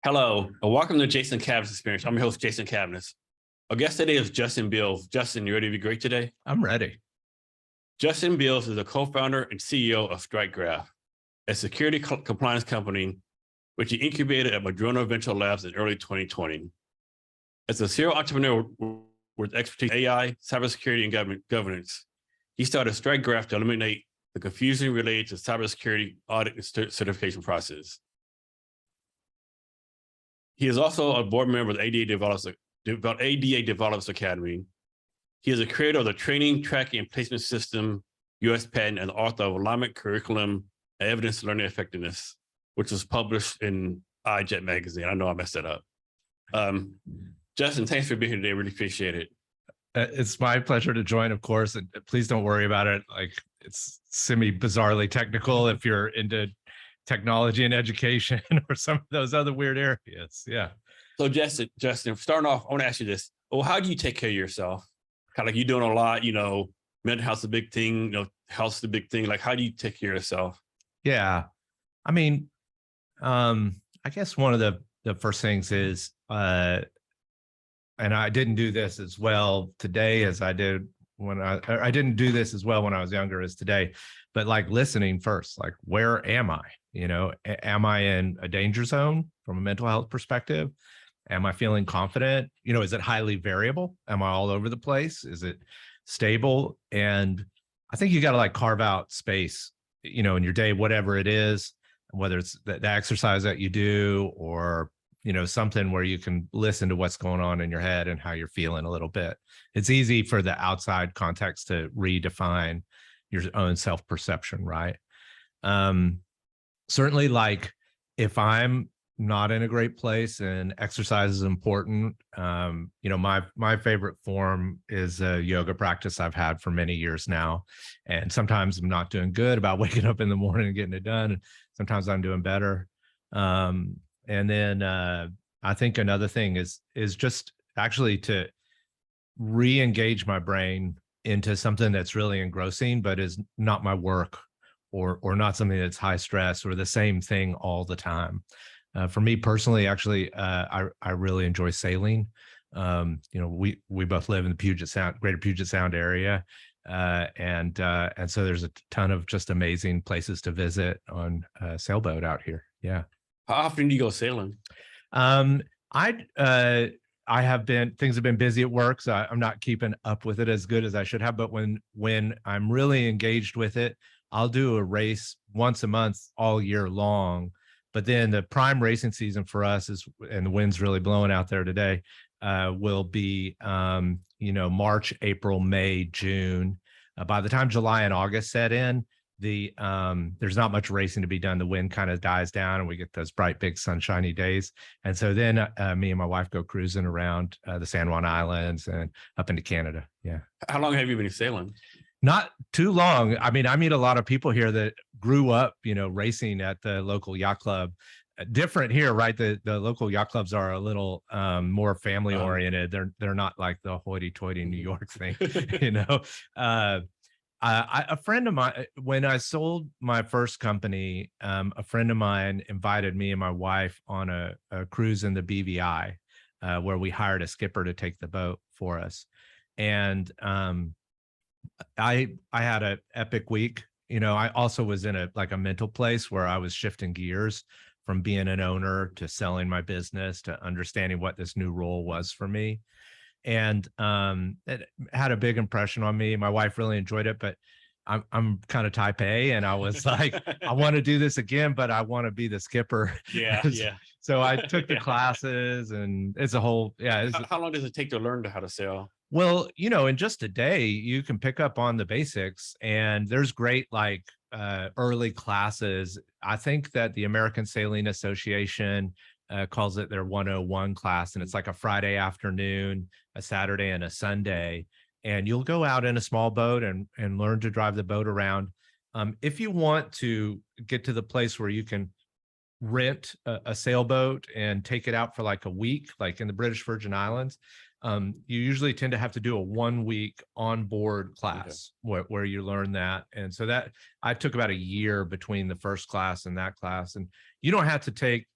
Hello, and welcome to Jason Cavness Experience. I'm your host, Jason Cavness. Our guest today is Justin Beals. Justin, you ready to be great today? I'm ready. Justin Beals is a co-founder and CEO of StrikeGraph, a security compliance company which he incubated at Madrona Venture Labs in early 2020. As a serial entrepreneur with expertise in AI, cybersecurity, and governance, he started StrikeGraph to eliminate the confusion related to cybersecurity audit and certification process. He is also a board member of the ADA Developers Academy. He is a creator of the Training, Tracking, and Placement System U.S. patent and author of Alignment, Curriculum, and Evidence Learning Effectiveness, which was published in iJet magazine. I know I messed that up. Justin, thanks for being here today. Really appreciate it. It's my pleasure to join, of course. And please don't worry about it. Like, it's semi-bizarrely technical if you're into technology and education or some of those other weird areas. Yeah. So Justin, starting off, I want to ask you this. Well, how do you take care of yourself? Kind of like you're doing a lot, mental health's a big thing, health's the big thing. Like, how do you take care of yourself? Yeah. I mean, I guess one of the first things is, and I didn't do this as well today as I did when I didn't do this as well when I was younger as today, but like listening first, like, where am I? Am I in a danger zone from a mental health perspective? Am I feeling confident? Is it highly variable? Am I all over the place? Is it stable? And I think you got to like carve out space, in your day, whatever it is, whether it's the exercise that you do or, something where you can listen to what's going on in your head and how you're feeling a little bit. It's easy for the outside context to redefine your own self-perception, right? Certainly, like, if I'm not in a great place and exercise is important, my favorite form is a yoga practice I've had for many years now. And sometimes I'm not doing good about waking up in the morning and getting it done. And sometimes I'm doing better. And then I think another thing is just actually to re-engage my brain into something that's really engrossing, but is not my work or not something that's high stress or the same thing all the time. For me personally, actually, I really enjoy sailing. We both live in the greater Puget Sound area. And so there's a ton of just amazing places to visit on a sailboat out here. Yeah. How often do you go sailing? Things have been busy at work, so I'm not keeping up with it as good as I should have. But when I'm really engaged with it, I'll do a race once a month all year long. But then the prime racing season for us is, and the wind's really blowing out there today, will be, March, April, May, June. By the time July and August set in, there's not much racing to be done. The wind kind of dies down and we get those bright, big sunshiny days. And so then me and my wife go cruising around the San Juan Islands and up into Canada. Yeah. How long have you been sailing? Not too long. I mean, I meet a lot of people here that grew up, racing at the local yacht club. Different here, right? The local yacht clubs are a little more family oriented. They're not like the hoity-toity New York thing, a friend of mine, when I sold my first company, a friend of mine invited me and my wife on a cruise in the BVI, where we hired a skipper to take the boat for us. And I had an epic week. I also was in a mental place where I was shifting gears from being an owner to selling my business to understanding what this new role was for me. And it had a big impression on me. My wife really enjoyed it, but I'm kind of type A, and I was like, I want to do this again, but I want to be the skipper. Yeah. So I took the classes, and it's a whole, How long does it take to learn how to sail? Well, in just a day, you can pick up on the basics, and there's great early classes. I think that the American Sailing Association calls it their 101 class, and it's like a Friday afternoon, a Saturday, and a Sunday. And you'll go out in a small boat and learn to drive the boat around. If you want to get to the place where you can rent a sailboat and take it out for like a week, like in the British Virgin Islands, you usually tend to have to do a 1 week onboard class where you learn that. And so that I took about a year between the first class and that class. And you don't have to take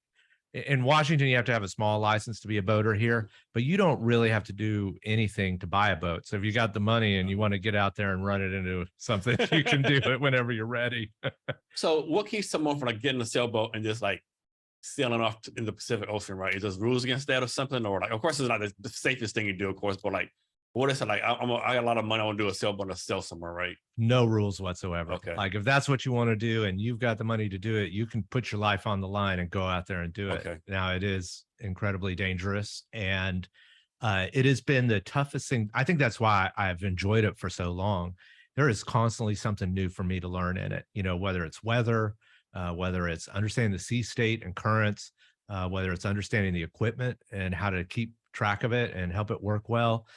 in Washington, you have to have a small license to be a boater here, but you don't really have to do anything to buy a boat. So if you got the money and you want to get out there and run it into something, you can do it whenever you're ready. So what keeps someone from like getting a sailboat and just like sailing off in the Pacific Ocean, right? Is there rules against that or something? Or like, of course, it's not the safest thing you do, of course, but like, what is it like? I got a lot of money. I want to do a sailboat to sail somewhere, right? No rules whatsoever. Okay. Like if that's what you want to do and you've got the money to do it, you can put your life on the line and go out there and do it. Okay. Now it is incredibly dangerous, and it has been the toughest thing. I think that's why I've enjoyed it for so long. There is constantly something new for me to learn in it, you know, whether it's weather, whether it's understanding the sea state and currents, whether it's understanding the equipment and how to keep track of it and help it work well.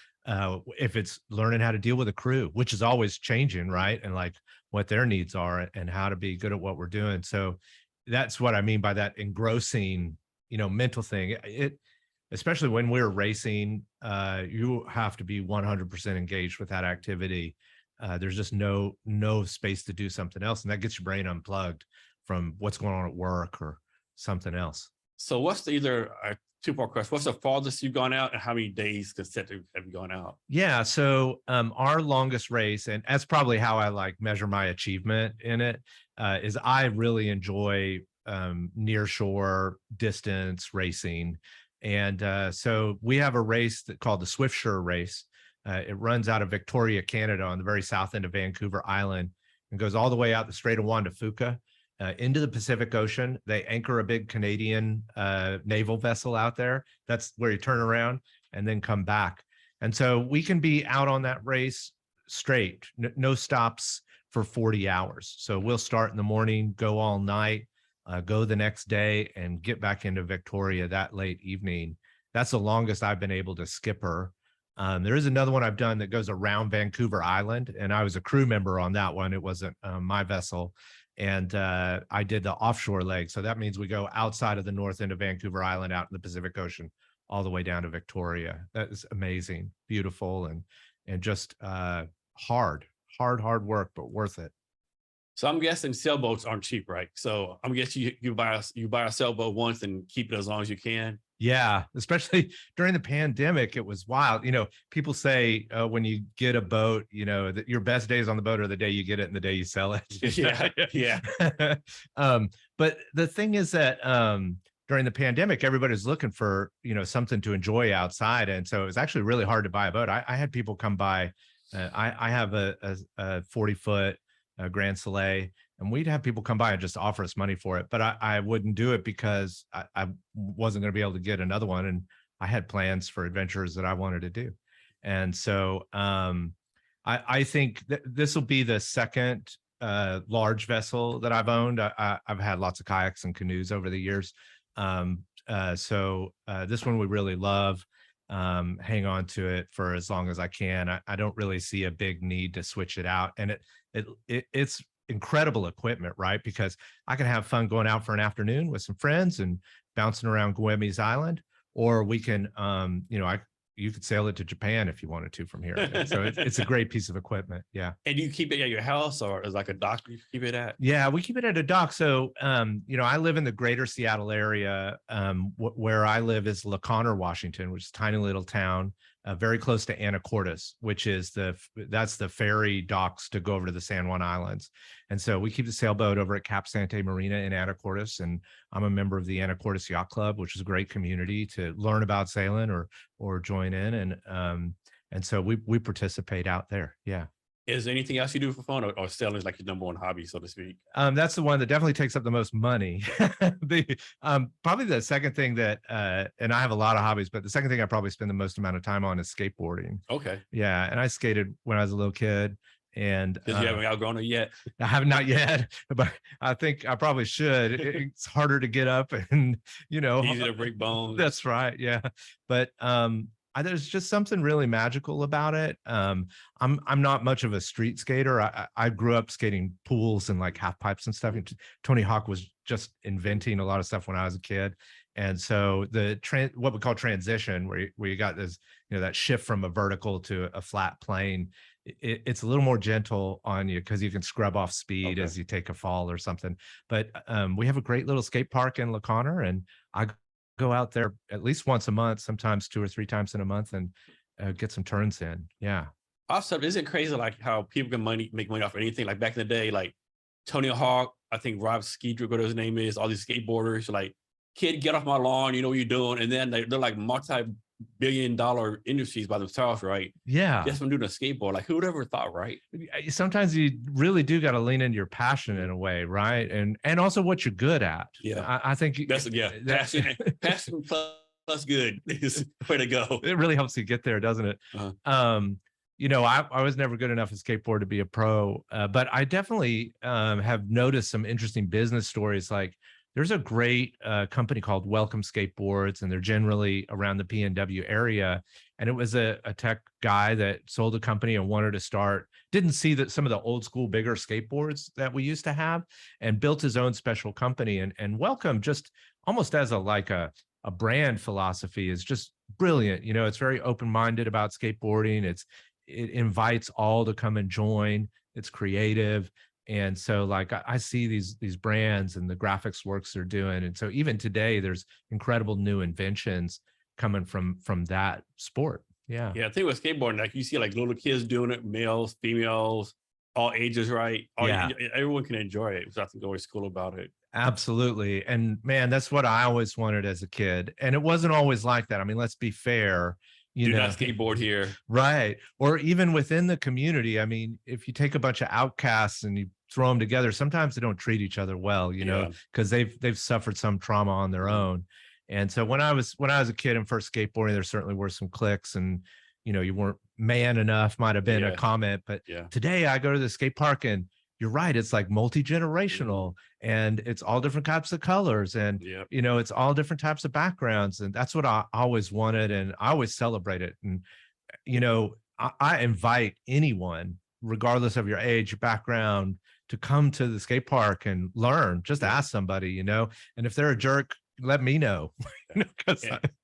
If it's learning how to deal with a crew, which is always changing, right? And like what their needs are and how to be good at what we're doing. So that's what I mean by that engrossing, you know, mental thing. It, especially when we're racing, you have to be 100% engaged with that activity. There's just no space to do something else. And that gets your brain unplugged from what's going on at work or something else. So what's the either two-part question? What's the farthest you've gone out, and how many days consecutive have you gone out? Yeah, so our longest race, and that's probably how I like measure my achievement in it, is I really enjoy near shore distance racing. And so we have a race called the Swiftsure race. It runs out of Victoria, Canada, on the very south end of Vancouver Island, and goes all the way out the Strait of Juan de Fuca into the Pacific Ocean. They anchor a big Canadian naval vessel out there. That's where you turn around and then come back. And so we can be out on that race straight, no stops for 40 hours. So we'll start in the morning, go all night, go the next day, and get back into Victoria that late evening. That's the longest I've been able to skipper. There is another one I've done that goes around Vancouver Island, and I was a crew member on that one. It wasn't my vessel. And I did the offshore leg. So that means we go outside of the north end of Vancouver Island, out in the Pacific Ocean, all the way down to Victoria. That is amazing, beautiful, and just hard work, but worth it. So I'm guessing sailboats aren't cheap, right? So I'm guessing you buy a sailboat once and keep it as long as you can. Yeah, especially during the pandemic, it was wild. You know, people say when you get a boat, you know, that your best days on the boat are the day you get it and the day you sell it. Yeah. But the thing is that during the pandemic, everybody's looking for, you know, something to enjoy outside. And so it was actually really hard to buy a boat. I had people come by. I have a 40-foot Grand Soleil, and we'd have people come by and just offer us money for it. But I wouldn't do it because I wasn't going to be able to get another one. And I had plans for adventures that I wanted to do. And so I think this will be the second large vessel that I've owned. I've had lots of kayaks and canoes over the years. So this one we really love. Hang on to it for as long as I can. I don't really see a big need to switch it out. And it's incredible equipment, right? Because I can have fun going out for an afternoon with some friends and bouncing around Guemes Island, or we can, you know, you could sail it to Japan if you wanted to from here. So it's a great piece of equipment. Yeah. And you keep it at your house, or is like a dock you keep it at? Yeah, we keep it at a dock. So, you know, I live in the greater Seattle area. Where I live is LaConner, Washington, which is a tiny little town, very close to Anacortes, which is that's the ferry docks to go over to the San Juan Islands. And so we keep the sailboat over at Cap Sante Marina in Anacortes, and I'm a member of the Anacortes Yacht Club, which is a great community to learn about sailing or join in. And so we participate out there. Yeah. Is there anything else you do for fun, or sailing is like your number one hobby, so to speak? That's the one that definitely takes up the most money. Probably the second thing that, and I have a lot of hobbies, but the second thing I probably spend the most amount of time on is skateboarding. Okay. Yeah, and I skated when I was a little kid. And did you haven't outgrown it yet? I have not yet, but I think I probably should. It's harder to get up, and you know, easy to break bones. That's right. Yeah, but there's just something really magical about it. I'm not much of a street skater. I grew up skating pools and like half pipes and stuff. Tony Hawk was just inventing a lot of stuff when I was a kid. And so what we call transition, where you got this, you know, that shift from a vertical to a flat plane, it's a little more gentle on you because you can scrub off speed as you take a fall or something. But we have a great little skate park in LaConner, and I go out there at least once a month, sometimes 2 or 3 times in a month, and get some turns in. Yeah. Also, isn't it crazy like how people can make money off of anything? Like back in the day, like Tony Hawk, I think Rob Skeeter, whatever his name is, all these skateboarders, like, kid, get off my lawn, you know what you're doing. And then they're like multi-billion-dollar industries by themselves, right? Yeah. Just from doing a skateboard. Like, who would ever thought, right? Sometimes you really do got to lean into your passion in a way, right? And also what you're good at. Yeah. I think That's passion plus good is the way to go. It really helps you get there, doesn't it? You know, I was never good enough at skateboard to be a pro, but I definitely have noticed some interesting business stories. Like there's a great company called Welcome Skateboards, and they're generally around the PNW area. And it was a tech guy that sold a company and wanted to start, didn't see that some of the old school bigger skateboards that we used to have, and built his own special company. And Welcome, just almost as a brand philosophy, is just brilliant. You know, it's very open-minded about skateboarding. It invites all to come and join. It's creative. And so like I see these brands and the graphics works they're doing. And so even today, there's incredible new inventions coming from that sport. Yeah. Yeah, I think with skateboarding, like you see like little kids doing it, males, females, all ages, right? Everyone can enjoy it. So I think always cool about it. Absolutely. And man, that's what I always wanted as a kid. And it wasn't always like that. I mean, let's be fair. Do not skateboard here. Right. Or even within the community. I mean, if you take a bunch of outcasts and you throw them together, sometimes they don't treat each other well, you know, because they've suffered some trauma on their own. And so when I was a kid and first skateboarding, there certainly were some cliques, and you know, you weren't man enough might have been a comment. But today I go to the skate park and you're right, it's like multi-generational, and it's all different types of colors, and you know, it's all different types of backgrounds. And that's what I always wanted, and I always celebrate it. And you know, I invite anyone, regardless of your age, your background, to come to the skate park and learn. Just ask somebody, you know, and if they're a jerk, let me know.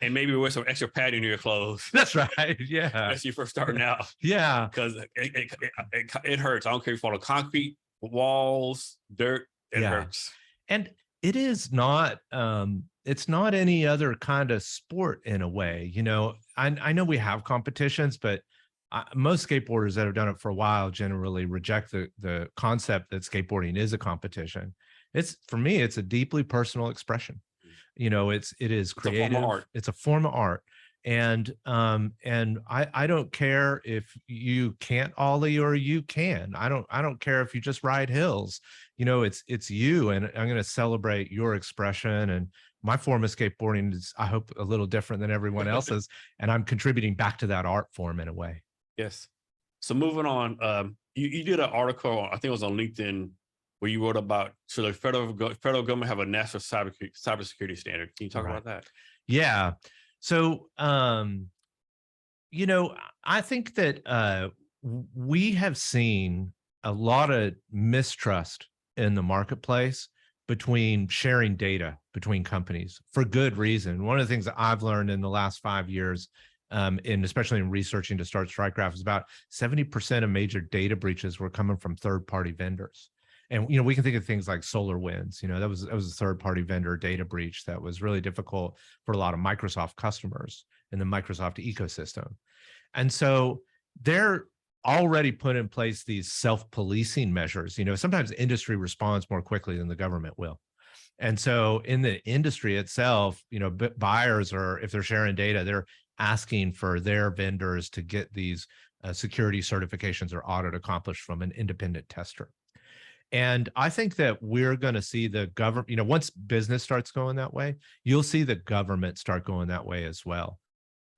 And maybe wear some extra padding in your clothes. That's right. Yeah. As you first starting out. Yeah. Because it hurts. I don't care if you fall on concrete, walls, dirt, it hurts. And it is not, it's not any other kind of sport in a way. You know, I know we have competitions, but most skateboarders that have done it for a while generally reject the concept that skateboarding is a competition. For me, it's a deeply personal expression. You know, it is creative. It's a form of art. And I don't care if you can't ollie or you can. I don't care if you just ride hills. You know, it's you, and I'm going to celebrate your expression. And my form of skateboarding is, I hope, a little different than everyone else's, and I'm contributing back to that art form in a way. Yes. So moving on, you did an article, I think it was on LinkedIn, where you wrote about, so the federal government have a national cybersecurity standard. Can you talk about that? Yeah. So, you know, I think that we have seen a lot of mistrust in the marketplace between sharing data between companies for good reason. One of the things that I've learned in the last 5 years, especially in researching to start StrikeGraph, is about 70% of major data breaches were coming from third-party vendors. And, you know, we can think of things like SolarWinds, you know, that was a third-party vendor data breach that was really difficult for a lot of Microsoft customers in the Microsoft ecosystem. And so they're already put in place these self-policing measures. You know, sometimes industry responds more quickly than the government will. And so in the industry itself, you know, buyers are, if they're sharing data, they're asking for their vendors to get these security certifications or audit accomplished from an independent tester. And I think that we're going to see the government, you know, once business starts going that way, you'll see the government start going that way as well.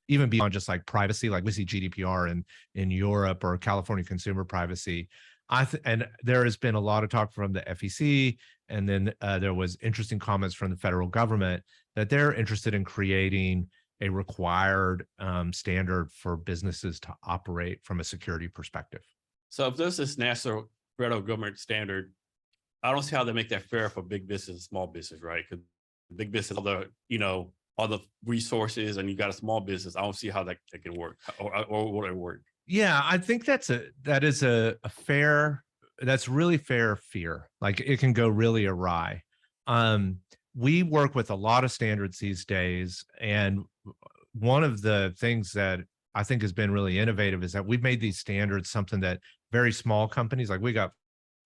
Even beyond just like privacy, like we see GDPR in Europe or California consumer privacy. And there has been a lot of talk from the FEC, and then there was interesting comments from the federal government that they're interested in creating a required standard for businesses to operate from a security perspective. So if there's this national federal government standard, I don't see how they make that fair for big business and small business, right? Because big business, all the resources, and you got a small business. I don't see how that can work, or will it work? Yeah, I think that is a fair, that's really fair fear. Like it can go really awry. we work with a lot of standards these days. And one of the things that I think has been really innovative is that we've made these standards something that very small companies, like we got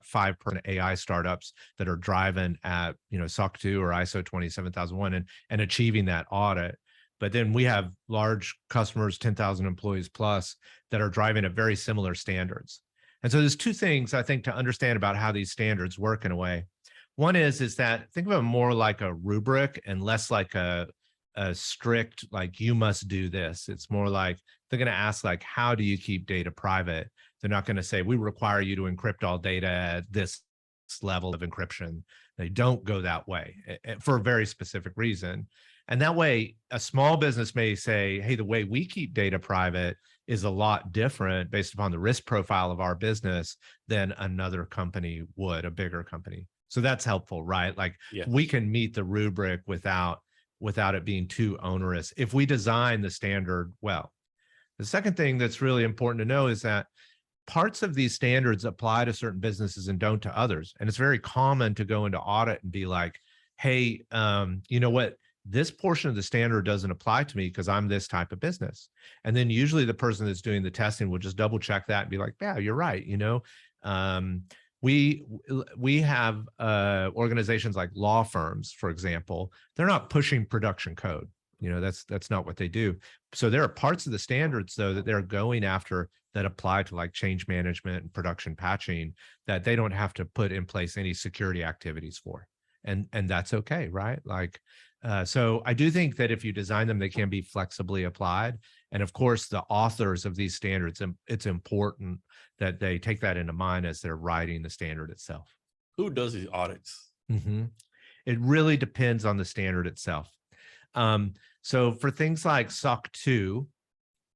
5 AI startups that are driving at, SOC 2 or ISO 27001 and achieving that audit. But then we have large customers, 10,000 employees plus, that are driving at very similar standards. And so there's 2 things I think to understand about how these standards work in a way. One is that think of it more like a rubric and less like a strict, like you must do this. It's more like they're going to ask, like, how do you keep data private? They're not going to say, we require you to encrypt all data at this level of encryption. They don't go that way for a very specific reason. And that way, a small business may say, hey, the way we keep data private is a lot different based upon the risk profile of our business than another company would, a bigger company. So that's helpful, right? Like we can meet the rubric without it being too onerous if we design the standard well. The second thing that's really important to know is that parts of these standards apply to certain businesses and don't to others. And it's very common to go into audit and be like, hey, you know what? This portion of the standard doesn't apply to me because I'm this type of business. And then usually the person that's doing the testing will just double check that and be like, yeah, you're right. We have organizations like law firms, for example. They're not pushing production code. That's not what they do. So there are parts of the standards, though, that they're going after that apply to like change management and production patching that they don't have to put in place any security activities for. And that's okay, right? So I do think that if you design them, they can be flexibly applied. And of course, the authors of these standards, it's important that they take that into mind as they're writing the standard itself. Who does these audits? It really depends on the standard itself. So for things like SOC 2,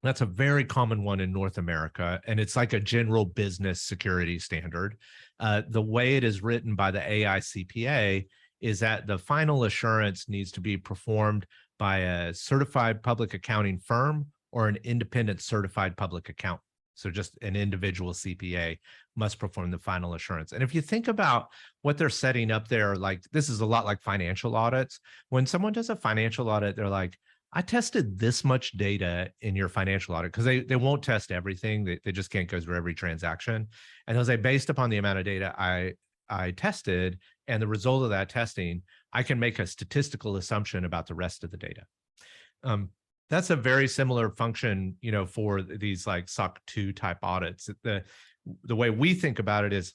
that's a very common one in North America, and it's like a general business security standard. The way it is written by the AICPA is that the final assurance needs to be performed by a certified public accounting firm or an independent certified public accountant. So just an individual CPA must perform the final assurance. And if you think about what they're setting up there, like this is a lot like financial audits. When someone does a financial audit, they're like, I tested this much data in your financial audit, because they won't test everything. They just can't go through every transaction. And they'll say, based upon the amount of data I tested and the result of that testing, I can make a statistical assumption about the rest of the data. That's a very similar function, for these like SOC 2 type audits. The way we think about it is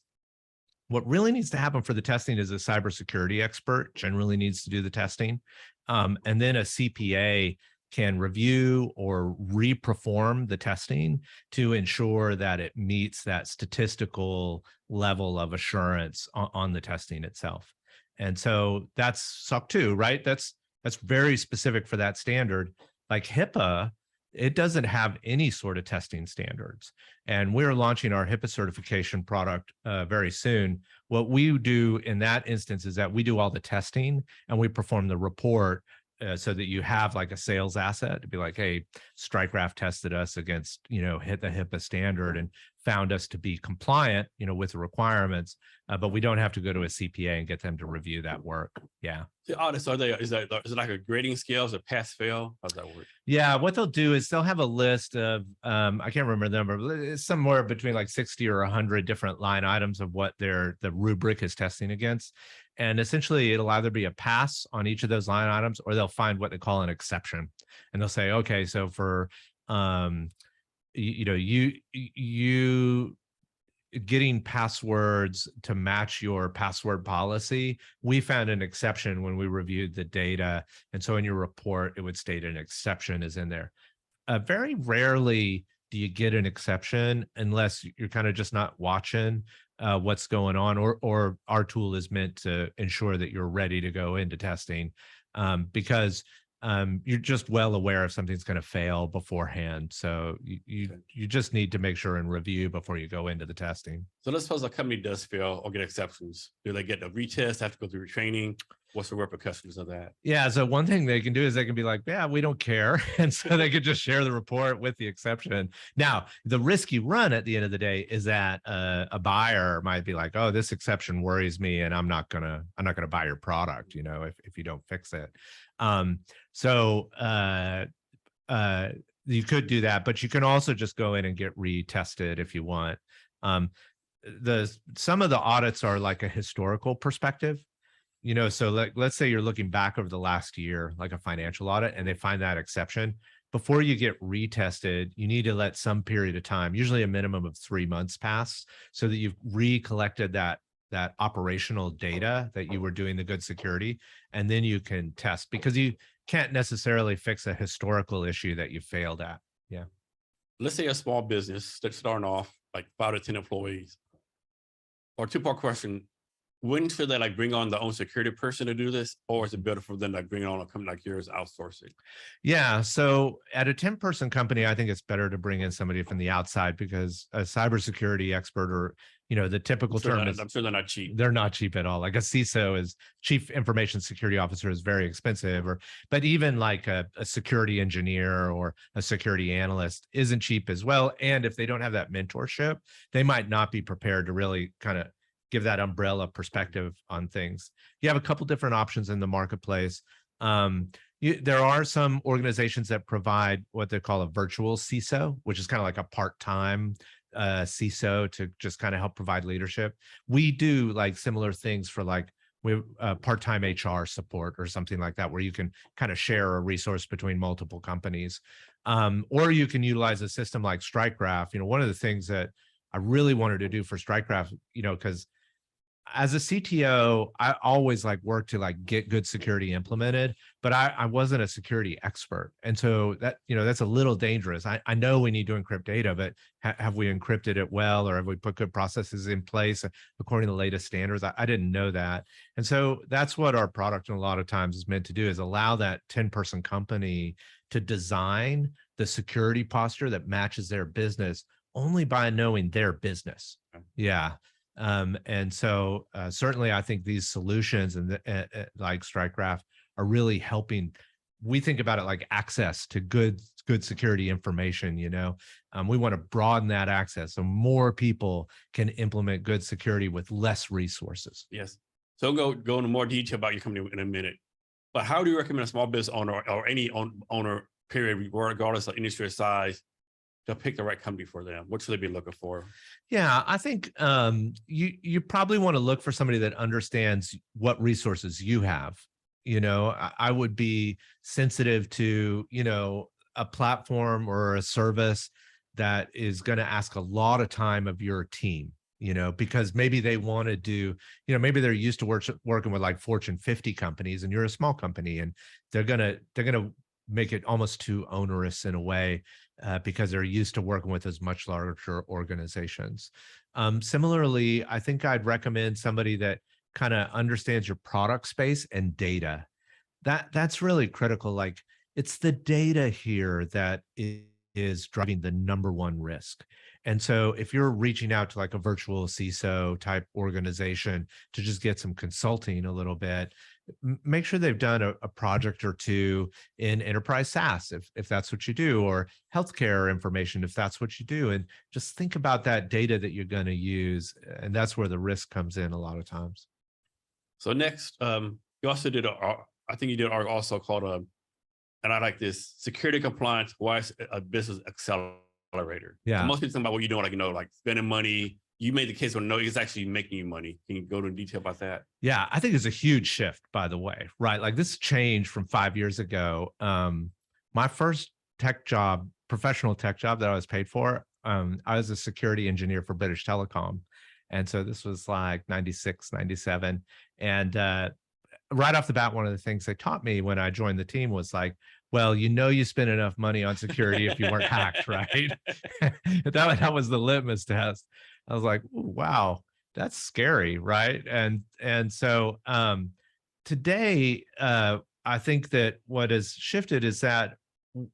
what really needs to happen for the testing is a cybersecurity expert generally needs to do the testing. And then a CPA can review or reperform the testing to ensure that it meets that statistical level of assurance on the testing itself. And so that's SOC 2, right? That's very specific for that standard. Like HIPAA, it doesn't have any sort of testing standards. And we're launching our HIPAA certification product very soon. What we do in that instance is that we do all the testing and we perform the report so that you have like a sales asset to be like, hey, StrikeGraph tested us against, hit the HIPAA standard and found us to be compliant, with the requirements, but we don't have to go to a CPA and get them to review that work. Yeah. The audits, is it like a grading scale? Is it pass fail? How's that work? Yeah, what they'll do is they'll have a list of, I can't remember the number, but it's somewhere between like 60 or 100 different line items of what the rubric is testing against. And essentially it'll either be a pass on each of those line items, or they'll find what they call an exception. And they'll say, okay, so for, you getting passwords to match your password policy, we found an exception when we reviewed the data. And so in your report, it would state an exception is in there. Very rarely do you get an exception unless you're kind of just not watching what's going on, or our tool is meant to ensure that you're ready to go into testing, because you're just well aware if something's going to fail beforehand. So you just need to make sure and review before you go into the testing. So let's suppose a company does fail or get exceptions. Do they get a retest, have to go through training? what's the repercussions of that? Yeah. So one thing they can do is they can be like, yeah, we don't care. And so they could just share the report with the exception. Now, the risk you run at the end of the day is that a buyer might be like, oh, this exception worries me and I'm not gonna buy your product, you know, if you don't fix it. So you could do that, but you can also just go in and get retested if you want. Some of the audits are like a historical perspective. You know, so let's say you're looking back over the last year, like a financial audit, and they find that exception. Before you get retested, you need to let some period of time, usually a minimum of 3 months pass, so that you've recollected that operational data that you were doing the good security, and then you can test, because you can't necessarily fix a historical issue that you failed at. Yeah. Let's say a small business that's starting off like 5 to 10 employees. Or two-part question. When should they like bring on their own security person to do this, or is it better for them like bringing on a company like yours, outsourcing? Yeah. So at a 10-person company, I think it's better to bring in somebody from the outside, because a cybersecurity expert, or, you know, the typical term is, I'm sure they're not cheap. They're not cheap at all. Like a CISO, is Chief Information Security Officer, is very expensive, but even like a security engineer or a security analyst isn't cheap as well. And if they don't have that mentorship, they might not be prepared to really kind of give that umbrella perspective on things. You have a couple different options in the marketplace. There are some organizations that provide what they call a virtual CISO, which is kind of like a part-time CISO to just kind of help provide leadership. We do like similar things for like part-time HR support or something like that, where you can kind of share a resource between multiple companies. Or you can utilize a system like StrikeGraph. You know, one of the things that I really wanted to do for StrikeGraph, you know, because as a CTO, I always like work to like get good security implemented, but I wasn't a security expert. And so that, you know, that's a little dangerous. I know we need to encrypt data, but have we encrypted it well, or have we put good processes in place according to the latest standards? I didn't know that. And so that's what our product, and a lot of times, is meant to do, is allow that 10-person company to design the security posture that matches their business only by knowing their business. Yeah. And so certainly I think these solutions and like StrikeGraph are really helping. We think about it like access to good security information. You know, we want to broaden that access so more people can implement good security with less resources. Yes. So go into more detail about your company in a minute. But how do you recommend a small business owner, or any owner, period, regardless of industry or size, to pick the right company for them? What should they be looking for? Yeah, I think you probably want to look for somebody that understands what resources you have. You know, I would be sensitive to, you know, a platform or a service that is going to ask a lot of time of your team, you know, because maybe they want to do, you know, maybe they're used to working with like Fortune 50 companies, and you're a small company, and they're gonna make it almost too onerous in a way, because they're used to working with as much larger organizations. Similarly, I think I'd recommend somebody that kind of understands your product space and data. That's really critical. Like, it's the data here that is driving the #1 risk. And so if you're reaching out to like a virtual CISO type organization to just get some consulting a little bit, make sure they've done a project or two in enterprise SaaS, if that's what you do, or healthcare information, if that's what you do. And just think about that data that you're going to use. And that's where the risk comes in a lot of times. So next, you also did, I think you did also called and I like this, security compliance, why is a business accelerator. Yeah. So most people think about what you're doing, like, you know, like spending money. You made the case where no, it's actually making you money. Can you go into detail about that? Yeah, I think it's a huge shift, by the way, right? Like, this changed from 5 years ago. My first professional tech job that I was paid for, I was a security engineer for British Telecom. And so this was like 96, 97. And right off the bat, one of the things they taught me when I joined the team was like, well, you know, you spend enough money on security if you weren't hacked, right? that was the litmus test. I was like, wow, that's scary, right? And so today, I think that what has shifted is that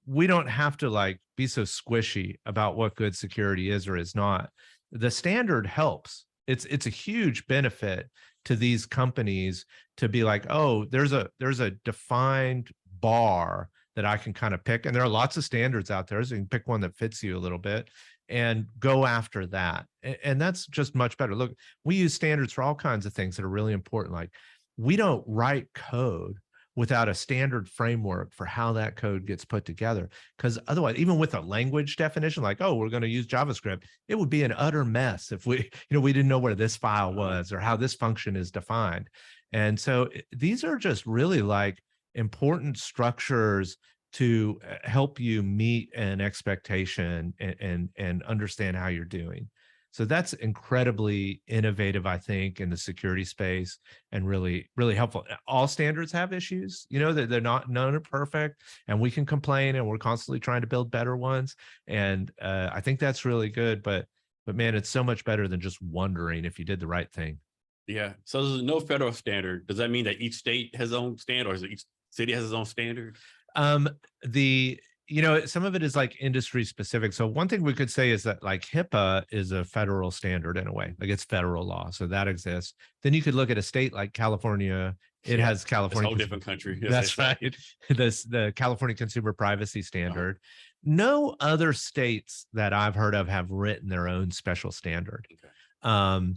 we don't have to like be so squishy about what good security is or is not. The standard helps. It's a huge benefit to these companies to be like, oh, there's a defined bar that I can kind of pick. And there are lots of standards out there, so you can pick one that fits you a little bit and go after that. And that's just much better. Look, we use standards for all kinds of things that are really important. Like, we don't write code without a standard framework for how that code gets put together. Because otherwise, even with a language definition, like, oh, we're going to use JavaScript, it would be an utter mess if we didn't know where this file was or how this function is defined. And so these are just really like important structures to help you meet an expectation and understand how you're doing. So that's incredibly innovative, I think, in the security space, and really, really helpful. All standards have issues, that none are perfect, and we can complain, and we're constantly trying to build better ones. And I think that's really good, but man, it's so much better than just wondering if you did the right thing. Yeah. So there's no federal standard. Does that mean that each state has its own standard, or is it each city has its own standard? Some of it is like industry specific. So one thing we could say is that like HIPAA is a federal standard in a way, like it's federal law. So that exists. Then you could look at a state like California. It has California. It's a whole different country. That's right. The California Consumer Privacy Standard. No other states that I've heard of have written their own special standard. Okay.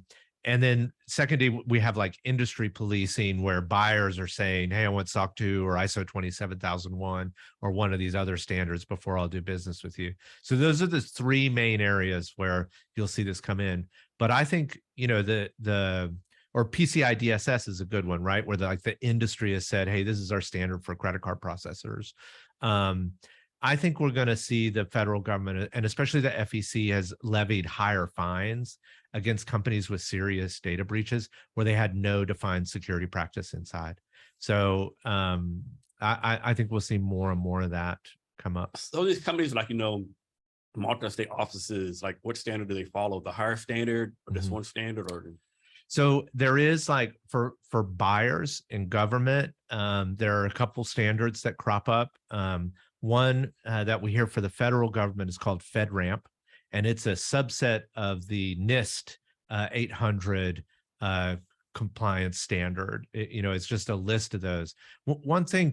And then secondly, we have like industry policing where buyers are saying, hey, I want SOC 2 or ISO 27001 or one of these other standards before I'll do business with you. So those are the three main areas where you'll see this come in. But I think, or PCI DSS is a good one, right? Where the industry has said, hey, this is our standard for credit card processors. I think we're going to see the federal government, and especially the FEC, has levied higher fines against companies with serious data breaches where they had no defined security practice inside. So I think we'll see more and more of that come up. So these companies, like, multi-state offices, like what standard do they follow? The higher standard or this one standard? Or so there is like for buyers in government, there are a couple standards that crop up. One that we hear for the federal government is called FedRAMP, and it's a subset of the NIST 800 compliance standard. It's just a list of those. One thing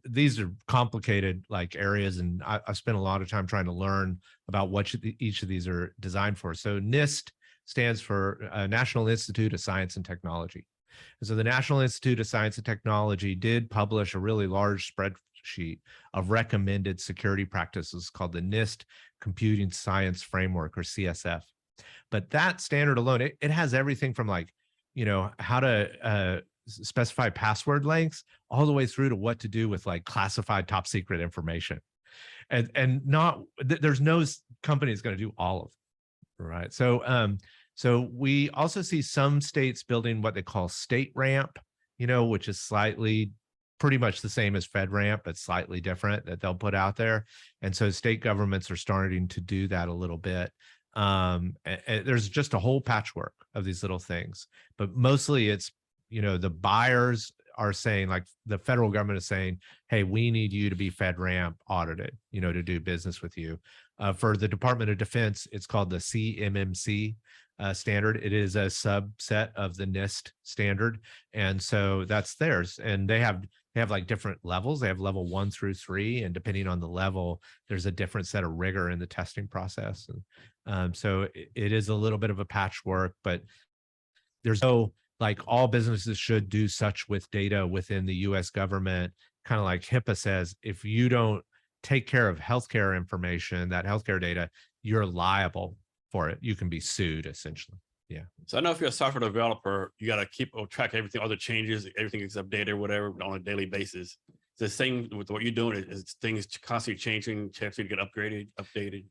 these are complicated like areas, and I've spent a lot of time trying to learn about what each of these are designed for. So NIST stands for National Institute of Science and Technology. And so the National Institute of Science and Technology did publish a really large spreadsheet of recommended security practices called the NIST Computing Science Framework, or CSF. But that standard alone, it has everything from like, how to specify password lengths all the way through to what to do with like classified top secret information. And there's no company that's going to do all of them, right? So we also see some states building what they call state ramp, which is pretty much the same as FedRAMP, but slightly different, that they'll put out there. And so state governments are starting to do that a little bit. And there's just a whole patchwork of these little things, but mostly it's, the buyers are saying, like the federal government is saying, hey, we need you to be FedRAMP audited, to do business with you. For the Department of Defense, it's called the CMMC standard. It is a subset of the NIST standard. And so that's theirs. And they have like different levels. They have level 1 through 3. And depending on the level, there's a different set of rigor in the testing process. And so it is a little bit of a patchwork, but there's no, like, all businesses should do such with data within the US government. Kind of like HIPAA says, if you don't take care of healthcare information, that healthcare data, you're liable for it. You can be sued, essentially. Yeah. So I know if you're a software developer, you got to keep track of everything, all the changes, everything is updated or whatever on a daily basis. It's the same with what you're doing. Is things constantly changing, checks to get updated?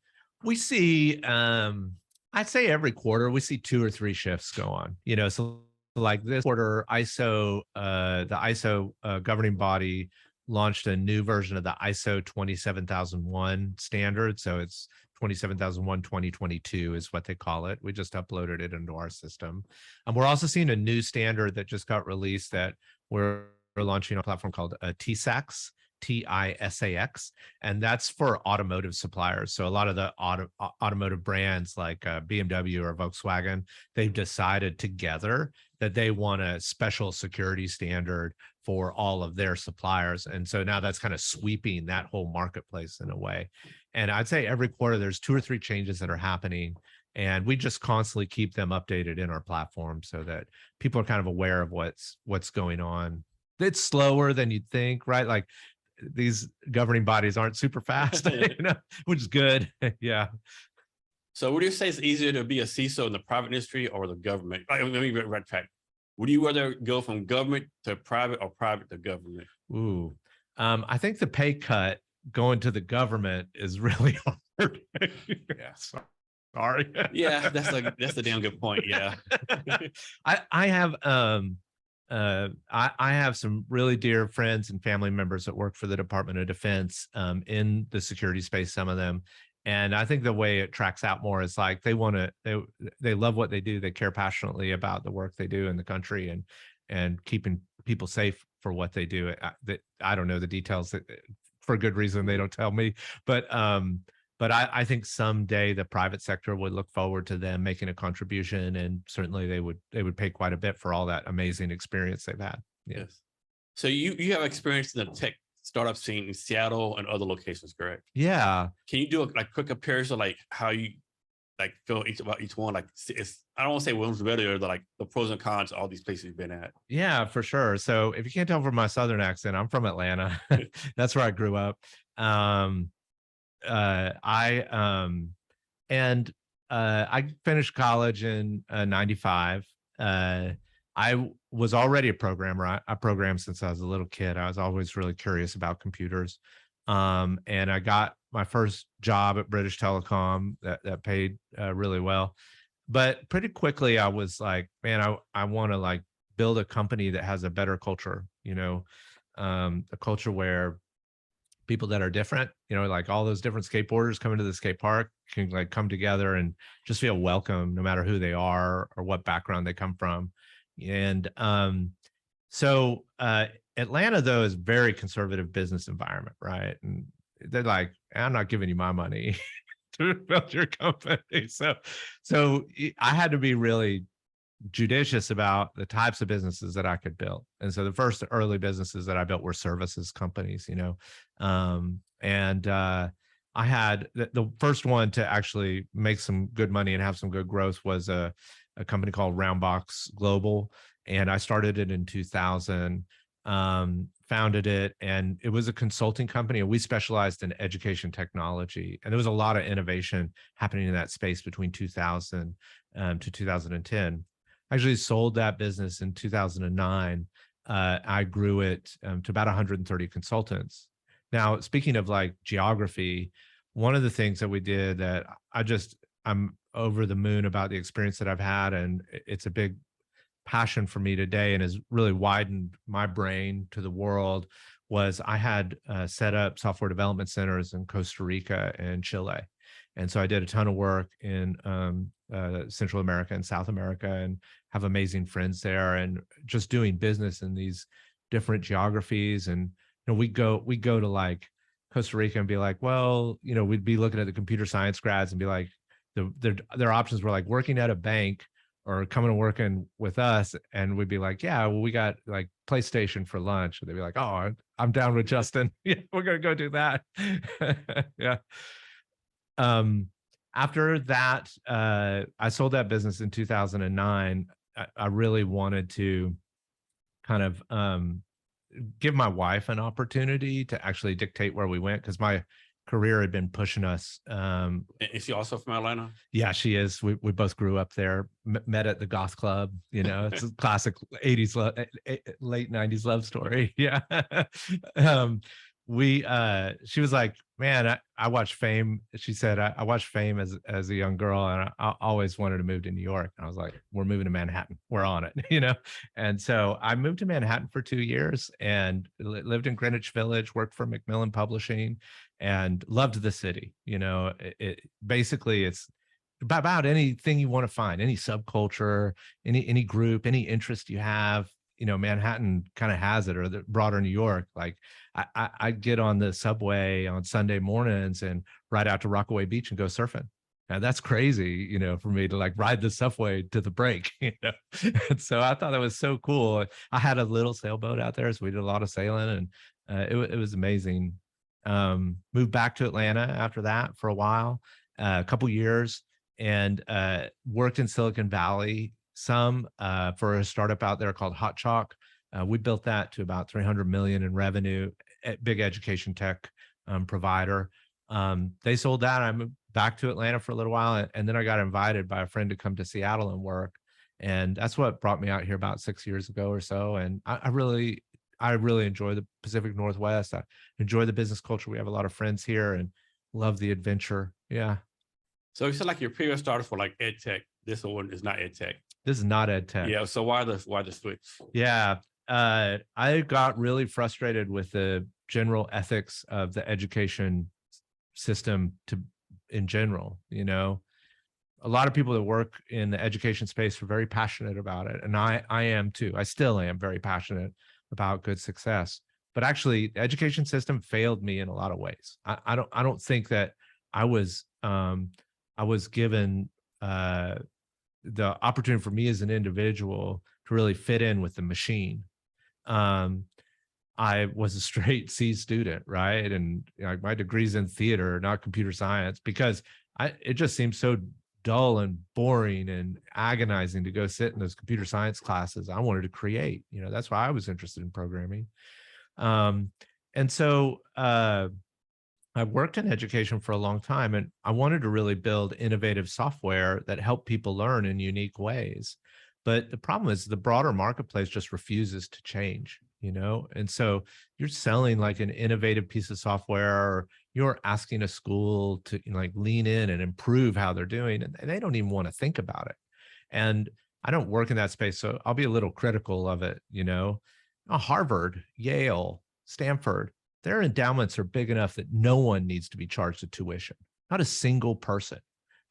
We see, I'd say every quarter, we see 2 or 3 shifts go on, so like this quarter, the ISO governing body launched a new version of the ISO 27001 standard. So it's 27001 2022 is what they call it. We just uploaded it into our system. And we're also seeing a new standard that just got released that we're launching a platform called TSAX, TISAX, and that's for automotive suppliers. So a lot of the automotive brands like BMW or Volkswagen, they've decided together that they want a special security standard for all of their suppliers. And so now that's kind of sweeping that whole marketplace in a way. And I'd say every quarter there's 2 or 3 changes that are happening, and we just constantly keep them updated in our platform so that people are kind of aware of what's going on. It's slower than you'd think, right? Like these governing bodies aren't super fast, which is good. Yeah. So would you say it's easier to be a CISO in the private industry or the government? Let me red fact. Would you rather go from government to private or private to government? Ooh, I think the pay cut going to the government is really hard. Yeah, sorry. Yeah, that's a damn good point. Yeah. I have some really dear friends and family members that work for the Department of Defense in the security space, some of them. And I think the way it tracks out more is like they love what they do. They care passionately about the work they do in the country and keeping people safe for what they do. I don't know the details for good reason. They don't tell me, but I think someday the private sector would look forward to them making a contribution, and certainly they would pay quite a bit for all that amazing experience they've had. Yes. So you have experience in the tech startup scene in Seattle and other locations, correct? Yeah. Can you do a quick comparison, like how you feel about each one? Like I don't want to say one's better, but like the pros and cons of all these places you've been at. Yeah, for sure. So if you can't tell from my Southern accent, I'm from Atlanta. That's where I grew up. I finished college in 95. I was already a programmer. I programmed since I was a little kid. I was always really curious about computers. And I got my first job at British Telecom that paid really well. But pretty quickly I was like, man, I want to like build a company that has a better culture, a culture where people that are different, like all those different skateboarders coming to the skate park can like come together and just feel welcome no matter who they are or what background they come from. And so Atlanta, though, is very conservative business environment, right? And they're like, I'm not giving you my money to build your company. So I had to be really judicious about the types of businesses that I could build. And so the first early businesses that I built were services companies, I had the first one to actually make some good money and have some good growth was a company called Roundbox Global. And I started it in 2000, founded it, and it was a consulting company. And we specialized in education technology. And there was a lot of innovation happening in that space between 2000 to 2010. I actually sold that business in 2009. I grew it to about 130 consultants. Now, speaking of like geography, one of the things that we did that I'm over the moon about the experience that I've had, and it's a big passion for me today and has really widened my brain to the world, was I had set up software development centers in Costa Rica and Chile. And so I did a ton of work in Central America and South America and have amazing friends there, and just doing business in these different geographies. And we go to like Costa Rica and be like, well, we'd be looking at the computer science grads and be like, their options were like working at a bank or coming and working with us. And we'd be like, yeah, well, we got like PlayStation for lunch. And they'd be like, oh, I'm down with Justin. Yeah, we're going to go do that. Yeah. After that, I sold that business in 2009. I really wanted to kind of give my wife an opportunity to actually dictate where we went, because my career had been pushing us. Is she also from Atlanta? Yeah, she is. We both grew up there, met at the goth club. It's a classic 80s, late 90s love story. Yeah. She was like, man, I watched Fame. She said, I watched Fame as a young girl, and I always wanted to move to New York. And I was like, we're moving to Manhattan. We're on it, And so I moved to Manhattan for 2 years and lived in Greenwich Village, worked for Macmillan Publishing, and loved the city. Basically it's about anything you want to find, any subculture, any group, any interest you have. Manhattan kind of has it, or the broader New York. Like I get on the subway on Sunday mornings and ride out to Rockaway Beach and go surfing. And that's crazy, for me to like ride the subway to the break, And so I thought that was so cool. I had a little sailboat out there, so we did a lot of sailing, and it was amazing. Moved back to Atlanta after that for a while, a couple years, and worked in Silicon Valley some for a startup out there called Hot Chalk. We built that to about 300 million in revenue, big education tech provider. They sold that. I moved back to Atlanta for a little while, and then I got invited by a friend to come to Seattle and work. And that's what brought me out here about 6 years ago or so. And I really enjoy the Pacific Northwest. I enjoy the business culture. We have a lot of friends here and love the adventure. Yeah. So you said like your previous startups were like ed tech. This one is not ed tech. This is not ed tech. Yeah. So why the switch? Yeah. I got really frustrated with the general ethics of the education system in general. A lot of people that work in the education space are very passionate about it, and I am too. I still am very passionate about good success. But actually, the education system failed me in a lot of ways. I don't think that I was given the opportunity for me as an individual to really fit in with the machine. I was a straight C student, right? And my degree's in theater, not computer science, because it just seems so dull and boring and agonizing to go sit in those computer science classes. I wanted to create, that's why I was interested in programming. And so I worked in education for a long time, and I wanted to really build innovative software that helped people learn in unique ways. But the problem is the broader marketplace just refuses to change, And so you're selling like an innovative piece of software, or you're asking a school to lean in and improve how they're doing, and they don't even want to think about it. And I don't work in that space, so I'll be a little critical of it, Harvard, Yale, Stanford, their endowments are big enough that no one needs to be charged a tuition, not a single person.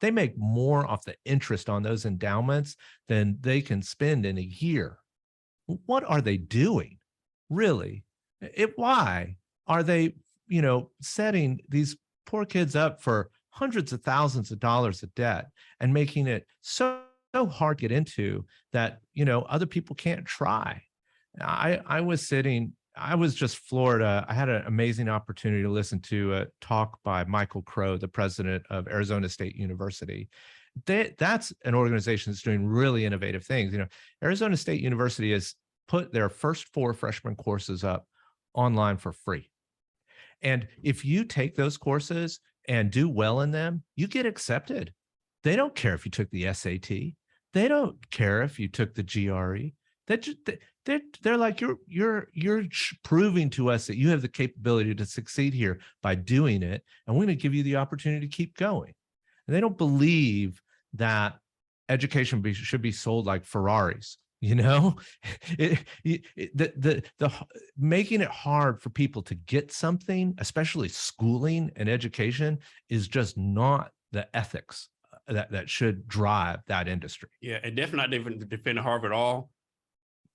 They make more off the interest on those endowments than they can spend in a year. What are they doing? Really? Why are they, setting these poor kids up for hundreds of thousands of dollars of debt and making it so hard to get into that, other people can't try? I was just floored. I had an amazing opportunity to listen to a talk by Michael Crow, the president of Arizona State University. That's an organization that's doing really innovative things. Arizona State University has put their first 4 freshman courses up online for free. And if you take those courses and do well in them, you get accepted. They don't care if you took the SAT. They don't care if you took the GRE. They're like, you're proving to us that you have the capability to succeed here by doing it, and we're going to give you the opportunity to keep going. And they don't believe that education should be sold like Ferraris. The making it hard for people to get something, especially schooling and education, is just not the ethics that should drive that industry. Yeah, and definitely not defend Harvard at all.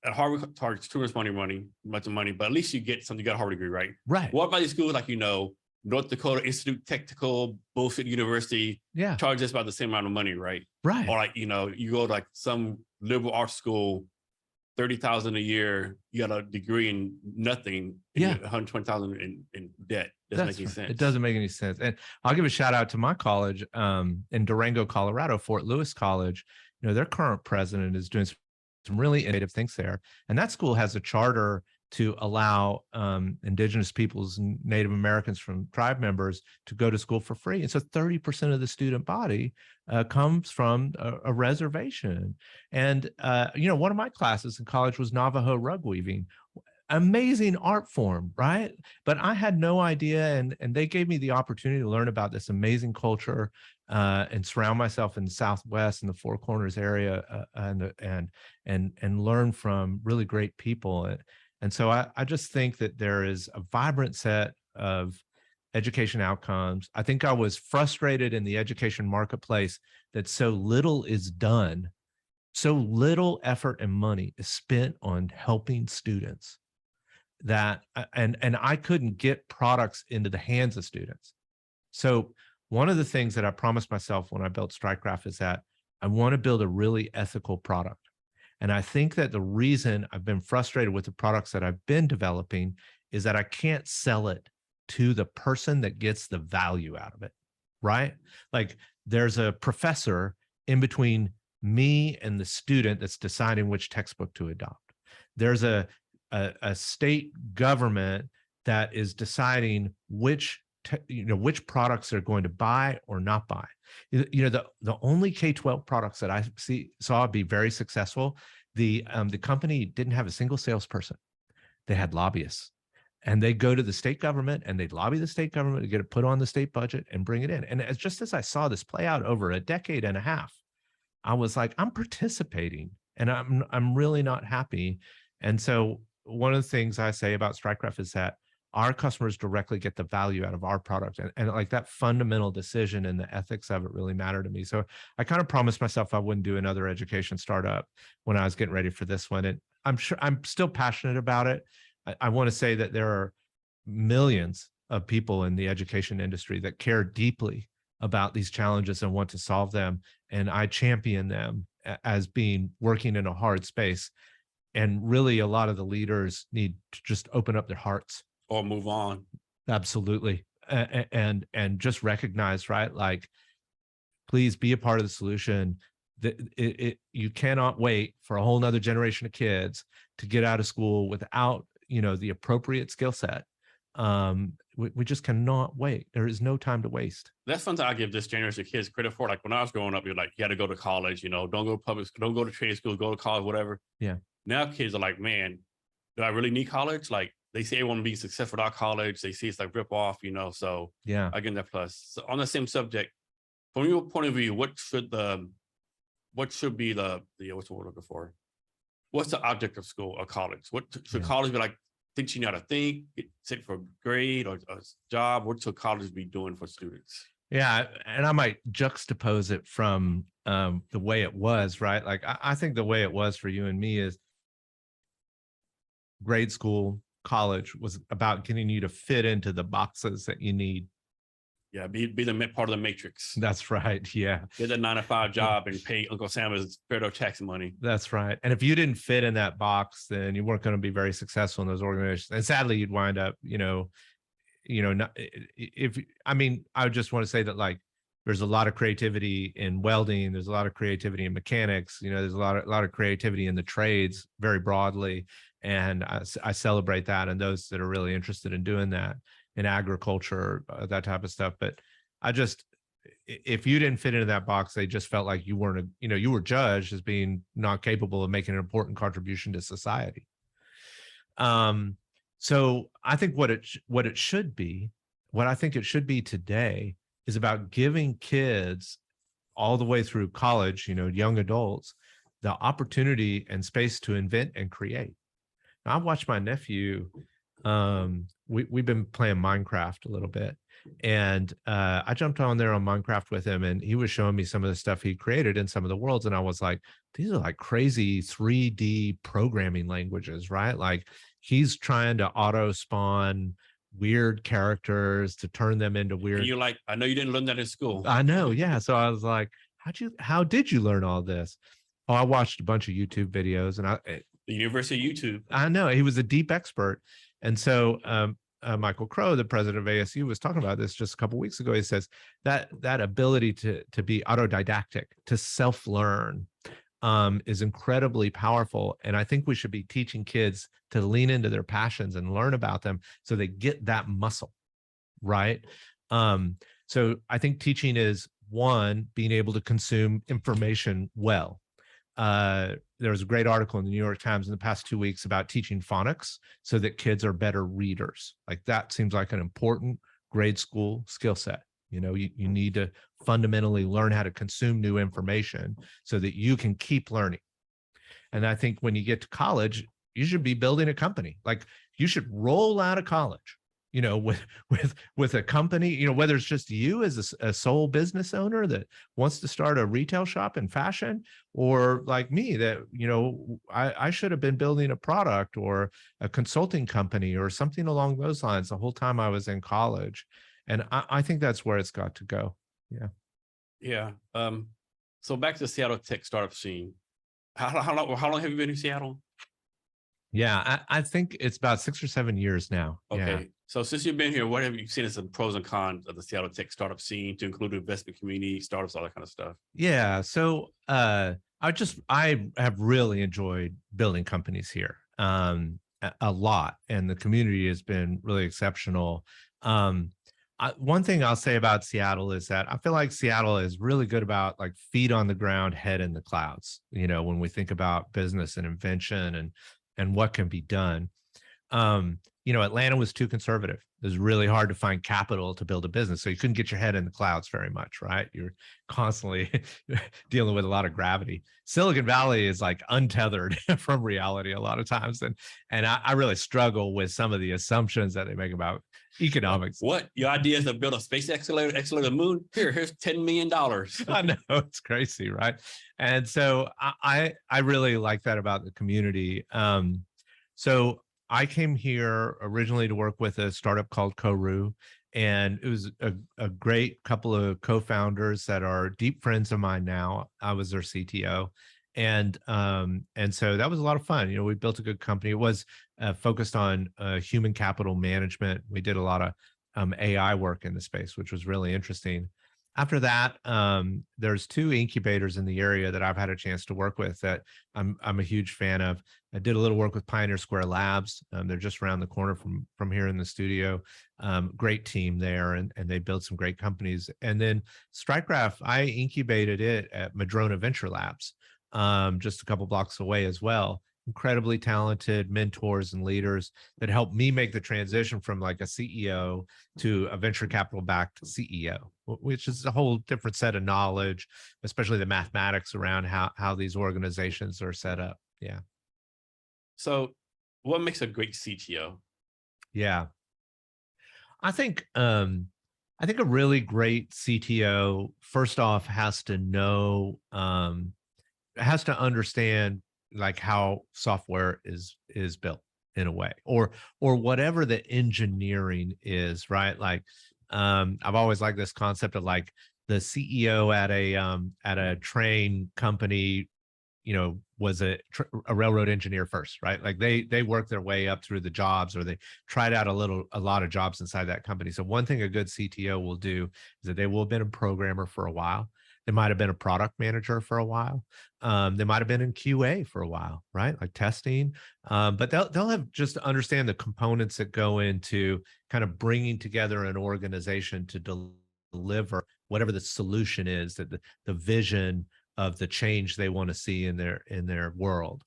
At Harvard targets too much money, but at least you get something. You got a Harvard degree, right? Right. What about these schools like North Dakota Institute Technical Bullshit University? Yeah, charge us about the same amount of money, right? Right. Or you go to some liberal arts school, $30,000 a year. You got a degree in nothing. Yeah, $120,000 in debt. Doesn't make any sense. It doesn't make any sense. And I'll give a shout out to my college in Durango, Colorado, Fort Lewis College. Their current president is doing some really innovative things there. And that school has a charter to allow indigenous peoples and Native Americans from tribe members to go to school for free. And so 30% of the student body comes from a reservation. And, one of my classes in college was Navajo rug weaving. Amazing art form, right? But I had no idea, and they gave me the opportunity to learn about this amazing culture and surround myself in the Southwest and the Four Corners area, and learn from really great people. And so I just think that there is a vibrant set of education outcomes. I think I was frustrated in the education marketplace that so little is done so little effort and money is spent on helping students that, and I couldn't get products into the hands of students. So one of the things that I promised myself when I built StrikeGraph is that I want to build a really ethical product. And I think that the reason I've been frustrated with the products that I've been developing is that I can't sell it to the person that gets the value out of it, right? Like there's a professor in between me and the student that's deciding which textbook to adopt. There's a state government that is deciding which products they're going to buy or not buy. The only K-12 products that I saw be very successful, the company didn't have a single salesperson. They had lobbyists, and they go to the state government and they'd lobby the state government to get it put on the state budget and bring it in. And just as I saw this play out over a decade and a half, I was like, I'm participating and I'm really not happy. And so one of the things I say about StrikeGraph is that our customers directly get the value out of our product, and like that fundamental decision and the ethics of it really matter to me. So I kind of promised myself I wouldn't do another education startup when I was getting ready for this one. And I'm sure I'm still passionate about it. I want to say that there are millions of people in the education industry that care deeply about these challenges and want to solve them. And I champion them as being working in a hard space. And really a lot of the leaders need to just open up their hearts. Or move on. Absolutely. And just recognize, right? Like, please be a part of the solution. You cannot wait for a whole nother generation of kids to get out of school without, the appropriate skill set. We just cannot wait. There is no time to waste. That's something I give this generation of kids credit for. Like when I was growing up, you're like, you got to go to college, don't go to public, don't go to trade school, go to college, whatever. Yeah. Now kids are like, man, do I really need college? Like, they say they want to be successful without college. They see it's like rip off, so yeah, I get that plus. So on the same subject, from your point of view, what should be the what's the word I'm looking for? What's the object of school or college? What should college be like? Teaching you how to think, sit for a grade or a job? What should college be doing for students? Yeah, and I might juxtapose it from the way it was, right? Like I think the way it was for you and me is grade school, college was about getting you to fit into the boxes that you need. Yeah, be the part of the matrix. That's right. Yeah. Get a 9-to-5 job and pay Uncle Sam his federal tax money. That's right. And if you didn't fit in that box, then you weren't going to be very successful in those organizations. And sadly, you'd wind up, not, I would just want to say that like, there's a lot of creativity in welding. There's a lot of creativity in mechanics. There's a lot of creativity in the trades very broadly. And I celebrate that and those that are really interested in doing that in agriculture, that type of stuff. But if you didn't fit into that box, they just felt like you weren't, you were judged as being not capable of making an important contribution to society. So I think what it should be, what I think it should be today is about giving kids all the way through college, young adults, the opportunity and space to invent and create. Now, I've watched my nephew, we've been playing Minecraft a little bit, and I jumped on there on Minecraft with him, and he was showing me some of the stuff he created in some of the worlds, and I was like, these are like crazy 3D programming languages, right? Like he's trying to auto spawn weird characters to turn them into weird. And you're like, I know you didn't learn that in school. I know, yeah. So I was like, how did you learn all this? Oh, I watched a bunch of YouTube videos, and the University of YouTube. I know he was a deep expert. And so Michael Crow, the president of ASU, was talking about this just a couple of weeks ago. He says that ability to be autodidactic, to self-learn, is incredibly powerful. And I think we should be teaching kids to lean into their passions and learn about them so they get that muscle, right? So I think teaching is, one, being able to consume information well. There was a great article in the New York Times in the past 2 weeks about teaching phonics so that kids are better readers. Like that seems like an important grade school skill set. You need to fundamentally learn how to consume new information so that you can keep learning. And I think when you get to college, you should be building a company. Like you should roll out of college you know, with a company, you know, whether it's just you as a sole business owner that wants to start a retail shop in fashion, or like me that, you know, I should have been building a product or a consulting company or something along those lines the whole time I was in college. And I think that's where it's got to go. Yeah. Yeah. So back to the Seattle tech startup scene. How long have you been in Seattle? Yeah, I think it's about 6 or 7 years now. Okay. Yeah. So since you've been here, what have you seen as some pros and cons of the Seattle tech startup scene, to include the investment community, startups, all that kind of stuff? Yeah. So I have really enjoyed building companies here. A lot. And the community has been really exceptional. One thing I'll say about Seattle is that I feel like Seattle is really good about like feet on the ground, head in the clouds, you know, when we think about business and invention and what can be done. You know, Atlanta was too conservative. It was really hard to find capital to build a business. So you couldn't get your head in the clouds very much, right? You're constantly dealing with a lot of gravity. Silicon Valley is like untethered from reality a lot of times. And I really struggle with some of the assumptions that they make about economics. What? Your idea is to build a space accelerator the moon? Here's $10 million. I know, it's crazy, right? And so I really like that about the community. So I came here originally to work with a startup called Koru, and it was a great couple of co-founders that are deep friends of mine now. I was their CTO. And so that was a lot of fun. You know, we built a good company. It was focused on human capital management. We did a lot of AI work in the space, which was really interesting. After that, there's 2 incubators in the area that I've had a chance to work with that I'm a huge fan of. I did a little work with Pioneer Square Labs. They're just around the corner from here in the studio. Great team there, and they built some great companies. And then StrikeGraph, I incubated it at Madrona Venture Labs, just a couple blocks away as well. Incredibly talented mentors and leaders that helped me make the transition from like a CEO to a venture capital backed CEO, which is a whole different set of knowledge, especially the mathematics around how these organizations are set up. Yeah. So what makes a great CTO? Yeah. I think a really great CTO, first off, has to know, has to understand like how software is built in a way, or whatever the engineering is, right? Like I've always liked this concept of like the CEO at a train company, you know, was a railroad engineer first, right? Like they worked their way up through the jobs, or they tried out a lot of jobs inside that company. So one thing a good CTO will do is that they will have been a programmer for a while. They might have been a product manager for a while. They might have been in QA for a while, right? Like testing. But they'll have just to understand the components that go into kind of bringing together an organization to deliver whatever the solution is, that the vision of the change they want to see in their world.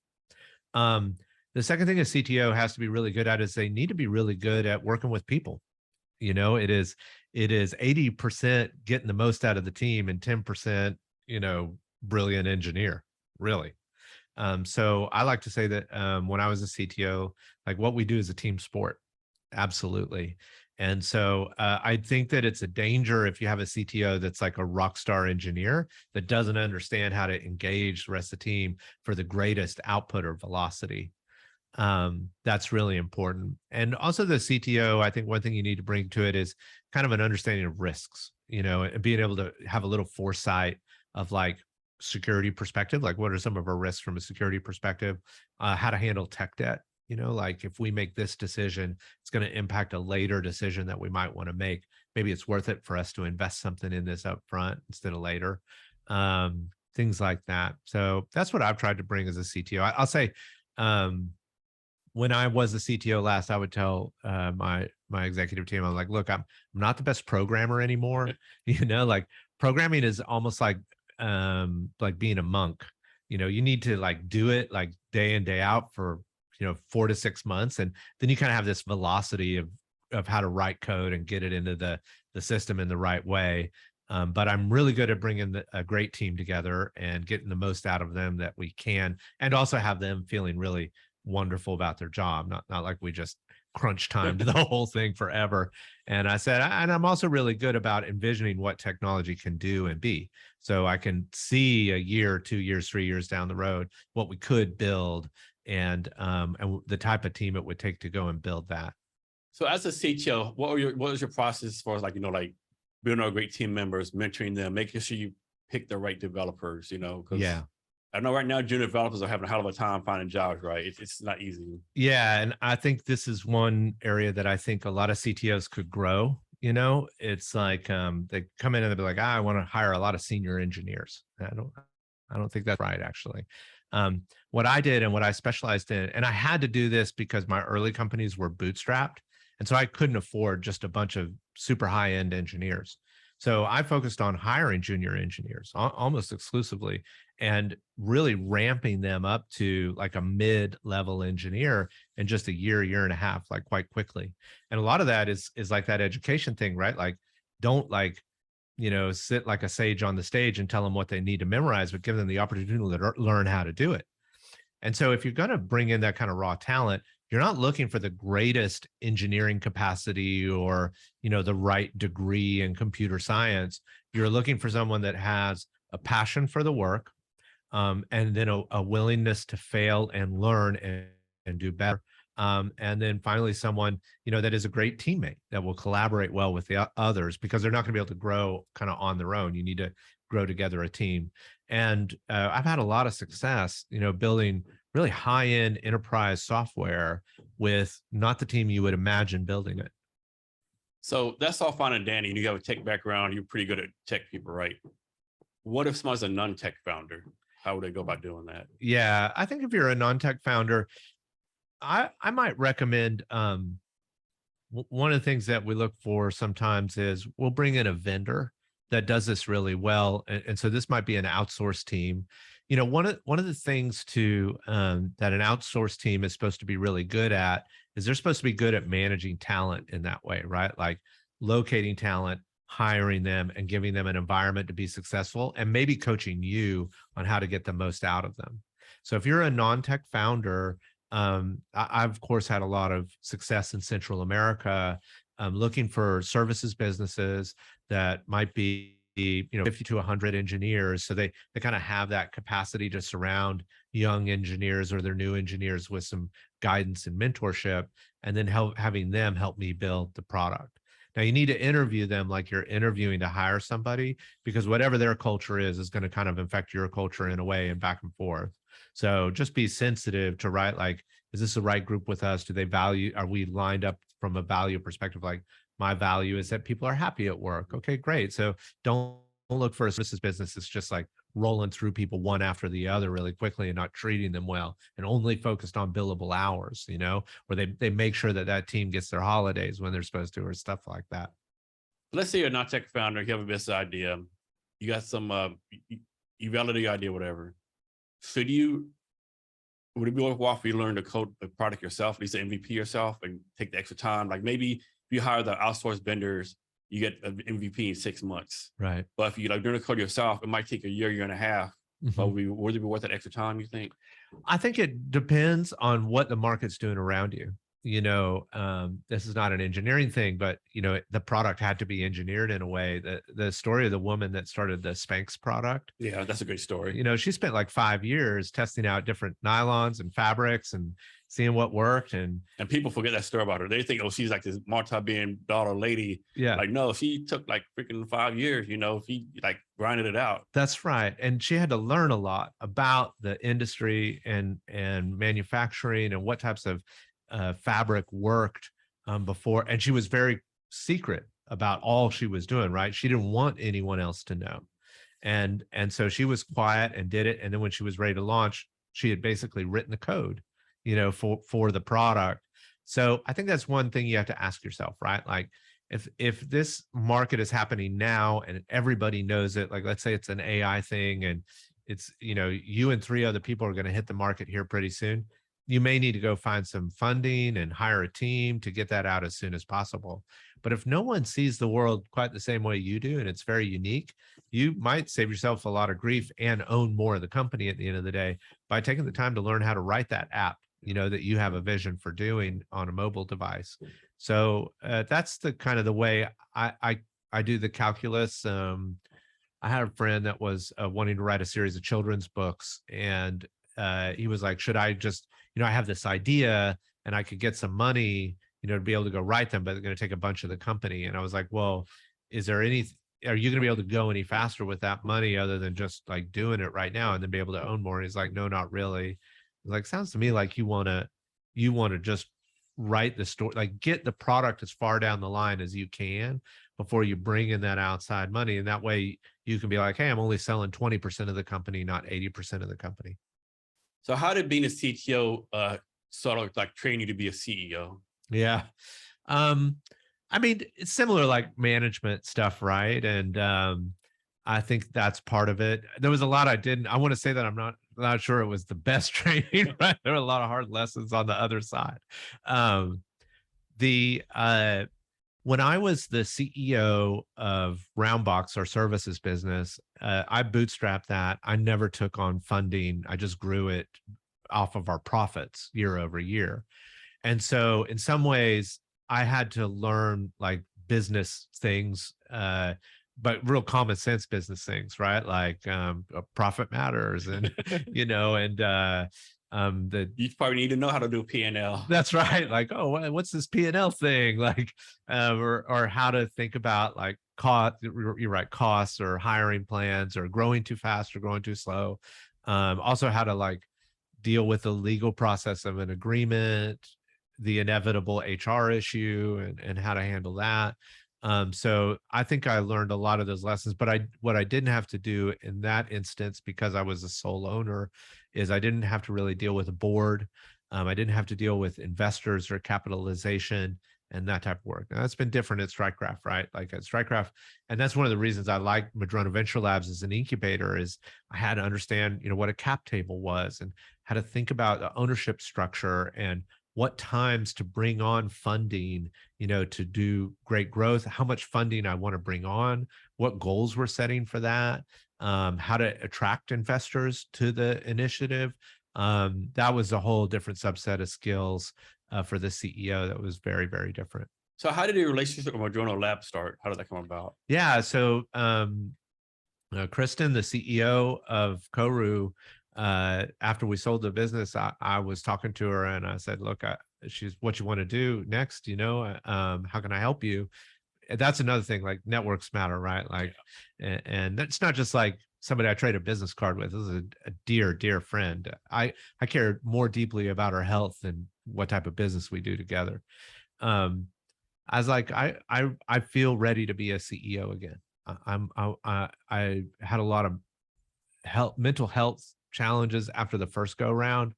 The second thing a CTO has to be really good at is they need to be really good at working with people. You know, it is 80% getting the most out of the team and 10%, you know, brilliant engineer, really. So I like to say that when I was a CTO, like what we do is a team sport. Absolutely. And so I think that it's a danger if you have a CTO that's like a rock star engineer that doesn't understand how to engage the rest of the team for the greatest output or velocity. That's really important. And also the CTO, I think one thing you need to bring to it is kind of an understanding of risks, you know, and being able to have a little foresight of like security perspective, like what are some of our risks from a security perspective, how to handle tech debt. You know, like if we make this decision, it's going to impact a later decision that we might want to make. Maybe it's worth it for us to invest something in this up front instead of later. Things like that. So that's what I've tried to bring as a CTO. I'll say, when I was the CTO last, I would tell my executive team, I'm like, look, I'm not the best programmer anymore. You know, like programming is almost like being a monk. You know, you need to like do it like day in, day out for, you know, 4 to 6 months. And then you kind of have this velocity of how to write code and get it into the system in the right way. But I'm really good at bringing a great team together and getting the most out of them that we can, and also have them feeling really wonderful about their job, not like we just crunch time to the whole thing forever. And I said, and I'm also really good about envisioning what technology can do and be. So I can see a year, 2 years, 3 years down the road, what we could build and the type of team it would take to go and build that. So as a CTO, what was your process as far as like, like building our great team members, mentoring them, making sure you pick the right developers, because Yeah. I know right now junior developers are having a hell of a time finding jobs, right? It's not easy. Yeah. And I think this is one area that I think a lot of CTOs could grow. It's like they come in and they'll be like, I want to hire a lot of senior engineers. I don't think that's right, actually. What I did and what I specialized in, and I had to do this because my early companies were bootstrapped. And so I couldn't afford just a bunch of super high-end engineers. So I focused on hiring junior engineers almost exclusively and really ramping them up to like a mid-level engineer in just a year and a half, like quite quickly. And a lot of that is like that education thing, right? Like, don't sit like a sage on the stage and tell them what they need to memorize, but give them the opportunity to learn how to do it. And so if you're going to bring in that kind of raw talent, you're not looking for the greatest engineering capacity or, the right degree in computer science. You're looking for someone that has a passion for the work, and then a willingness to fail and learn and do better. And then finally, someone, that is a great teammate that will collaborate well with the others, because they're not going to be able to grow kind of on their own. You need to grow together a team. And I've had a lot of success, building really high-end enterprise software with not the team you would imagine building it. So that's all fine and dandy. You have a tech background. You're pretty good at tech people, right? What if someone's a non-tech founder? How would they go about doing that? Yeah, I think if you're a non-tech founder, I might recommend one of the things that we look for sometimes is we'll bring in a vendor that does this really well. And so this might be an outsourced team. One of the things that an outsourced team is supposed to be really good at is they're supposed to be good at managing talent in that way, right? Like locating talent, hiring them, and giving them an environment to be successful, and maybe coaching you on how to get the most out of them. So if you're a non-tech founder, I've of course had a lot of success in Central America, looking for services businesses that might be 50 to 100 engineers. So they kind of have that capacity to surround young engineers or their new engineers with some guidance and mentorship, and then having them help me build the product. Now you need to interview them like you're interviewing to hire somebody, because whatever their culture is going to kind of affect your culture in a way, and back and forth. So just be sensitive to, right, like, is this the right group with us? Do they value, are we lined up from a value perspective? Like, my value is that people are happy at work. Okay, great. So don't look for a services business that's just like rolling through people one after the other really quickly and not treating them well, and only focused on billable hours, where they make sure that team gets their holidays when they're supposed to, or stuff like that. Let's say you're not tech founder, you have a business idea, you got some, you validate your idea, whatever. Would it be worthwhile for you to learn to code the product yourself, at least the MVP yourself, and take the extra time? Like maybe if you hire the outsourced vendors, you get an MVP in 6 months. Right. But if you learn to code yourself, it might take a year and a half. But would it be worth that extra time, you think? I think it depends on what the market's doing around you. This is not an engineering thing, but the product had to be engineered in a way that the story of the woman that started the Spanx product. Yeah, that's a great story. She spent like 5 years testing out different nylons and fabrics and seeing what worked. And people forget that story about her. They think, oh, she's like this multi-billion-dollar lady. Yeah. Like, no, she took like freaking 5 years, she like grinded it out. That's right. And she had to learn a lot about the industry and manufacturing and what types of fabric worked before. And she was very secret about all she was doing, right? She didn't want anyone else to know. And so she was quiet and did it. And then when she was ready to launch, she had basically written the code, for the product. So I think that's one thing you have to ask yourself, right? Like, if this market is happening now and everybody knows it, like let's say it's an AI thing and it's, you and 3 other people are going to hit the market here pretty soon, you may need to go find some funding and hire a team to get that out as soon as possible. But if no one sees the world quite the same way you do, and it's very unique, you might save yourself a lot of grief and own more of the company at the end of the day by taking the time to learn how to write that app that you have a vision for doing on a mobile device. So that's the kind of the way I do the calculus. I had a friend that was wanting to write a series of children's books, and he was like, should I just, I have this idea and I could get some money, to be able to go write them, but it's going to take a bunch of the company. And I was like, well, are you going to be able to go any faster with that money other than just like doing it right now and then be able to own more? And he's like, no, not really. Like, sounds to me like you want to just write the story, like get the product as far down the line as you can before you bring in that outside money. And that way you can be like, hey, I'm only selling 20% of the company, not 80% of the company. So how did being a CTO sort of like train you to be a CEO? Yeah. I mean, it's similar like management stuff, right? And I think that's part of it. There was a lot I want to say that I'm not sure it was the best training, right? There were a lot of hard lessons on the other side. When I was the CEO of Roundbox, our services business, I bootstrapped that. I never took on funding. I just grew it off of our profits year over year. And so in some ways, I had to learn like business things, but real common sense business things, right? Like profit matters, and you probably need to know how to do P&L. That's right. Like, oh, what's this P&L thing? Like, or how to think about like cost. You're right, costs or hiring plans or growing too fast or growing too slow. Also, how to like deal with the legal process of an agreement, the inevitable HR issue, and how to handle that. So I think I learned a lot of those lessons, but what I didn't have to do in that instance, because I was a sole owner, is I didn't have to really deal with a board. I didn't have to deal with investors or capitalization and that type of work. Now that's been different at StrikeCraft, right? Like at StrikeCraft, and that's one of the reasons I like Madrona Venture Labs as an incubator, is I had to understand, what a cap table was and how to think about the ownership structure and what times to bring on funding, to do great growth, how much funding I want to bring on, what goals we're setting for that, how to attract investors to the initiative. That was a whole different subset of skills for the CEO that was very, very different. So how did your relationship with Madrona Lab start? How did that come about? Yeah, so Kristen, the CEO of Koru, after we sold the business, I was talking to her and I said, look, she's, what you want to do next, how can I help you? And that's another thing, like networks matter, right? Like, and that's not just like somebody I trade a business card with. This is a dear, dear friend. I care more deeply about her health than what type of business we do together. I was like, I feel ready to be a CEO again. I had a lot of mental health challenges after the first go round.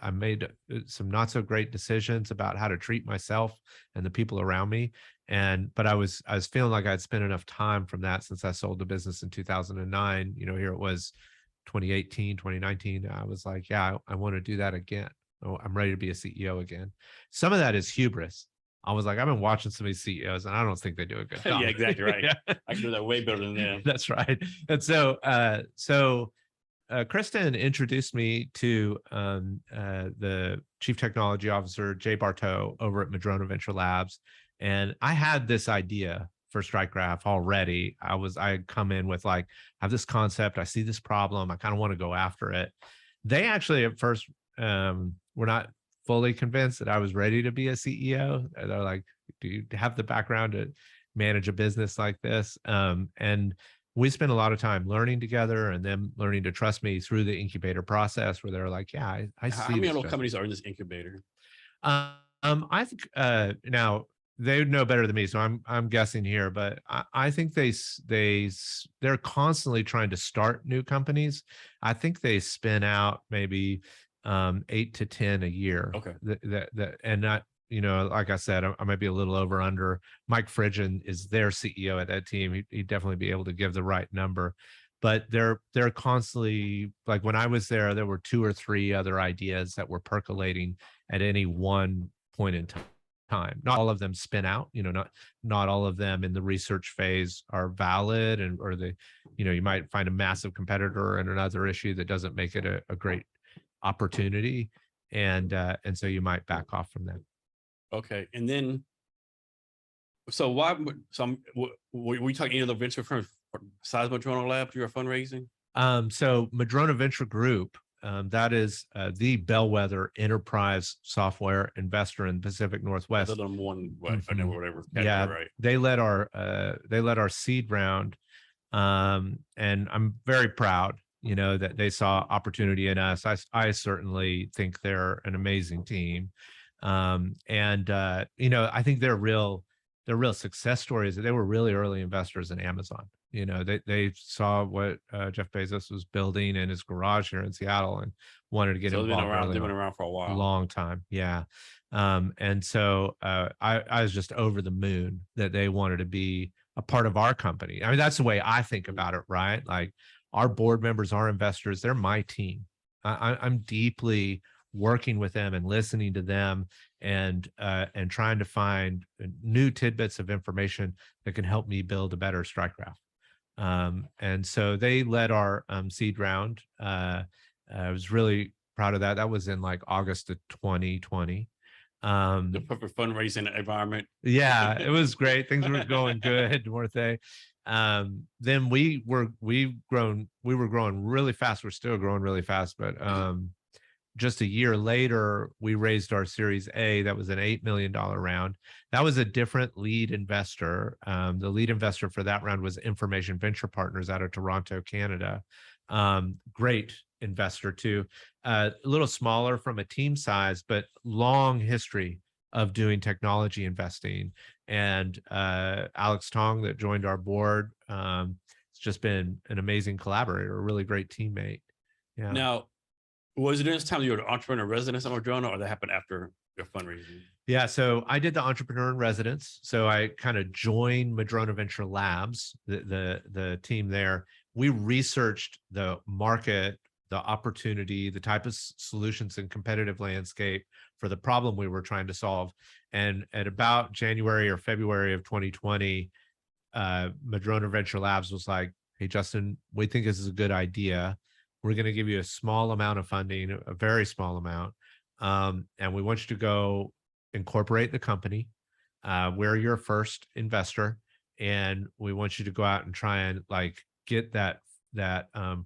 I made some not so great decisions about how to treat myself and the people around me. But I was feeling like I'd spent enough time from that since I sold the business in 2009. Here it was 2018, 2019. I was like, yeah, I want to do that again. Oh, I'm ready to be a CEO again. Some of that is hubris. I was like, I've been watching some of these CEOs and I don't think they do a good job. Yeah, exactly right. Yeah. I can do that way better than them. That's right. And so, Kristen introduced me to the Chief Technology Officer, Jay Bartow, over at Madrona Venture Labs. And I had this idea for StrikeCraft already. I had come in with like, I have this concept, I see this problem, I kind of want to go after it. They actually at first were not fully convinced that I was ready to be a CEO. They're like, do you have the background to manage a business like this? And we spent a lot of time learning together and them learning to trust me through the incubator process, where they're like, yeah, I see. How many little companies are in this incubator? I think now they would know better than me, so I'm guessing here, but I think they're constantly trying to start new companies. I think they spin out maybe 8 to 10 a year. Okay. And not, like I said, I might be a little over under. Mike Fridgen is their CEO at that team. He'd definitely be able to give the right number. But they're constantly, like when I was there were 2 or 3 other ideas that were percolating at any one point in time. Not all of them spin out, not all of them in the research phase are valid, or you might find a massive competitor and another issue that doesn't make it a great opportunity. and so you might back off from that. Okay, and then, so why? Were we talking any of the venture firms besides Madrona Labs? You are fundraising. So Madrona Venture Group, that is the bellwether enterprise software investor in the Pacific Northwest. Other than one, whatever category, Yeah, right? they led our seed round, and I'm very proud, that they saw opportunity in us. I certainly think they're an amazing team, and I think they're real success stories. They were really early investors in Amazon. They saw what Jeff Bezos was building in his garage here in Seattle and wanted to get involved. They've been around for a while, long time, yeah. And so I was just over the moon that they wanted to be a part of our company. I mean, that's the way I think about it, right? Like, our board members, our investors, they're my team. I'm deeply working with them and listening to them and trying to find new tidbits of information that can help me build a better StrikeGraph. And so they led our seed round. I was really proud of that. That was in like August of 2020. The perfect fundraising environment. Yeah, it was great. Things were going good, weren't they? Then we were growing really fast. We're still growing really fast, but just a year later, we raised our Series A. That was an $8 million round. That was a different lead investor. The lead investor for that round was Information Venture Partners out of Toronto, Canada. Great investor too. A little smaller from a team size, but long history of doing technology investing. And Alex Tong, that joined our board, has just been an amazing collaborator, a really great teammate. Yeah. Now, was it during this time you were the entrepreneur in residence at Madrona, or that happened after your fundraising? Yeah, so I did the entrepreneur in residence. So I kind of joined Madrona Venture Labs, the team there. We researched the market, the opportunity, the type of solutions and competitive landscape for the problem we were trying to solve. And at about January or February of 2020, Madrona Venture Labs was like, "Hey, Justin, we think this is a good idea. We're going to give you a small amount of funding, a very small amount. And we want you to go incorporate the company. We're your first investor. And we want you to go out and try and like get that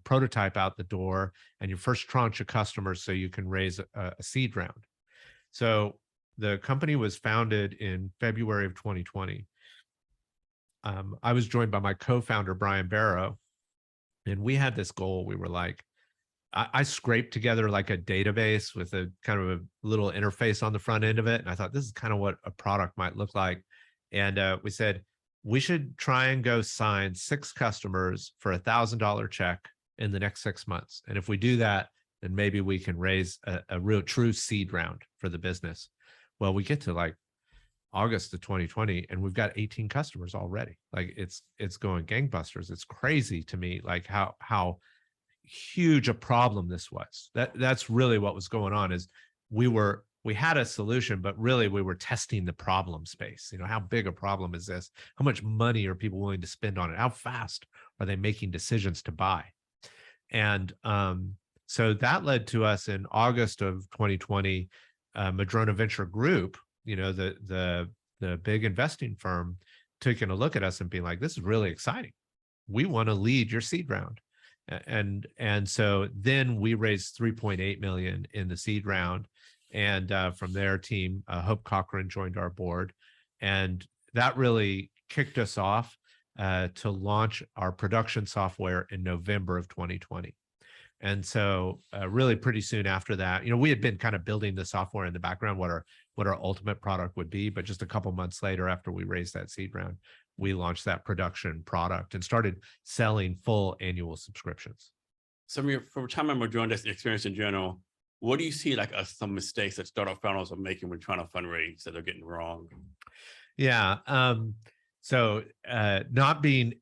prototype out the door and your first tranche of customers so you can raise a seed round." So the company was founded in February of 2020. I was joined by my co-founder, Brian Barrow, and we had this goal. We were like, I scraped together like a database with a kind of a little interface on the front end of it. And I thought, this is kind of what a product might look like. And we said, we should try and go sign 6 customers for $1,000 check in the next 6 months. And if we do that, then maybe we can raise a real true seed round for the business. Well, we get to like August of 2020 and we've got 18 customers already. Like it's going gangbusters. It's crazy to me, like how huge a problem this was. That's really what was going on. Is we had a solution, but really we were testing the problem space. How big a problem is this? How much money are people willing to spend on it? How fast are they making decisions to buy? And so that led to us in August of 2020, Madrona Venture Group, the big investing firm, taking a look at us and being like, this is really exciting. We want to lead your seed round. And so then we raised 3.8 million in the seed round. And from their team, Hope Cochran joined our board. And that really kicked us off to launch our production software in November of 2020. And so really pretty soon after that, we had been kind of building the software in the background, what our ultimate product would be. But just a couple months later, after we raised that seed round, we launched that production product and started selling full annual subscriptions. So from time I'm joining this experience in general, what do you see like some mistakes that startup founders are making when trying to fundraise that they're getting wrong? Yeah. So not being,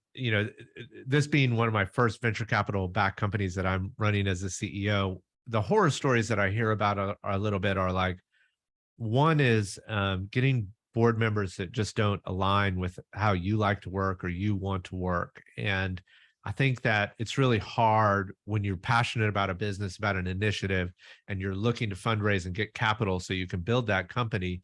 this being one of my first venture capital backed companies that I'm running as a CEO, the horror stories that I hear about are a little bit are like, one is getting board members that just don't align with how you like to work or you want to work. And I think that it's really hard when you're passionate about a business, about an initiative, and you're looking to fundraise and get capital so you can build that company.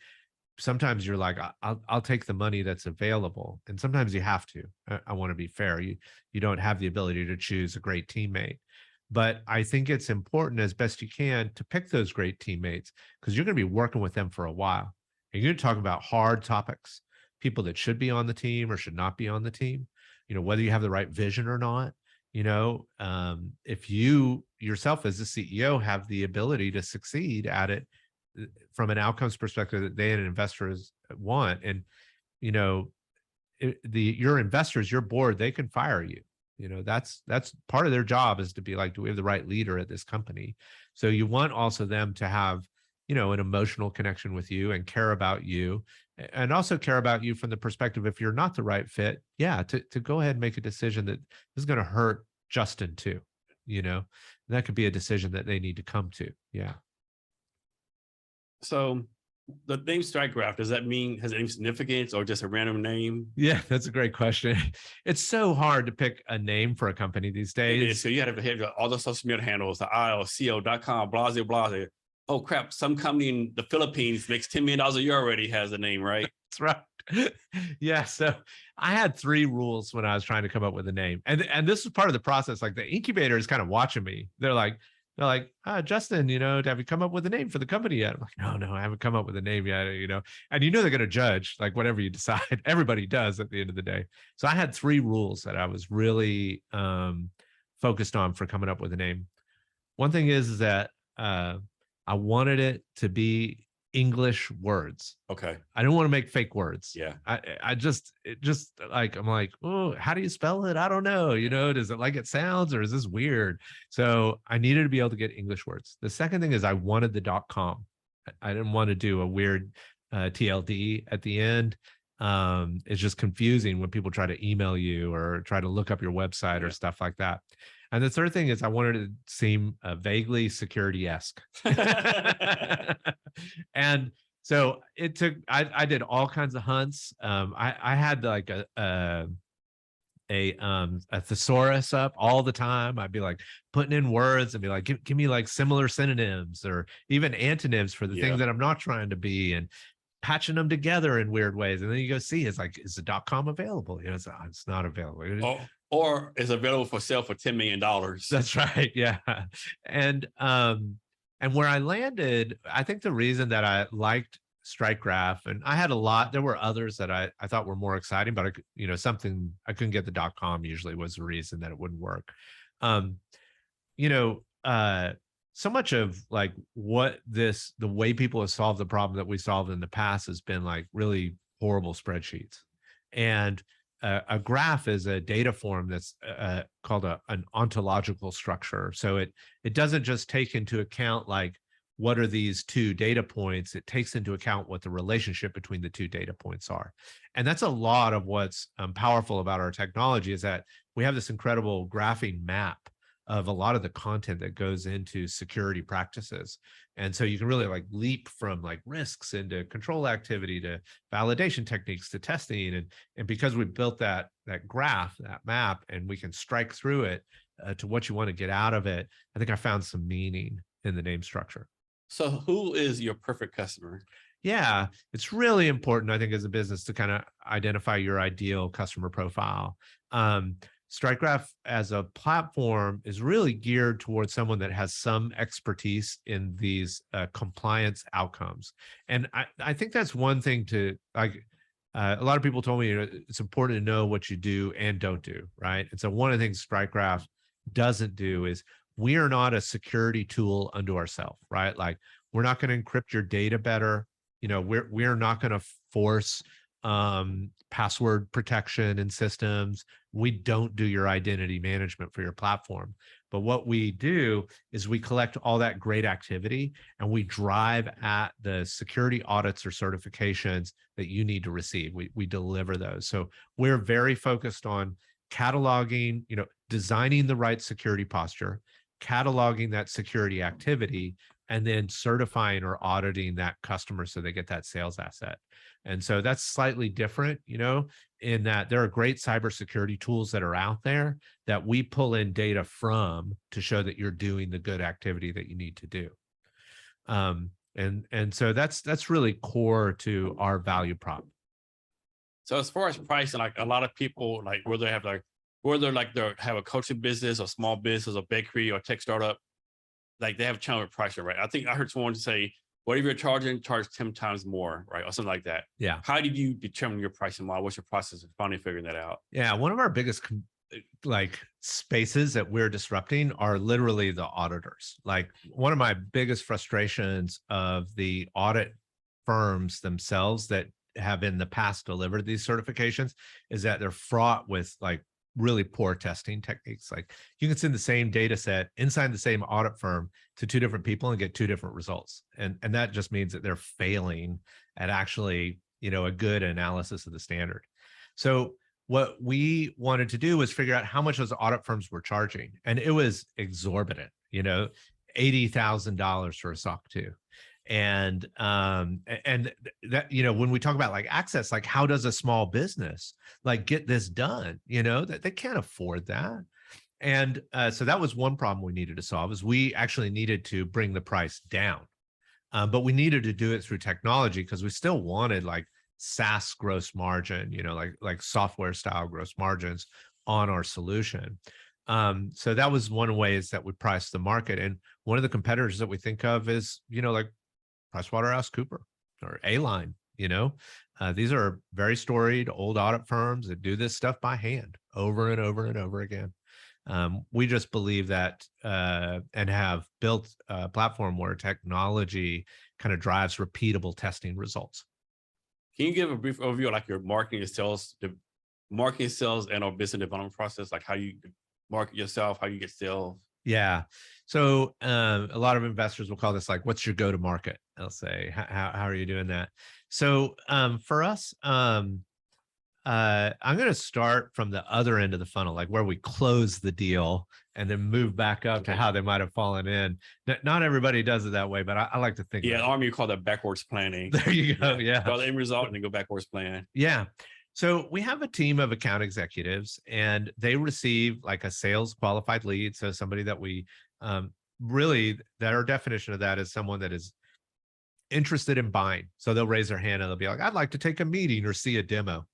Sometimes you're like, I'll take the money that's available. And sometimes you have to. I want to be fair. You don't have the ability to choose a great teammate. But I think it's important as best you can to pick those great teammates, because you're going to be working with them for a while. And you're going to talk about hard topics, people that should be on the team or should not be on the team, whether you have the right vision or not. If you yourself as the CEO have the ability to succeed at it from an outcomes perspective that they and investors want, and your investors, your board, they can fire you. That's part of their job, is to be like, do we have the right leader at this company? So you want also them to have an emotional connection with you and care about you, and also care about you from the perspective, if you're not the right fit, to go ahead and make a decision that this is going to hurt Justin too. That could be a decision that they need to come to. Yeah. So the name StrikeGraph, does that mean, has any significance or just a random name? Yeah, that's a great question. It's so hard to pick a name for a company these days. So you have to have all the social media handles, the ILCO.com, blase, blase. Oh crap, some company in the Philippines makes $10 million a year already has a name, right? That's right. Yeah. So I had 3 rules when I was trying to come up with a name. And this was part of the process. Like, the incubator is kind of watching me. They're like, Justin, have you come up with a name for the company yet? I'm like, no, I haven't come up with a name yet, and they're going to judge like whatever you decide. Everybody does at the end of the day. So I had 3 rules that I was really focused on for coming up with a name. One thing is that I wanted it to be English words. Okay. I don't want to make fake words. Yeah. I'm like, oh, how do you spell it? I don't know. Does it like it sounds, or is this weird? So I needed to be able to get English words. The second thing is I wanted the .com. I didn't want to do a weird TLD at the end. It's just confusing when people try to email you or try to look up your website or stuff like that. And the third thing is I wanted it to seem vaguely security-esque. And so it took, I did all kinds of hunts. I had like a thesaurus up all the time. I'd be like putting in words and be like, give me like similar synonyms or even antonyms for the things that I'm not trying to be, and patching them together in weird ways. And then you go see, it's like, is the .com available? It's not available. Or is available for sale for $10 million. That's right. Yeah. And where I landed, I think the reason that I liked StrikeGraph, and I had a lot, there were others that I thought were more exciting, but something I couldn't get the .com usually was the reason that it wouldn't work. So much of like the way people have solved the problem that we solved in the past has been like really horrible spreadsheets. And a graph is a data form that's called an ontological structure. So it doesn't just take into account like, what are these 2 data points? It takes into account what the relationship between the 2 data points are. And that's a lot of what's powerful about our technology, is that we have this incredible graphing map of a lot of the content that goes into security practices. And so you can really like leap from like risks into control activity to validation techniques to testing. And because we built that graph, that map, and we can strike through it to what you want to get out of it, I think I found some meaning in the name structure. So who is your perfect customer? Yeah, it's really important, I think, as a business to kind of identify your ideal customer profile. StrikeGraph as a platform is really geared towards someone that has some expertise in these compliance outcomes. And I think that's one thing to like, a lot of people told me it's important to know what you do and don't do, right? And so one of the things StrikeGraph doesn't do is, we are not a security tool unto ourselves, right? Like, we're not going to encrypt your data better. We're not going to force password protection in systems. We don't do your identity management for your platform. But what we do is we collect all that great activity and we drive at the security audits or certifications that you need to receive. We deliver those. So we're very focused on cataloging, designing the right security posture, cataloging that security activity, and then certifying or auditing that customer so they get that sales asset. And so that's slightly different, in that there are great cybersecurity tools that are out there that we pull in data from to show that you're doing the good activity that you need to do. And so that's really core to our value prop. So as far as pricing, like a lot of people, like whether they have a coaching business or small business or bakery or tech startup, like they have a challenge with pricing, right? I think I heard someone say, whatever you're charging, charge 10 times more, right? Or something like that. Yeah. How did you determine your pricing model? What's your process of finally figuring that out? Yeah. One of our biggest spaces that we're disrupting are literally the auditors. Like one of my biggest frustrations of the audit firms themselves that have in the past delivered these certifications is that they're fraught with like really poor testing techniques. Like you can send the same data set inside the same audit firm to two different people and get two different results. And that just means that they're failing at actually, a good analysis of the standard. So what we wanted to do was figure out how much those audit firms were charging. And it was exorbitant, $80,000 for a SOC 2. And that, when we talk about like access, like how does a small business like get this done, that they can't afford that. And so that was one problem we needed to solve, is we actually needed to bring the price down. But we needed to do it through technology because we still wanted like SaaS gross margin, like software style gross margins on our solution. So that was one of the ways that we priced the market. And one of the competitors that we think of is, like PricewaterhouseCoopers or A-Line, these are very storied old audit firms that do this stuff by hand over and over and over again. We just believe that and have built a platform where technology kind of drives repeatable testing results. Can you give a brief overview of like your marketing sales and or business development process, like how you market yourself, how you get sales? Yeah. So a lot of investors will call this like, what's your go-to-market? I'll say, how are you doing that? So for us, I'm going to start from the other end of the funnel, like where we close the deal and then move back up to how they might have fallen in. Not everybody does it that way, but I like to think. Yeah, Army, you call that backwards planning. There you go. Yeah. Call the end result and then go backwards plan. Yeah. So we have a team of account executives and they receive like a sales qualified lead. So somebody that we really, that our definition of that is someone that is interested in buying. So they'll raise their hand and they'll be like, I'd like to take a meeting or see a demo.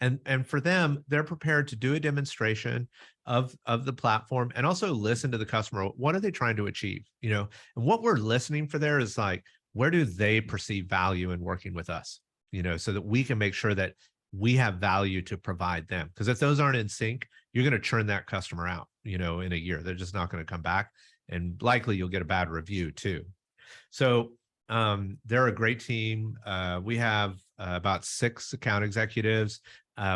And for them, they're prepared to do a demonstration of the platform and also listen to the customer. What are they trying to achieve? And what we're listening for there is like, where do they perceive value in working with us? So that we can make sure that we have value to provide them. Because if those aren't in sync, you're going to churn that customer out, in a year. They're just not going to come back. And likely you'll get a bad review too. So they're a great team. We have about 6 account executives.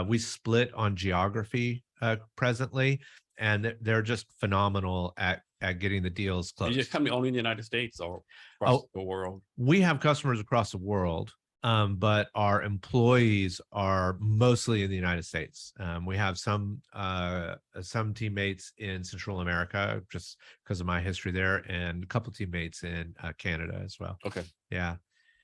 We split on geography presently, and they're just phenomenal at getting the deals closed. You just come only in the United States or across the world? We have customers across the world. But our employees are mostly in the United States. We have some teammates in Central America, just because of my history there, and a couple teammates in Canada as well. Okay. Yeah.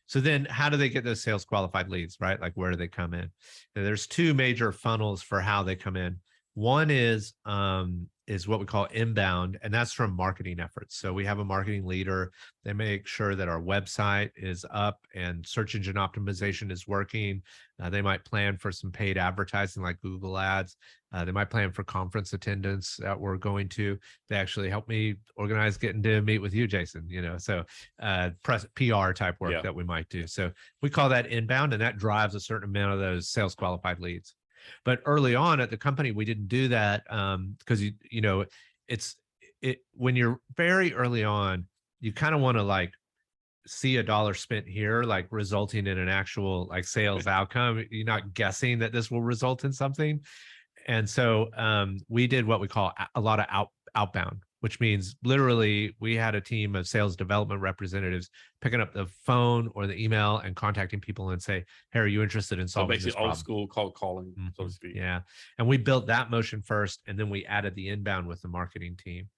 So then how do they get those sales qualified leads, right? Like where do they come in? And there's 2 major funnels for how they come in. One is what we call inbound, and that's from marketing efforts. So we have a marketing leader. They make sure that our website is up and search engine optimization is working. They might plan for some paid advertising like Google ads. They might plan for conference attendance that we're going to. They actually help me organize getting to meet with you, Jason, so press PR type work that we might do. So we call that inbound, and that drives a certain amount of those sales qualified leads. But early on at the company, we didn't do that because when you're very early on, you kind of want to like see a dollar spent here, like resulting in an actual like sales outcome. You're not guessing that this will result in something. And so we did what we call a lot of outbound. which means literally we had a team of sales development representatives picking up the phone or the email and contacting people and say, hey, are you interested in So solving basically this problem? old school cold calling, so to speak. Yeah. And we built that motion first, and then we added the inbound with the marketing team.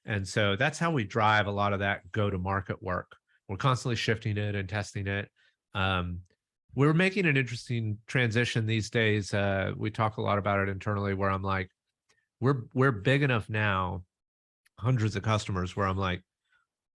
And so that's how we drive a lot of that go-to-market work. We're constantly shifting it and testing it. We're making an interesting transition these days. We talk a lot about it internally, where I'm like, we're big enough now, hundreds of customers, where I'm like,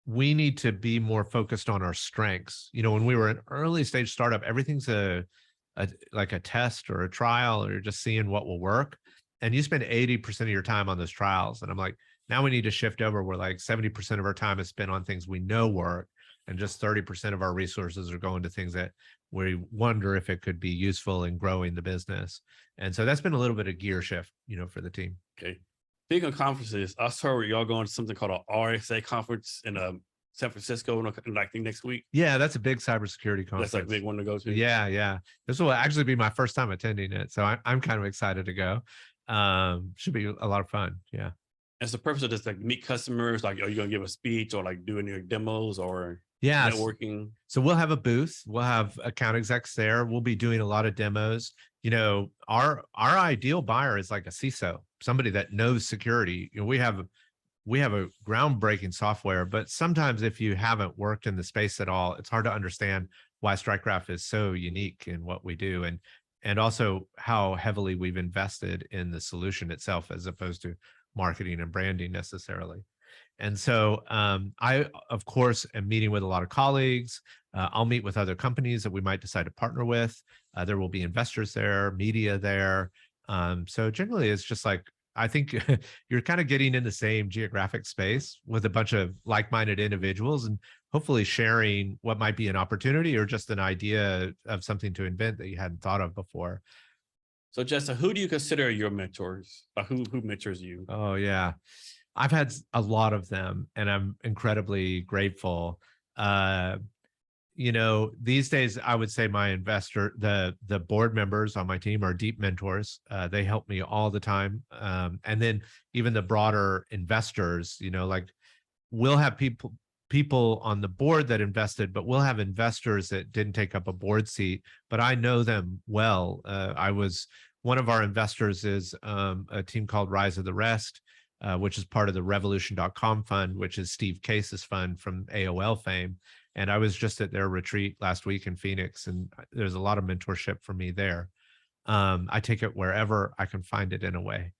we need to be more focused on our strengths. You know, when we were an early stage startup, everything's like a test or a trial, or you're just seeing what will work. And you spend 80% of your time on those trials. And I'm like, now we need to shift over where like 70% of our time is spent on things we know work, and just 30% of our resources are going to things that we wonder if it could be useful in growing the business. And so that's been a little bit of gear shift, you know, for the team. Okay. Speaking of conferences, I saw y'all going to something called a RSA conference in San Francisco, I think next week. Yeah, that's a big cybersecurity conference. That's like a big one to go to. Yeah, yeah. This will actually be my first time attending it, so I'm kind of excited to go. Should be a lot of fun. Yeah. That's the purpose of this, like meet customers. Like, are you gonna give a speech or like do any demos or Yeah. networking? So we'll have a booth. We'll have account execs there. We'll be doing a lot of demos. You know, our ideal buyer is like a CISO, somebody that knows security. You know, we have a groundbreaking software, but sometimes if you haven't worked in the space at all, it's hard to understand why StrikeGraph is so unique in what we do, and also how heavily we've invested in the solution itself as opposed to marketing and branding necessarily. And so I, of course, am meeting with a lot of colleagues. I'll meet with other companies that we might decide to partner with. There will be investors there, media there. So generally, it's just like, I think you're kind of getting in the same geographic space with a bunch of like-minded individuals, and hopefully sharing what might be an opportunity or just an idea of something to invent that you hadn't thought of before. So Jessica, who do you consider your mentors? Who mentors you? Oh, yeah. I've had a lot of them, and I'm incredibly grateful. You know, these days, I would say my the board members on my team are deep mentors. They help me all the time. And then even the broader investors, you know, like we'll have people on the board that invested, but we'll have investors that didn't take up a board seat, but I know them well. One of our investors is a team called Rise of the Rest, which is part of the revolution.com fund, which is Steve Case's fund from AOL fame. And I was just at their retreat last week in Phoenix, and there's a lot of mentorship for me there. I take it wherever I can find it in a way.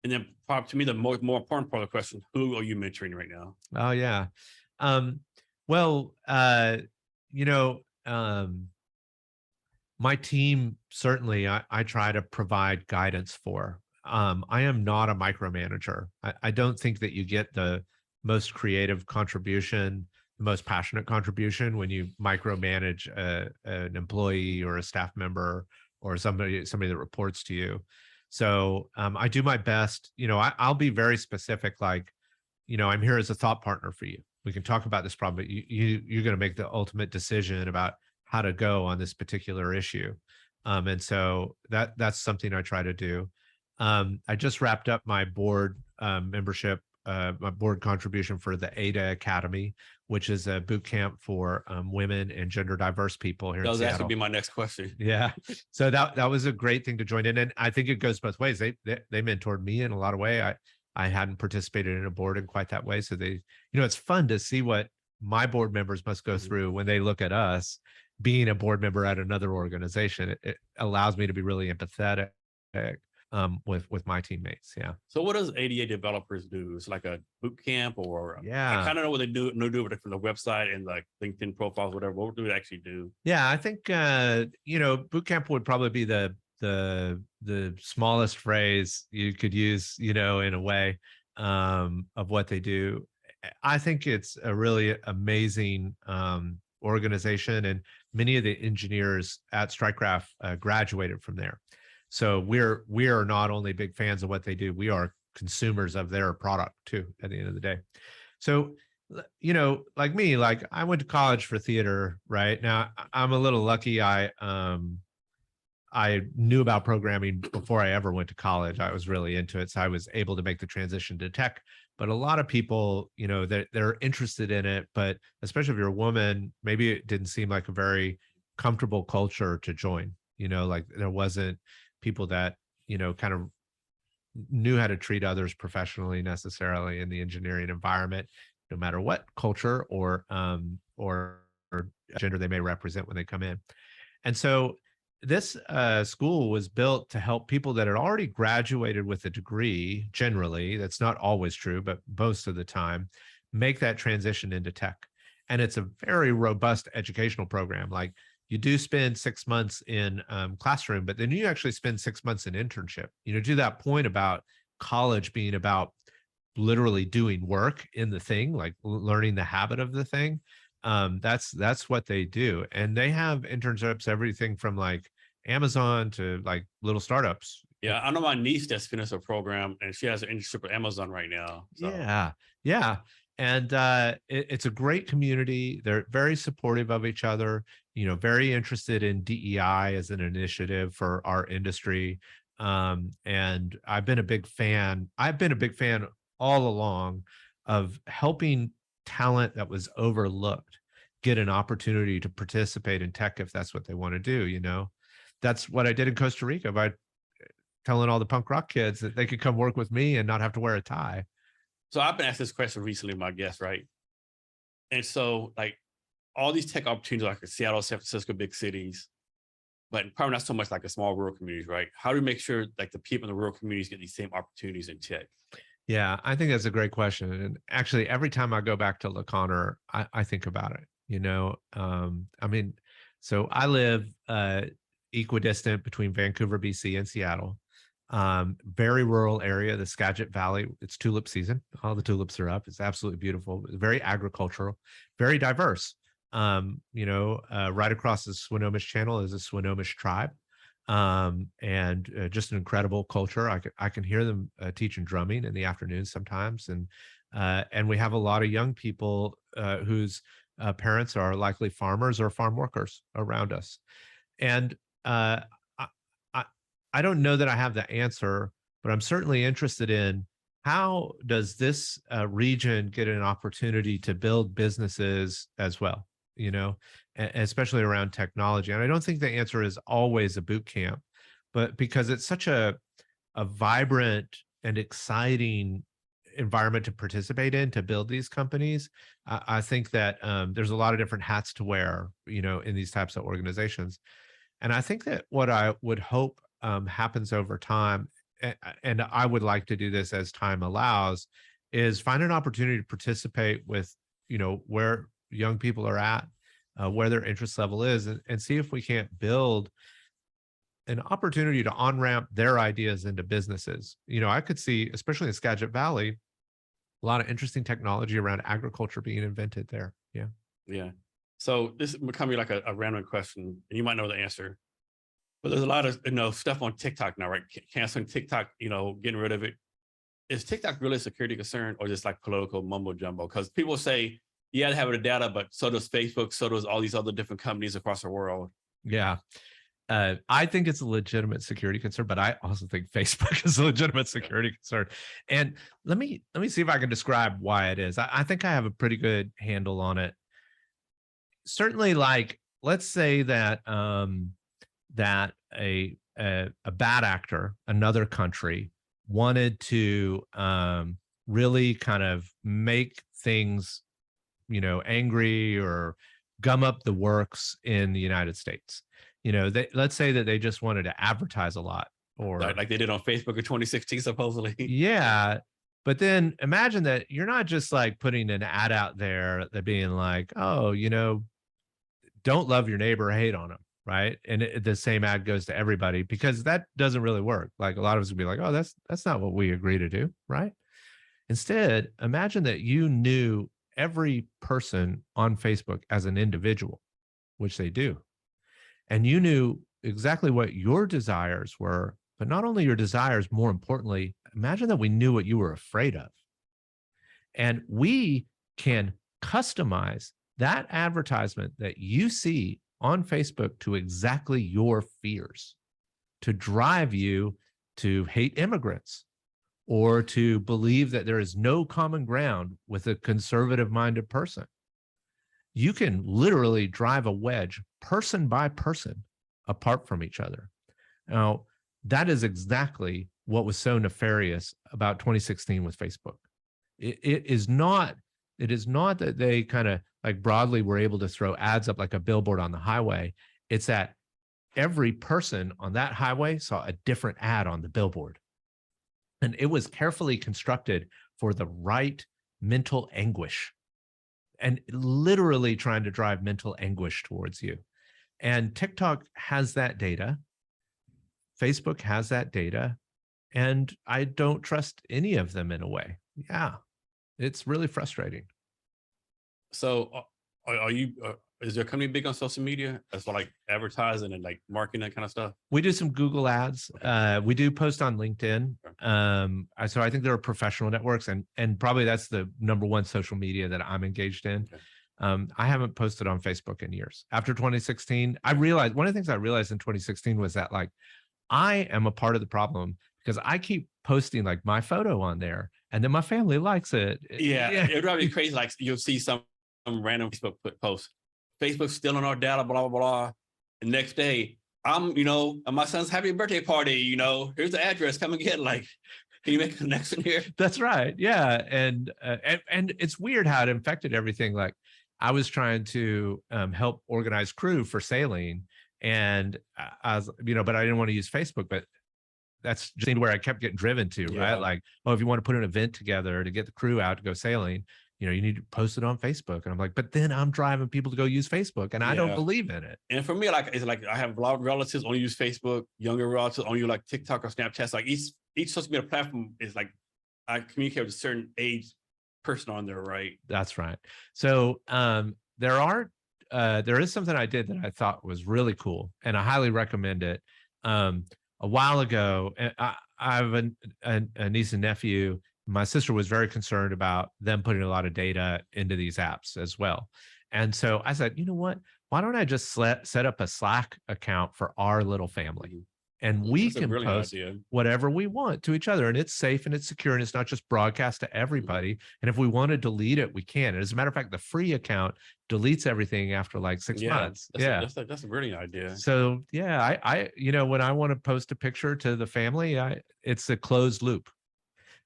And then probably to me, the more important part of the question, who are you mentoring right now? Oh, yeah. Well, you know, my team, certainly I try to provide guidance for. I am not a micromanager. I don't think that you get the most creative contribution, the most passionate contribution when you micromanage an employee or a staff member or somebody that reports to you. So I do my best. You know, I'll be very specific, like, you know, I'm here as a thought partner for you. We can talk about this problem, but you're going to make the ultimate decision about how to go on this particular issue. And so that's something I try to do. I just wrapped up my board membership, my board contribution for the ADA Academy, which is a boot camp for women and gender diverse people here in Seattle. That was actually be my next question. Yeah. So that was a great thing to join in. And I think it goes both ways. They mentored me in a lot of ways. I hadn't participated in a board in quite that way. So you know, it's fun to see what my board members must go through when they look at us being a board member at another organization. It allows me to be really empathetic with my teammates. Yeah. So what does ADA developers do? It's like a boot camp, or yeah, I kind of know what they do from the website and like LinkedIn profiles, whatever. What do they actually do? Yeah, I think you know, boot camp would probably be the smallest phrase you could use, you know, in a way of what they do. I think it's a really amazing organization, and many of the engineers at StrikeGraph graduated from there. So we are not only big fans of what they do, we are consumers of their product too, at the end of the day. So, you know, like me, like I went to college for theater, right? Now I'm a little lucky. I knew about programming before I ever went to college. I was really into it. So I was able to make the transition to tech but a lot of people, they're interested in it, but especially if you're a woman, maybe it didn't seem like a very comfortable culture to join, like there wasn't people that, kind of knew how to treat others professionally necessarily in the engineering environment, no matter what culture or gender they may represent when they come in. And so this school was built to help people that had already graduated with a degree. Generally, that's not always true, but most of the time, make that transition into tech. And it's a very robust educational program. Like, you do spend 6 months in classroom, but then you actually spend 6 months in internship. To that point about college being about literally doing work in the thing, like learning the habit of the thing. That's what they do. And they have internships, everything from like Amazon to like little startups. Yeah, I know my niece that's finished a program and she has an internship at Amazon right now. So. Yeah. And it's a great community. They're very supportive of each other, very interested in DEI as an initiative for our industry. And I've been a big fan all along of helping talent that was overlooked get an opportunity to participate in tech if that's what they want to do. That's what I did in Costa Rica by telling all the punk rock kids that they could come work with me and not have to wear a tie. So I've been asked this question recently, my guest, right? And so like all these tech opportunities like Seattle, San Francisco, big cities, but probably not so much like a small rural communities, right? How do we make sure like the people in the rural communities get these same opportunities in tech? Yeah, I think that's a great question. And actually, every time I go back to LaConner, I think about it. So I live equidistant between Vancouver, BC and Seattle. Very rural area, the Skagit Valley. It's tulip season. All the tulips are up. It's absolutely beautiful. Very agricultural, very diverse. Right across the Swinomish Channel is a Swinomish tribe. And just an incredible culture. I can hear them teaching drumming in the afternoons sometimes, and we have a lot of young people whose parents are likely farmers or farm workers around us. And I don't know that I have the answer, but I'm certainly interested in how does this region get an opportunity to build businesses as well, especially around technology. And I don't think the answer is always a boot camp, but because it's such a vibrant and exciting environment to participate in, to build these companies, I think that there's a lot of different hats to wear, in these types of organizations. And I think that what I would hope happens over time, and I would like to do this as time allows, is find an opportunity to participate with, where young people are at, where their interest level is, and see if we can't build an opportunity to on-ramp their ideas into businesses. I could see, especially in Skagit Valley, a lot of interesting technology around agriculture being invented there. Yeah. Yeah. So this is becoming like a random question, and you might know the answer. But there's a lot of stuff on TikTok now, right? Canceling TikTok, getting rid of it. Is TikTok really a security concern or just like political mumbo jumbo? Because people say, yeah, they have the data, but so does Facebook, so does all these other different companies across the world. Yeah. I think it's a legitimate security concern, but I also think Facebook is a legitimate security concern. And let me see if I can describe why it is. I think I have a pretty good handle on it. Certainly, like, let's say that that a bad actor, another country, wanted to really kind of make things, angry or gum up the works in the United States. Let's say that they just wanted to advertise a lot, or like they did on Facebook in 2016, supposedly. Yeah. But then imagine that you're not just like putting an ad out there that being like, oh, don't love your neighbor, hate on them. Right. And the same ad goes to everybody, because that doesn't really work. Like, a lot of us would be like, oh, that's not what we agree to do. Right. Instead, imagine that you knew every person on Facebook as an individual, which they do. And you knew exactly what your desires were, but not only your desires, more importantly, imagine that we knew what you were afraid of. And we can customize that advertisement that you see on Facebook to exactly your fears, to drive you to hate immigrants, or to believe that there is no common ground with a conservative-minded person. You can literally drive a wedge person by person apart from each other. Now, that is exactly what was so nefarious about 2016 with Facebook. It is not that they kind of like broadly were able to throw ads up like a billboard on the highway. It's that every person on that highway saw a different ad on the billboard. And it was carefully constructed for the right mental anguish, and literally trying to drive mental anguish towards you. And TikTok has that data. Facebook has that data. And I don't trust any of them in a way. Yeah, it's really frustrating. So are you, is your company big on social media as for like advertising and like marketing, that kind of stuff? We do some Google ads. We do post on LinkedIn. So I think there are professional networks, and probably that's the #1 social media that I'm engaged in. Okay. I haven't posted on Facebook in years. After 2016, I realized one of the things I realized in 2016 was that like I am a part of the problem because I keep posting like my photo on there, and then my family likes it. Yeah. It drives me crazy. Like you'll see some random Facebook post. Facebook's stealing our data, blah, blah, blah. The next day, I'm, at my son's happy birthday party, here's the address, come and get it. Like, can you make a connection here? That's right. Yeah. And it's weird how it infected everything. Like I was trying to help organize crew for sailing, and I was, but I didn't want to use Facebook, but that's just where I kept getting driven to, right? Like, oh, if you want to put an event together to get the crew out to go sailing, you need to post it on Facebook. And I'm like, but then I'm driving people to go use Facebook, and I don't believe in it. And for me, like, it's like I have a lot of relatives only use Facebook, younger relatives only use like TikTok or Snapchat. So like each social media platform is like, I communicate with a certain age person on there, right? That's right. So there is something I did that I thought was really cool, and I highly recommend it. A while ago, I have a niece and nephew. My sister was very concerned about them putting a lot of data into these apps as well. And so I said, you know what? Why don't I just set up a Slack account for our little family? And we can post whatever we want to each other, and it's safe and it's secure, and it's not just broadcast to everybody. And if we want to delete it, we can. And as a matter of fact, the free account deletes everything after like 6 months. That's a brilliant idea. So yeah, I when I want to post a picture to the family, it's a closed loop.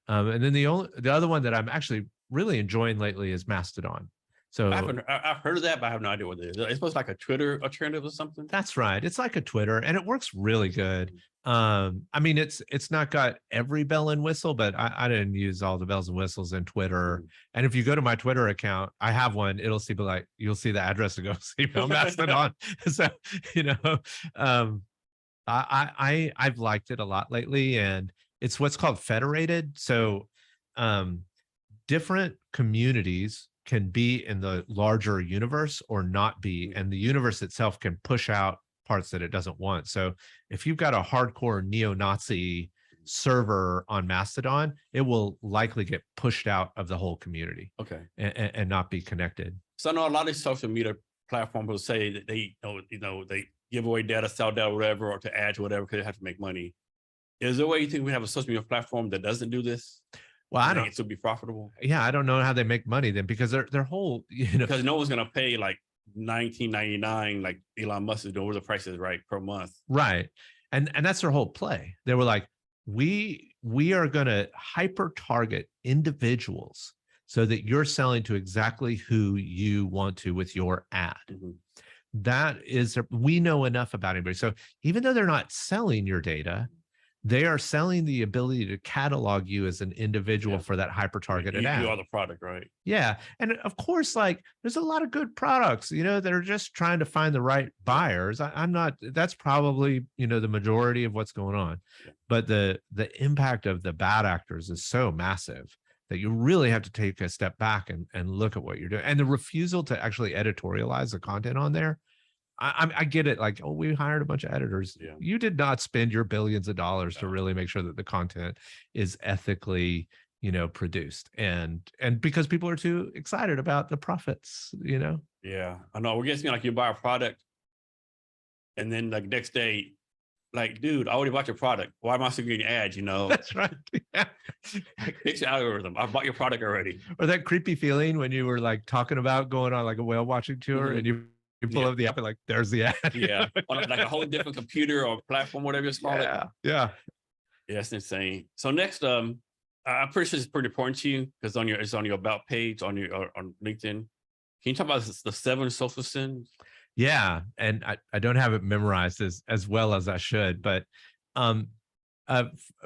And then the other one that I'm actually really enjoying lately is Mastodon. So I've heard of that, but I have no idea what it is. It's supposed to like a Twitter alternative or something. That's right. It's like a Twitter, and it works really good. I mean, it's not got every bell and whistle, but I didn't use all the bells and whistles in Twitter. And if you go to my Twitter account, I have one. It'll see, like, you'll see the address to go see Mastodon. So I've liked it a lot lately, and it's what's called federated. So different communities can be in the larger universe or not be, and the universe itself can push out parts that it doesn't want. So if you've got a hardcore neo-Nazi server on Mastodon, it will likely get pushed out of the whole community. Okay. And not be connected. So I know a lot of social media platforms will say that they they give away data, sell data, whatever, or to add to whatever, because they have to make money. Is there a way you think we have a social media platform that doesn't do this? Well, I don't. It would be profitable. Yeah, I don't know how they make money then, because their whole, because no one's gonna pay like $19.99 like Elon Musk is doing, where the price is right per month. Right, and that's their whole play. They were like, we are gonna hyper target individuals so that you're selling to exactly who you want to with your ad. That is, we know enough about anybody. So even though they're not selling your data, they are selling the ability to catalog you as an individual for that hyper-targeted ad. You are the product, right? Yeah. And of course, like, there's a lot of good products, that are just trying to find the right buyers. I'm not, that's probably, the majority of what's going on. Yeah. But the impact of the bad actors is so massive that you really have to take a step back and look at what you're doing. And the refusal to actually editorialize the content on there, I get it. Like, oh, we hired a bunch of editors. Yeah. You did not spend your billions of dollars to really make sure that the content is ethically, produced, and because people are too excited about the profits, Yeah, I know. We're guessing like you buy a product, and then like next day, like, dude, I already bought your product. Why am I still getting ads? You know, That's right. Yeah. fix your algorithm. I bought your product already. Or that creepy feeling when you were like talking about going on like a whale watching tour and you pull up the app and like, there's the ad. Yeah. On like a whole different computer or platform, whatever you call it. Yeah. Yeah, that's insane. So next, I'm pretty sure it's pretty important to you because it's on your about page on LinkedIn. Can you talk about the 7 social sins? Yeah. And I don't have it memorized as well as I should, but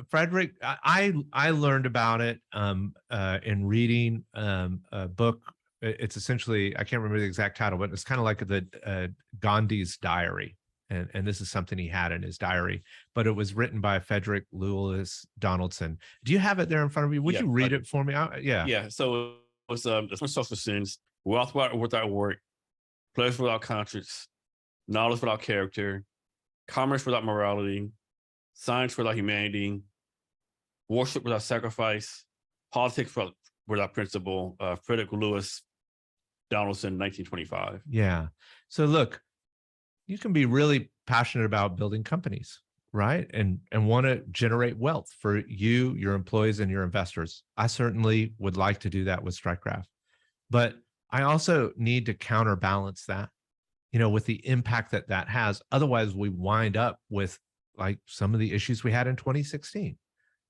Frederick, I learned about it in reading a book. It's essentially, I can't remember the exact title, but it's kind of like the Gandhi's diary. And this is something he had in his diary, but it was written by Frederick Lewis Donaldson. Do you have it there in front of you? Would you read it for me? Yeah. Yeah. So it was the social sins: wealth without work, pleasure without conscience, knowledge without character, commerce without morality, science without humanity, worship without sacrifice, politics without principle. Frederick Lewis Donaldson, 1925. Yeah. So look, you can be really passionate about building companies, right? And want to generate wealth for you, your employees, and your investors. I certainly would like to do that with StrikeGraph, but I also need to counterbalance that, with the impact that has. Otherwise, we wind up with like some of the issues we had in 2016,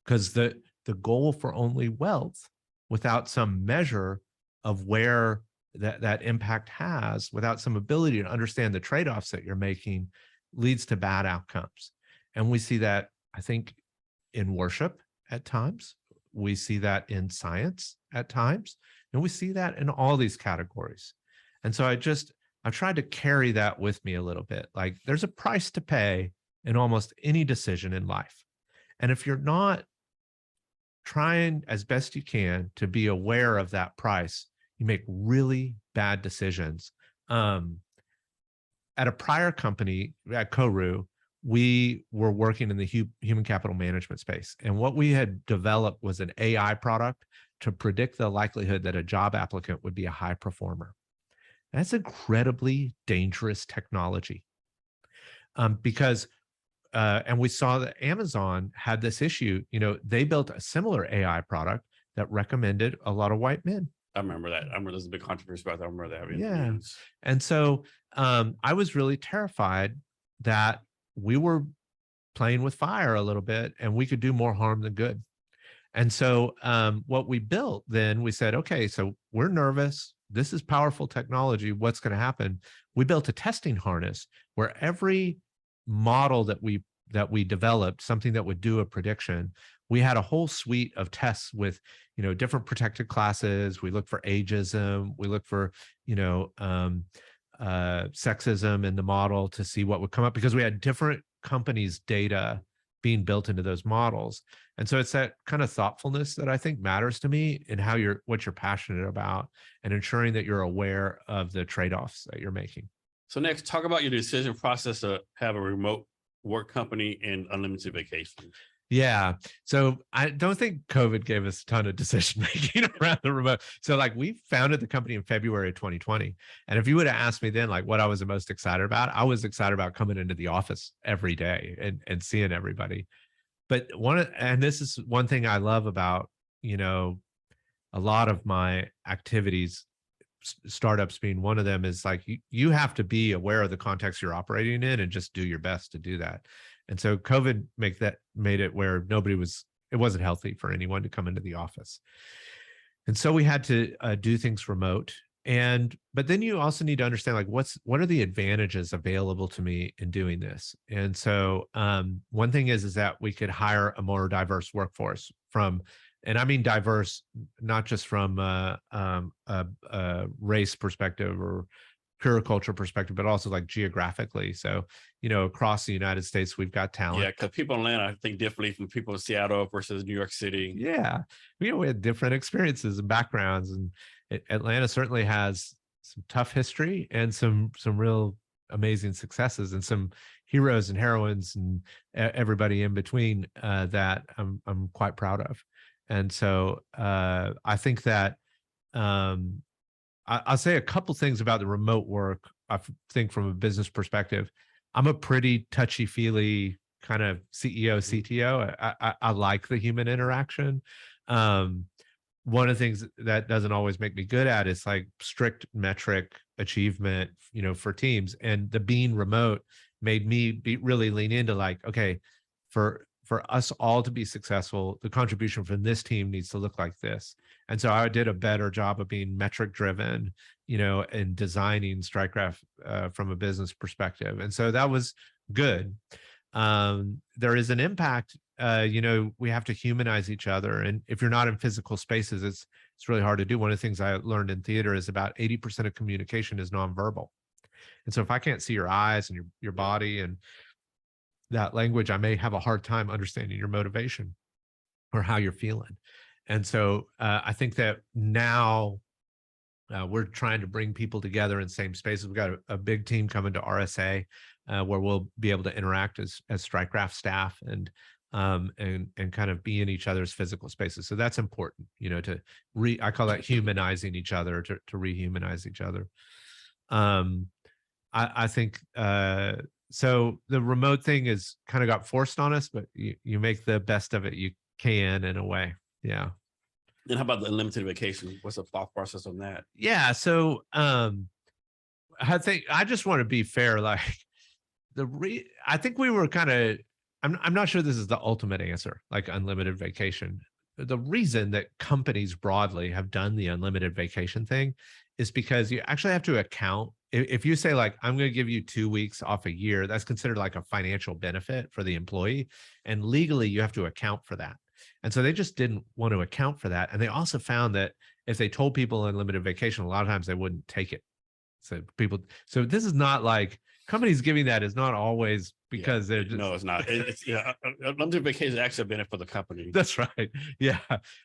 because the goal for only wealth without some measure of where that impact has, without some ability to understand the trade-offs that you're making, leads to bad outcomes. And we see that, I think, in worship at times. We see that in science at times. And we see that in all these categories. And so I tried to carry that with me a little bit. Like, there's a price to pay in almost any decision in life. And if you're not trying as best you can to be aware of that price, you make really bad decisions. At a prior company, at Koru, we were working in the human capital management space. And what we had developed was an AI product to predict the likelihood that a job applicant would be a high performer. That's incredibly dangerous technology, because and we saw that Amazon had this issue. They built a similar AI product that recommended a lot of white men. I remember that. I remember there's a big controversy about that. I remember that. Yeah. And so I was really terrified that we were playing with fire a little bit and we could do more harm than good. And so what we built then, we said, okay, so we're nervous. This is powerful technology. What's going to happen? We built a testing harness where every model that we developed, something that would do a prediction, we had a whole suite of tests with, different protected classes. We look for ageism. We look for, sexism in the model to see what would come up, because we had different companies' data being built into those models. And so it's that kind of thoughtfulness that I think matters to me in what you're passionate about, and ensuring that you're aware of the trade-offs that you're making. So next, talk about your decision process to have a remote work company and unlimited vacation. Yeah. So I don't think COVID gave us a ton of decision making around the remote. So like, we founded the company in February of 2020. And if you would have asked me then, like, what I was the most excited about, I was excited about coming into the office every day and seeing everybody. But and this is one thing I love about, a lot of my activities, startups being one of them, is like, you have to be aware of the context you're operating in and just do your best to do that. And so COVID made it where it wasn't healthy for anyone to come into the office. And so we had to do things remote. But then you also need to understand, like, what are the advantages available to me in doing this? And so one thing is that we could hire a more diverse workforce and I mean diverse, not just from a race perspective or pure culture perspective, but also like geographically. So, across the United States, we've got talent. Yeah, because people in Atlanta think differently from people in Seattle versus New York City. Yeah, we had different experiences and backgrounds, and Atlanta certainly has some tough history and some real amazing successes, and some heroes and heroines and everybody in between that I'm quite proud of. And so I think that I'll say a couple things about the remote work. I think from a business perspective, I'm a pretty touchy-feely kind of CEO, CTO. I like the human interaction. One of the things that doesn't always make me good at is like strict metric achievement, for teams. And the being remote made me really lean into like, okay, for us all to be successful, the contribution from this team needs to look like this. And so I did a better job of being metric driven, and designing StrikeGraph from a business perspective. And so that was good. There is an impact. We have to humanize each other. And if you're not in physical spaces, it's really hard to do. One of the things I learned in theater is about 80% of communication is nonverbal. And so if I can't see your eyes and your body and that language, I may have a hard time understanding your motivation or how you're feeling. And so I think that now we're trying to bring people together in same spaces. We've got a big team coming to RSA where we'll be able to interact as StrikeGraph staff and kind of be in each other's physical spaces. So that's important, I call that humanizing each other, to rehumanize each other. I think so the remote thing is kind of got forced on us, but you make the best of it you can in a way. Yeah. And how about the unlimited vacation? What's the thought process on that? Yeah. So I just want to be fair. Like I think we were kind of, I'm not sure this is the ultimate answer, like unlimited vacation. The reason that companies broadly have done the unlimited vacation thing is because you actually have to account. If you say like, I'm going to give you 2 weeks off a year, that's considered like a financial benefit for the employee. And legally you have to account for that. And so they just didn't want to account for that. And they also found that if they told people unlimited vacation, a lot of times they wouldn't take it. So this is not like companies giving that is not always because they're just, no, it's not. It's unlimited vacation is actually a benefit for the company. That's right. Yeah.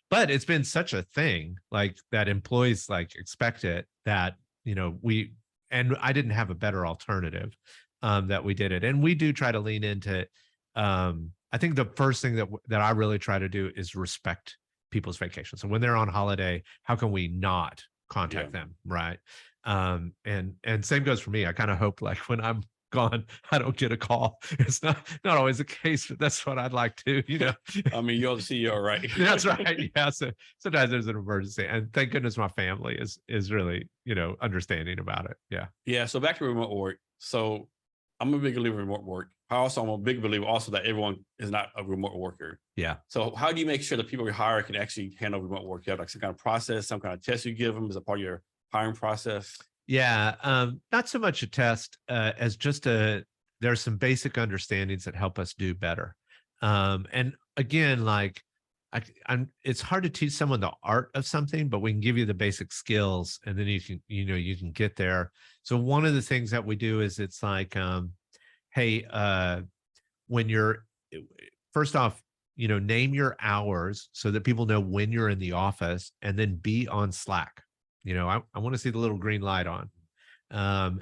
But it's been such a thing like that employees like expect it that, and I didn't have a better alternative that we did it. And we do try to lean into, I think the first thing that I really try to do is respect people's vacation. So when they're on holiday, how can we not contact them? Right. And same goes for me. I kind of hope like when I'm gone, I don't get a call. It's not always the case, but that's what I'd like to, I mean, you're the CEO, right? That's right. Yeah. So sometimes there's an emergency, and thank goodness my family is really, understanding about it. Yeah. Yeah. So back to remote work. So I'm a big believer in remote work. I'm a big believer also that everyone is not a remote worker. Yeah. So how do you make sure that people you hire can actually handle remote work? You have like some kind of process, some kind of test you give them as a part of your hiring process? Yeah. Not so much a test as just there's some basic understandings that help us do better. And again, like it's hard to teach someone the art of something, but we can give you the basic skills and then you can get there. So one of the things that we do is it's like, hey, when you're first off, name your hours so that people know when you're in the office, and then be on Slack. I want to see the little green light on.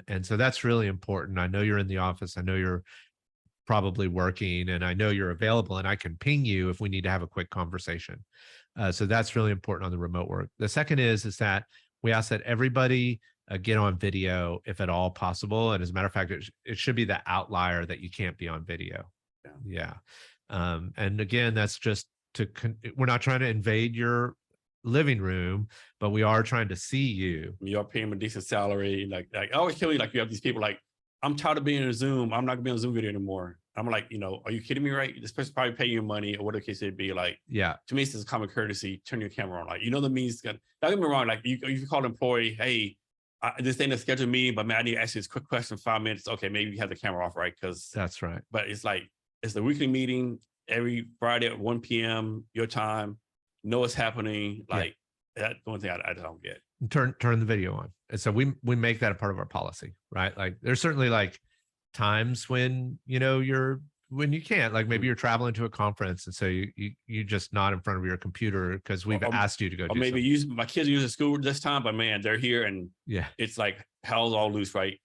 And so that's really important. I know you're in the office. I know you're probably working, and I know you're available, and I can ping you if we need to have a quick conversation. So that's really important on the remote work. The second is that we ask that everybody get on video if at all possible. And as a matter of fact, it should be the outlier that you can't be on video. Yeah. And again, that's just we're not trying to invade your living room, but we are trying to see you. You're paying a decent salary. Like I always kill you. Like you have these people like, I'm tired of being in a Zoom. I'm not gonna be on a Zoom video anymore. I'm like, are you kidding me? Right? This person's probably paying you money or whatever the case may be. Like, yeah. To me, it's just common courtesy. Turn your camera on. Like, the means. Don't get me wrong. Like, you call an employee, hey, this ain't a scheduled meeting, but man, I need to ask you this quick question. 5 minutes. Okay, maybe you have the camera off, right? Because that's right. But it's like it's the weekly meeting every Friday at 1 p.m. your time. Know what's happening. Like that's the one thing I don't get. Turn the video on. And so we make that a part of our policy, right? Like there's certainly like times when when you can't, like maybe you're traveling to a conference and so you just not in front of your computer because we've asked you to go. Or maybe my kids use the school this time, but man, they're here and it's like hell's all loose, right?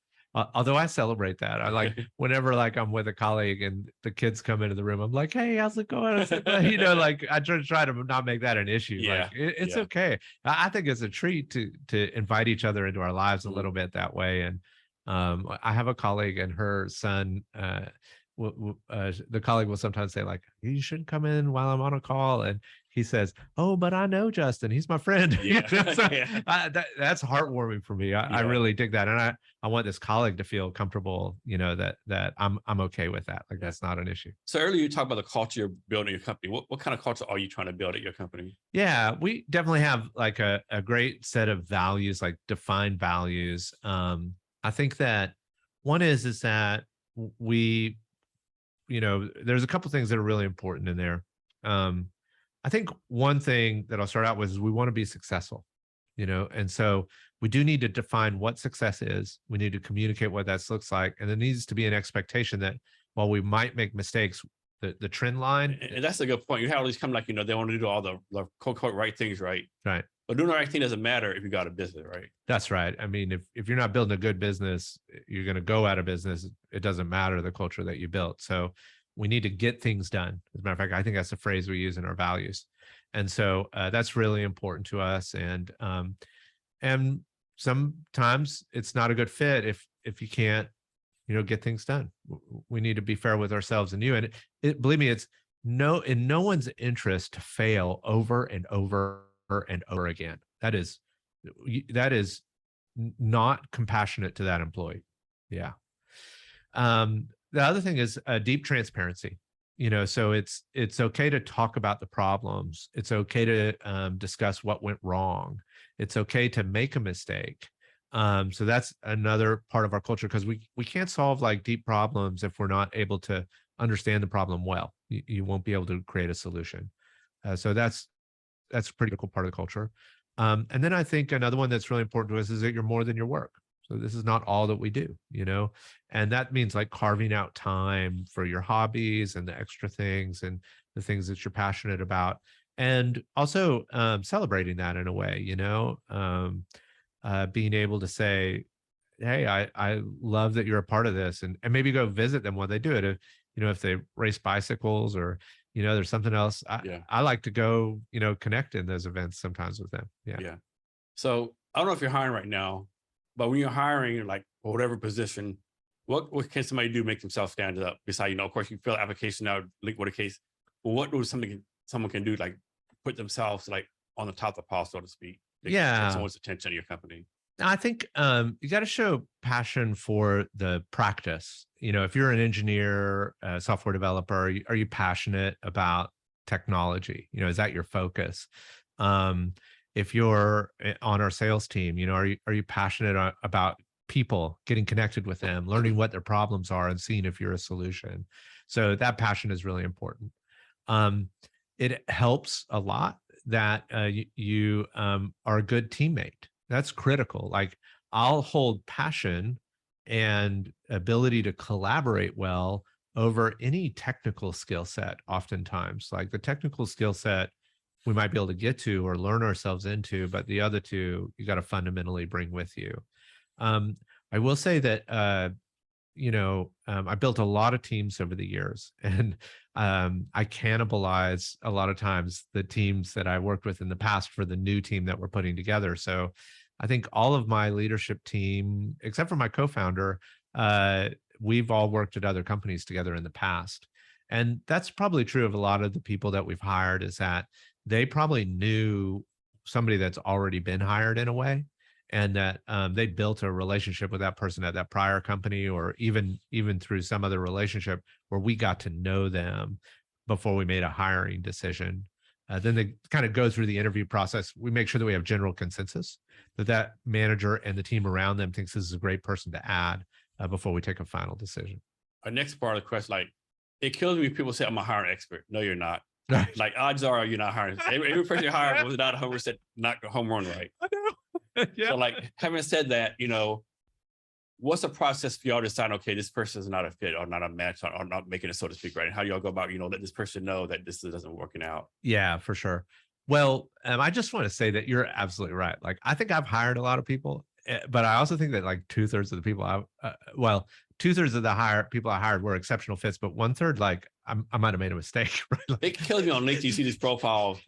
Although I celebrate that. I like whenever like I'm with a colleague and the kids come into the room, I'm like, hey, how's it going? Like I try to not make that an issue. Yeah. Like it's okay. I think it's a treat to invite each other into our lives a little bit that way. And I have a colleague and her son the colleague will sometimes say like, you shouldn't come in while I'm on a call. And he says, oh, but I know Justin, he's my friend. Yeah. So, Yeah. that's heartwarming for me. I really dig that. And I want this colleague to feel comfortable, that I'm okay with that. Like, that's not an issue. So earlier you talked about the culture you're building at your company. What kind of culture are you trying to build at your company? Yeah, we definitely have like a great set of values, like defined values. I think that one is that we, there's a couple things that are really important in there. I think one thing that I'll start out with is we want to be successful, and so we do need to define what success is. We need to communicate what that looks like. And there needs to be an expectation that while we might make mistakes, the trend line. And that's a good point. You have all these come like, they want to do all the quote right things, right? Right. But doing the right thing doesn't matter if you got a business, right? That's right. I mean, if you're not building a good business, you're going to go out of business. It doesn't matter the culture that you built. So we need to get things done. As a matter of fact, I think that's the phrase we use in our values. And so that's really important to us. And sometimes it's not a good fit if you can't, get things done. We need to be fair with ourselves and you. And believe me, it's in no one's interest to fail over and over and over again. That is not compassionate to that employee. Yeah. The other thing is deep transparency. So it's okay to talk about the problems. It's okay to discuss what went wrong. It's okay to make a mistake. So that's another part of our culture, because we can't solve like deep problems if we're not able to understand the problem well. You won't be able to create a solution. So that's a pretty critical part of the culture. And then I think another one that's really important to us is that you're more than your work. So this is not all that we do, and that means like carving out time for your hobbies and the extra things and the things that you're passionate about. And also celebrating that in a way, being able to say, hey, I love that you're a part of this, and maybe go visit them while they do it. If they race bicycles or, there's something else. I like to go, connect in those events sometimes with them. Yeah. So I don't know if you're hiring right now, but when you're hiring, like for whatever position, what can somebody do to make themselves stand up? Besides, of course, you fill an application out, link with a case. But what would someone can do, like put themselves like on the top of the pile, so to speak? Get someone's attention at your company. I think you got to show passion for the practice. If you're an engineer, a software developer, are you passionate about technology? Is that your focus? If you're on our sales team, are you passionate about people, getting connected with them, learning what their problems are, and seeing if you're a solution? So that passion is really important. It helps a lot that you are a good teammate. That's critical. Like, I'll hold passion and ability to collaborate well over any technical skill set. Oftentimes, like the technical skill set we might be able to get to or learn ourselves into, but the other two you got to fundamentally bring with you. I will say that I built a lot of teams over the years, and I cannibalize a lot of times the teams that I worked with in the past for the new team that we're putting together. So I think all of my leadership team, except for my co-founder, we've all worked at other companies together in the past. And that's probably true of a lot of the people that we've hired, is that they probably knew somebody that's already been hired in a way, and that they built a relationship with that person at that prior company, or even through some other relationship where we got to know them before we made a hiring decision. Then they kind of go through the interview process. We make sure that we have general consensus that manager and the team around them thinks this is a great person to add before we take a final decision. Our next part of the question, like, it kills me if people say I'm a hiring expert. No, you're not. Right. Like, odds are you're not hiring. Every person you hired was not a home run, not a home run, right? I know. Yeah. So, like, having said that, what's the process for y'all to decide, okay, this person is not a fit or not a match or not making it, so to speak, right? And how do y'all go about, let this person know that this isn't working out? Yeah, for sure. Well, I just want to say that you're absolutely right. Like, I think I've hired a lot of people, but I also think that like 2/3 of the people 2/3 of the people I hired were exceptional fits, but 1/3, like I might have made a mistake. Right? Like, it kills me on LinkedIn. You see these profiles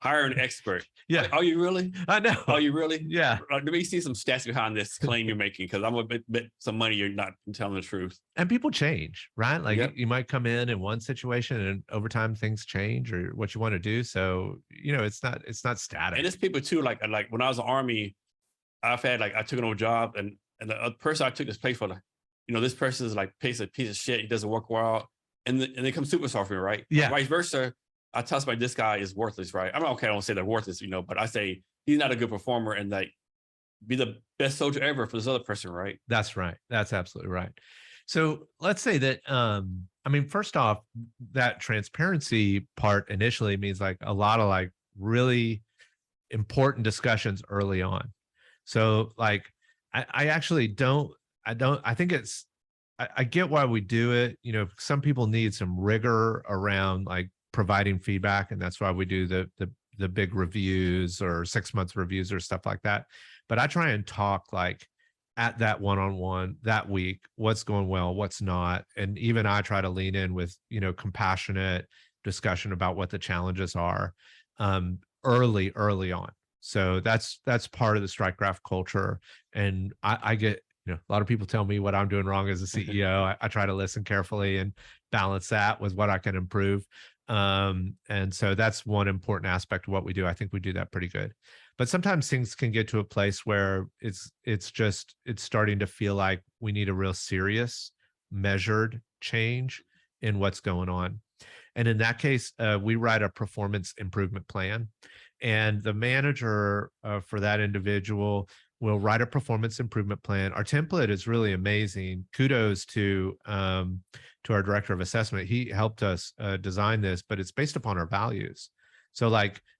hire an expert. Yeah. Are you really? I know. Are you really? Yeah. Let me see some stats behind this claim you're making, because I'm a bit some money you're not telling the truth. And people change, right? Like Yep. you might come in one situation and over time things change or what you want to do. So, it's not static. And it's people too, like when I was in the Army, I've had I took an old job and the person I took this place for, this person is like piece of shit. He doesn't work well. And they come superstar for me, right? Yeah. Vice versa. I tell somebody this guy is worthless, right? I'm okay. I don't say they're worthless, but I say he's not a good performer, and be the best soldier ever for this other person, right? That's right. That's absolutely right. So let's say that, first off, that transparency part initially means a lot of really important discussions early on. So I actually I think I get why we do it. Some people need some rigor around providing feedback, and that's why we do the big reviews or 6 months reviews or stuff like that. But I try and talk at that one-on-one that week, what's going well, what's not. And even I try to lean in with, compassionate discussion about what the challenges are early on. So that's part of the StrikeGraph culture. And I get, a lot of people tell me what I'm doing wrong as a CEO. I try to listen carefully and balance that with what I can improve. And so that's one important aspect of what we do. I think we do that pretty good. But sometimes things can get to a place where it's starting to feel like we need a real serious, measured change in what's going on. And in that case, we write a performance improvement plan. And the manager for that individual will write a performance improvement plan. Our template is really amazing. Kudos to our director of assessment. He helped us design this, but it's based upon our values. So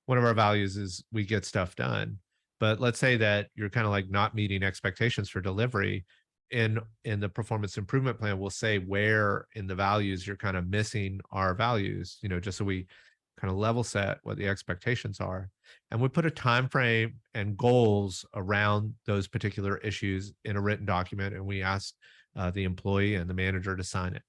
one of our values is we get stuff done. But let's say that you're kind of not meeting expectations for delivery. In the performance improvement plan, we'll say where in the values you're kind of missing our values, just so we kind of level set what the expectations are. And we put a time frame and goals around those particular issues in a written document, and we ask the employee and the manager to sign it.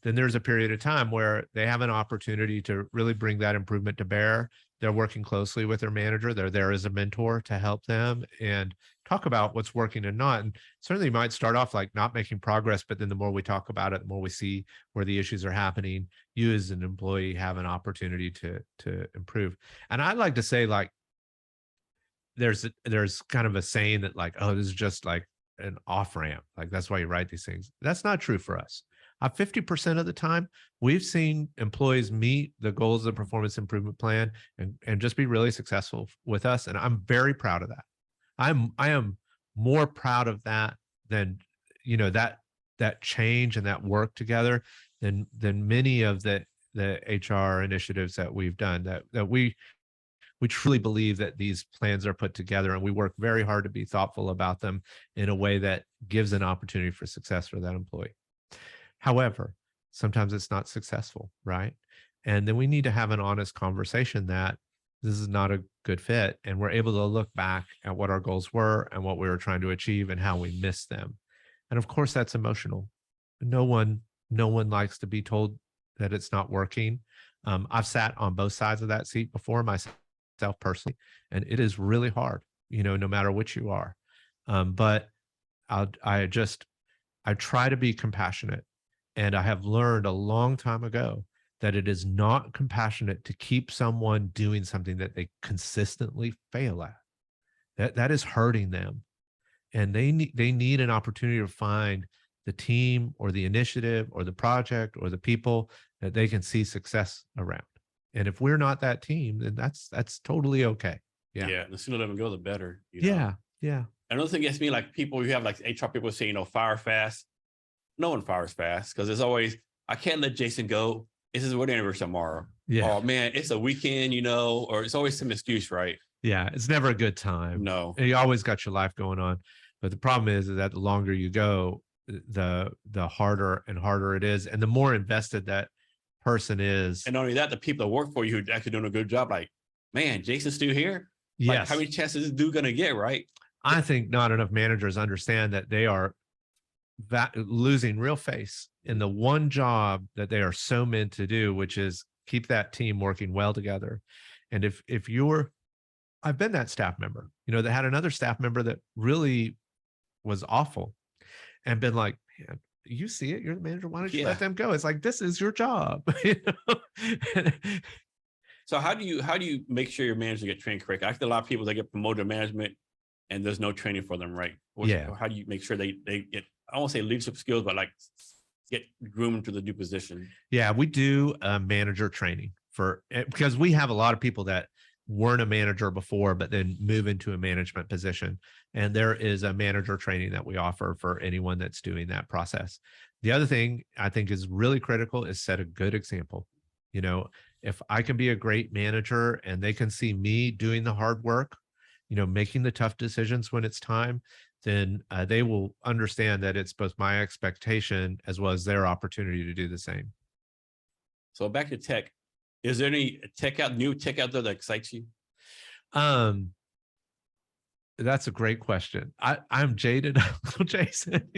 Then there's a period of time where they have an opportunity to really bring that improvement to bear. They're working closely with their manager. They're there as a mentor to help them and talk about what's working and not. And certainly you might start off not making progress, but then the more we talk about it, the more we see where the issues are happening. You as an employee have an opportunity to improve. And I'd like to say there's kind of a saying that oh, this is just an off ramp. That's why you write these things. That's not true for us. 50% of the time, we've seen employees meet the goals of the performance improvement plan and just be really successful with us. And I'm very proud of that. I am more proud of that than, that change and that work together than many of the HR initiatives that we've done, that we truly believe that these plans are put together, and we work very hard to be thoughtful about them in a way that gives an opportunity for success for that employee. However, sometimes it's not successful, right? And then we need to have an honest conversation that this is not a good fit, and we're able to look back at what our goals were and what we were trying to achieve and how we missed them. And of course, that's emotional. No one likes to be told that it's not working. I've sat on both sides of that seat before myself personally, and it is really hard, no matter which you are. But I try to be compassionate. And I have learned a long time ago that it is not compassionate to keep someone doing something that they consistently fail at. That is hurting them. And they need an opportunity to find the team or the initiative or the project or the people that they can see success around. And if we're not that team, then that's totally okay. Yeah. Yeah. The sooner let them go, the better. Yeah. Yeah. Another thing gets me, people who have HR people say, fire fast. No one fires fast, because there's always, I can't let Jason go. It's his wedding anniversary tomorrow. Yeah. Oh man, it's a weekend, or it's always some excuse, right? Yeah. It's never a good time. No. You always got your life going on. But the problem is that the longer you go, the harder and harder it is. And the more invested that person is. And not only that, the people that work for you who are actually doing a good job, man, Jason's still here. Yes. How many chances is this dude gonna get, right? I think not enough managers understand that they are losing real face in the one job that they are so meant to do, which is keep that team working well together. And if I've been that staff member, that had another staff member that really was awful, and been like, man, you see it, you're the manager, why don't you let them go? It's like, this is your job. So how do you make sure your manager get trained correctly? I think a lot of people, they get promoted to management and there's no training for them, right? How do you make sure they get, I won't say leadership skills, but like get groomed to the new position? Yeah, we do manager training because we have a lot of people that weren't a manager before, but then move into a management position. And there is a manager training that we offer for anyone that's doing that process. The other thing I think is really critical is set a good example. If I can be a great manager and they can see me doing the hard work, making the tough decisions when it's time, then they will understand that it's both my expectation as well as their opportunity to do the same. So back to tech. Is there any new tech out there that excites you? That's a great question. I'm jaded, Jason.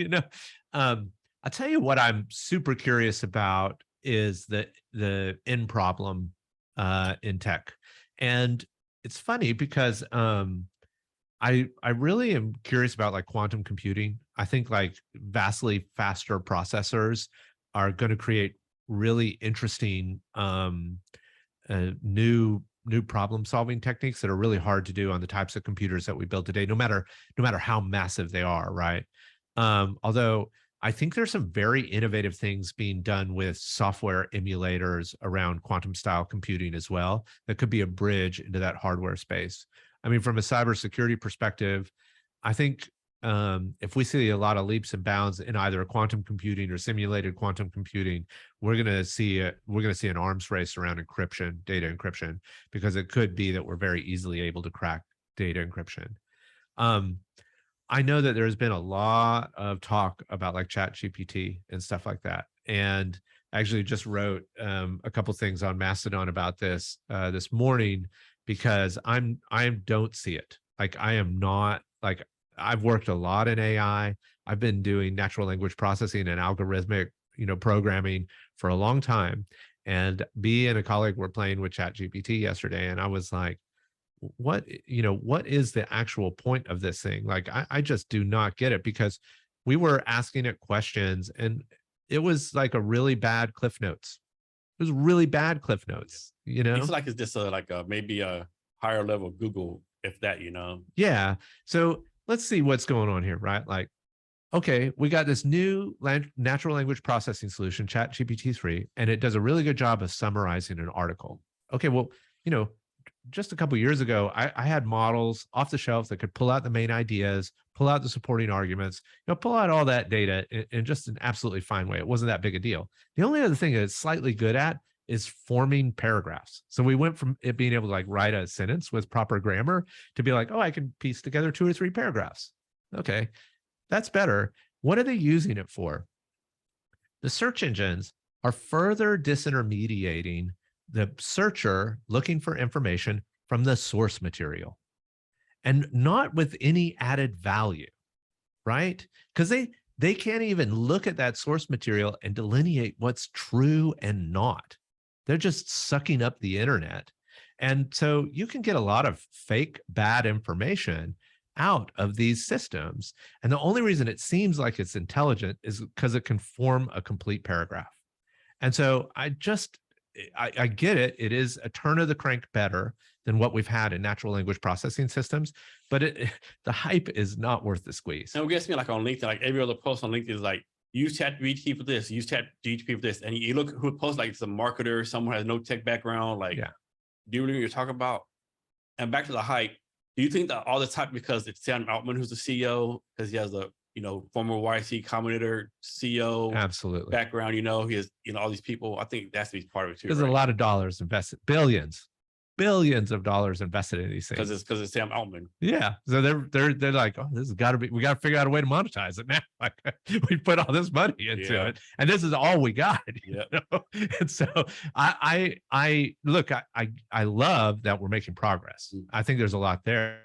I'll tell you what I'm super curious about is the end problem in tech. And it's funny because I really am curious about like quantum computing. I think like vastly faster processors are going to create really interesting new problem solving techniques that are really hard to do on the types of computers that we build today, no matter how massive they are, right? Although I think there's some very innovative things being done with software emulators around quantum style computing as well that could be a bridge into that hardware space. I mean, from a cybersecurity perspective, I think if we see a lot of leaps and bounds in either quantum computing or simulated quantum computing, we're going to see an arms race around encryption, data encryption, because it could be that we're very easily able to crack data encryption. I know that there's been a lot of talk about like ChatGPT and stuff like that, and I actually just wrote a couple things on Mastodon about this this morning because I don't see it. Like I am not like. I've worked a lot in AI. I've been doing natural language processing and algorithmic, programming for a long time. And me and a colleague were playing with ChatGPT yesterday, and I was like, what is the actual point of this thing? Like, I just do not get it, because we were asking it questions and it was like a really bad Cliff Notes. It was really bad Cliff Notes, It's like it's just maybe a higher level Google, if that, Yeah. So let's see what's going on here, right? Like, okay, we got this new natural language processing solution, ChatGPT-3, and it does a really good job of summarizing an article. Okay, well, just a couple of years ago, I had models off the shelf that could pull out the main ideas, pull out the supporting arguments, pull out all that data in just an absolutely fine way. It wasn't that big a deal. The only other thing that it's slightly good at is forming paragraphs. So we went from it being able to like write a sentence with proper grammar to be like, oh, I can piece together 2 or 3 paragraphs. Okay, that's better. What are they using it for? The search engines are further disintermediating the searcher looking for information from the source material, and not with any added value, right? Because they can't even look at that source material and delineate what's true and not. They're just sucking up the internet. And so you can get a lot of fake bad information out of these systems. And the only reason it seems like it's intelligent is because it can form a complete paragraph. And so I get it. It is a turn of the crank better than what we've had in natural language processing systems, but the hype is not worth the squeeze. And it gets me like on LinkedIn, like every other post on LinkedIn is like, use ChatGPT for this, use ChatGPT for this. And you look who posts, like it's a marketer, someone who has no tech background, like, yeah. Do you really know what you're talking about? And back to the hype, do you think that all this hype because it's Sam Altman who's the CEO, because he has a former YC Combinator CEO absolutely background, he has all these people. I think that's part of it too. There's a lot of dollars invested, billions of dollars invested in these things because it's Sam Altman. Yeah, so they're like, oh, this has got to be. We got to figure out a way to monetize it now. Like we put all this money into it, and this is all we got. And so I look, I love that we're making progress. I think there's a lot there.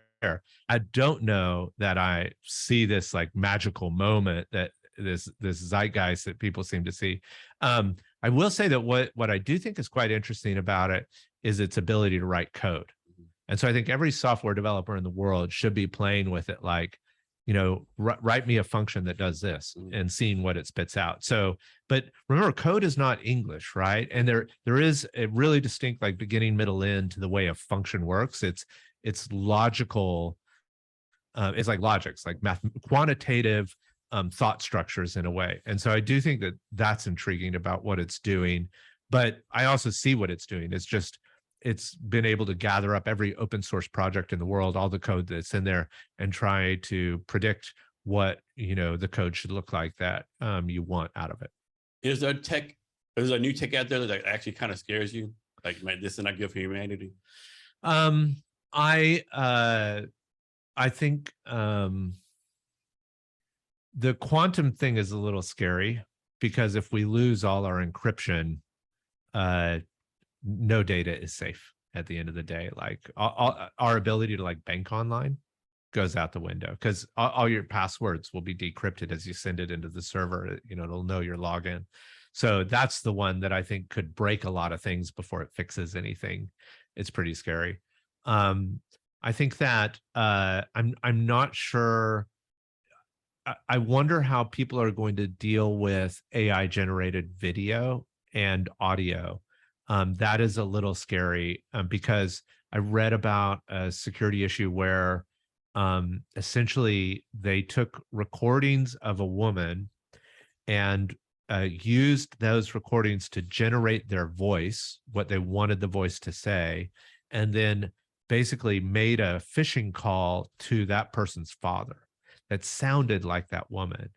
I don't know that I see this like magical moment that this zeitgeist that people seem to see. I will say that what I do think is quite interesting about it is its ability to write code. And so I think every software developer in the world should be playing with it like, write me a function that does this and seeing what it spits out. So, but remember, code is not English, right? And there is a really distinct like beginning, middle, end to the way a function works. It's logical. It's like logics, like quantitative thought structures in a way. And so I do think that that's intriguing about what it's doing. But I also see what it's doing. It's been able to gather up every open source project in the world, all the code that's in there, and try to predict what the code should look like that you want out of it. Is there a new tech out there that actually kind of scares you? Like, this is not good for humanity? I think the quantum thing is a little scary, because if we lose all our encryption, no data is safe at the end of the day. Like our ability to like bank online goes out the window, because all your passwords will be decrypted as you send it into the server. It'll know your login. So that's the one that I think could break a lot of things before it fixes anything. It's pretty scary. I think that I'm not sure. I wonder how people are going to deal with AI generated video and audio. That is a little scary, because I read about a security issue where essentially they took recordings of a woman and used those recordings to generate their voice, what they wanted the voice to say, and then basically made a phishing call to that person's father that sounded like that woman.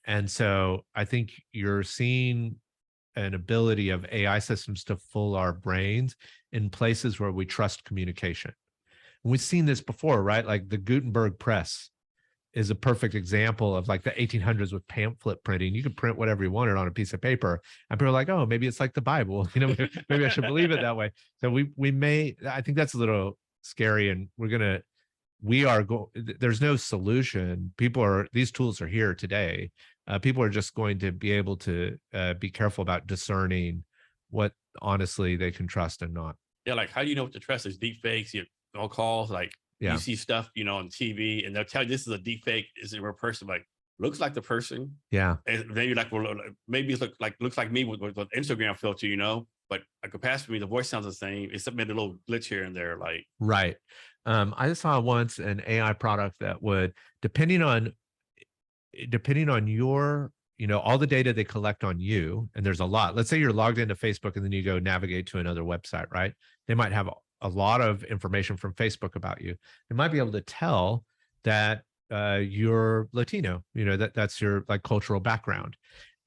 And so I think you're seeing an ability of AI systems to fool our brains in places where we trust communication. And we've seen this before, right? Like the Gutenberg press is a perfect example of like the 1800s with pamphlet printing. You could print whatever you wanted on a piece of paper, and people are like, oh, maybe it's like the Bible. Maybe I should believe it that way. So I think that's a little scary, and there's no solution. These tools are here today. People are just going to be able to be careful about discerning what honestly they can trust and not. Yeah, like how do you know what to trust? There's deep fakes, all calls, like you see stuff, on TV, and they'll tell you this is a deep fake, is it a real person? Like, looks like the person. Yeah. And then you're like, well, maybe it looks like me with Instagram filter, but like a pass for me, the voice sounds the same. It's something, a little glitch here and there, like. Right. I saw once an AI product that would, depending on your, all the data they collect on you, and there's a lot. Let's say you're logged into Facebook and then you go navigate to another website, right? They might have a lot of information from Facebook about you. They might be able to tell that you're Latino, that's your like cultural background.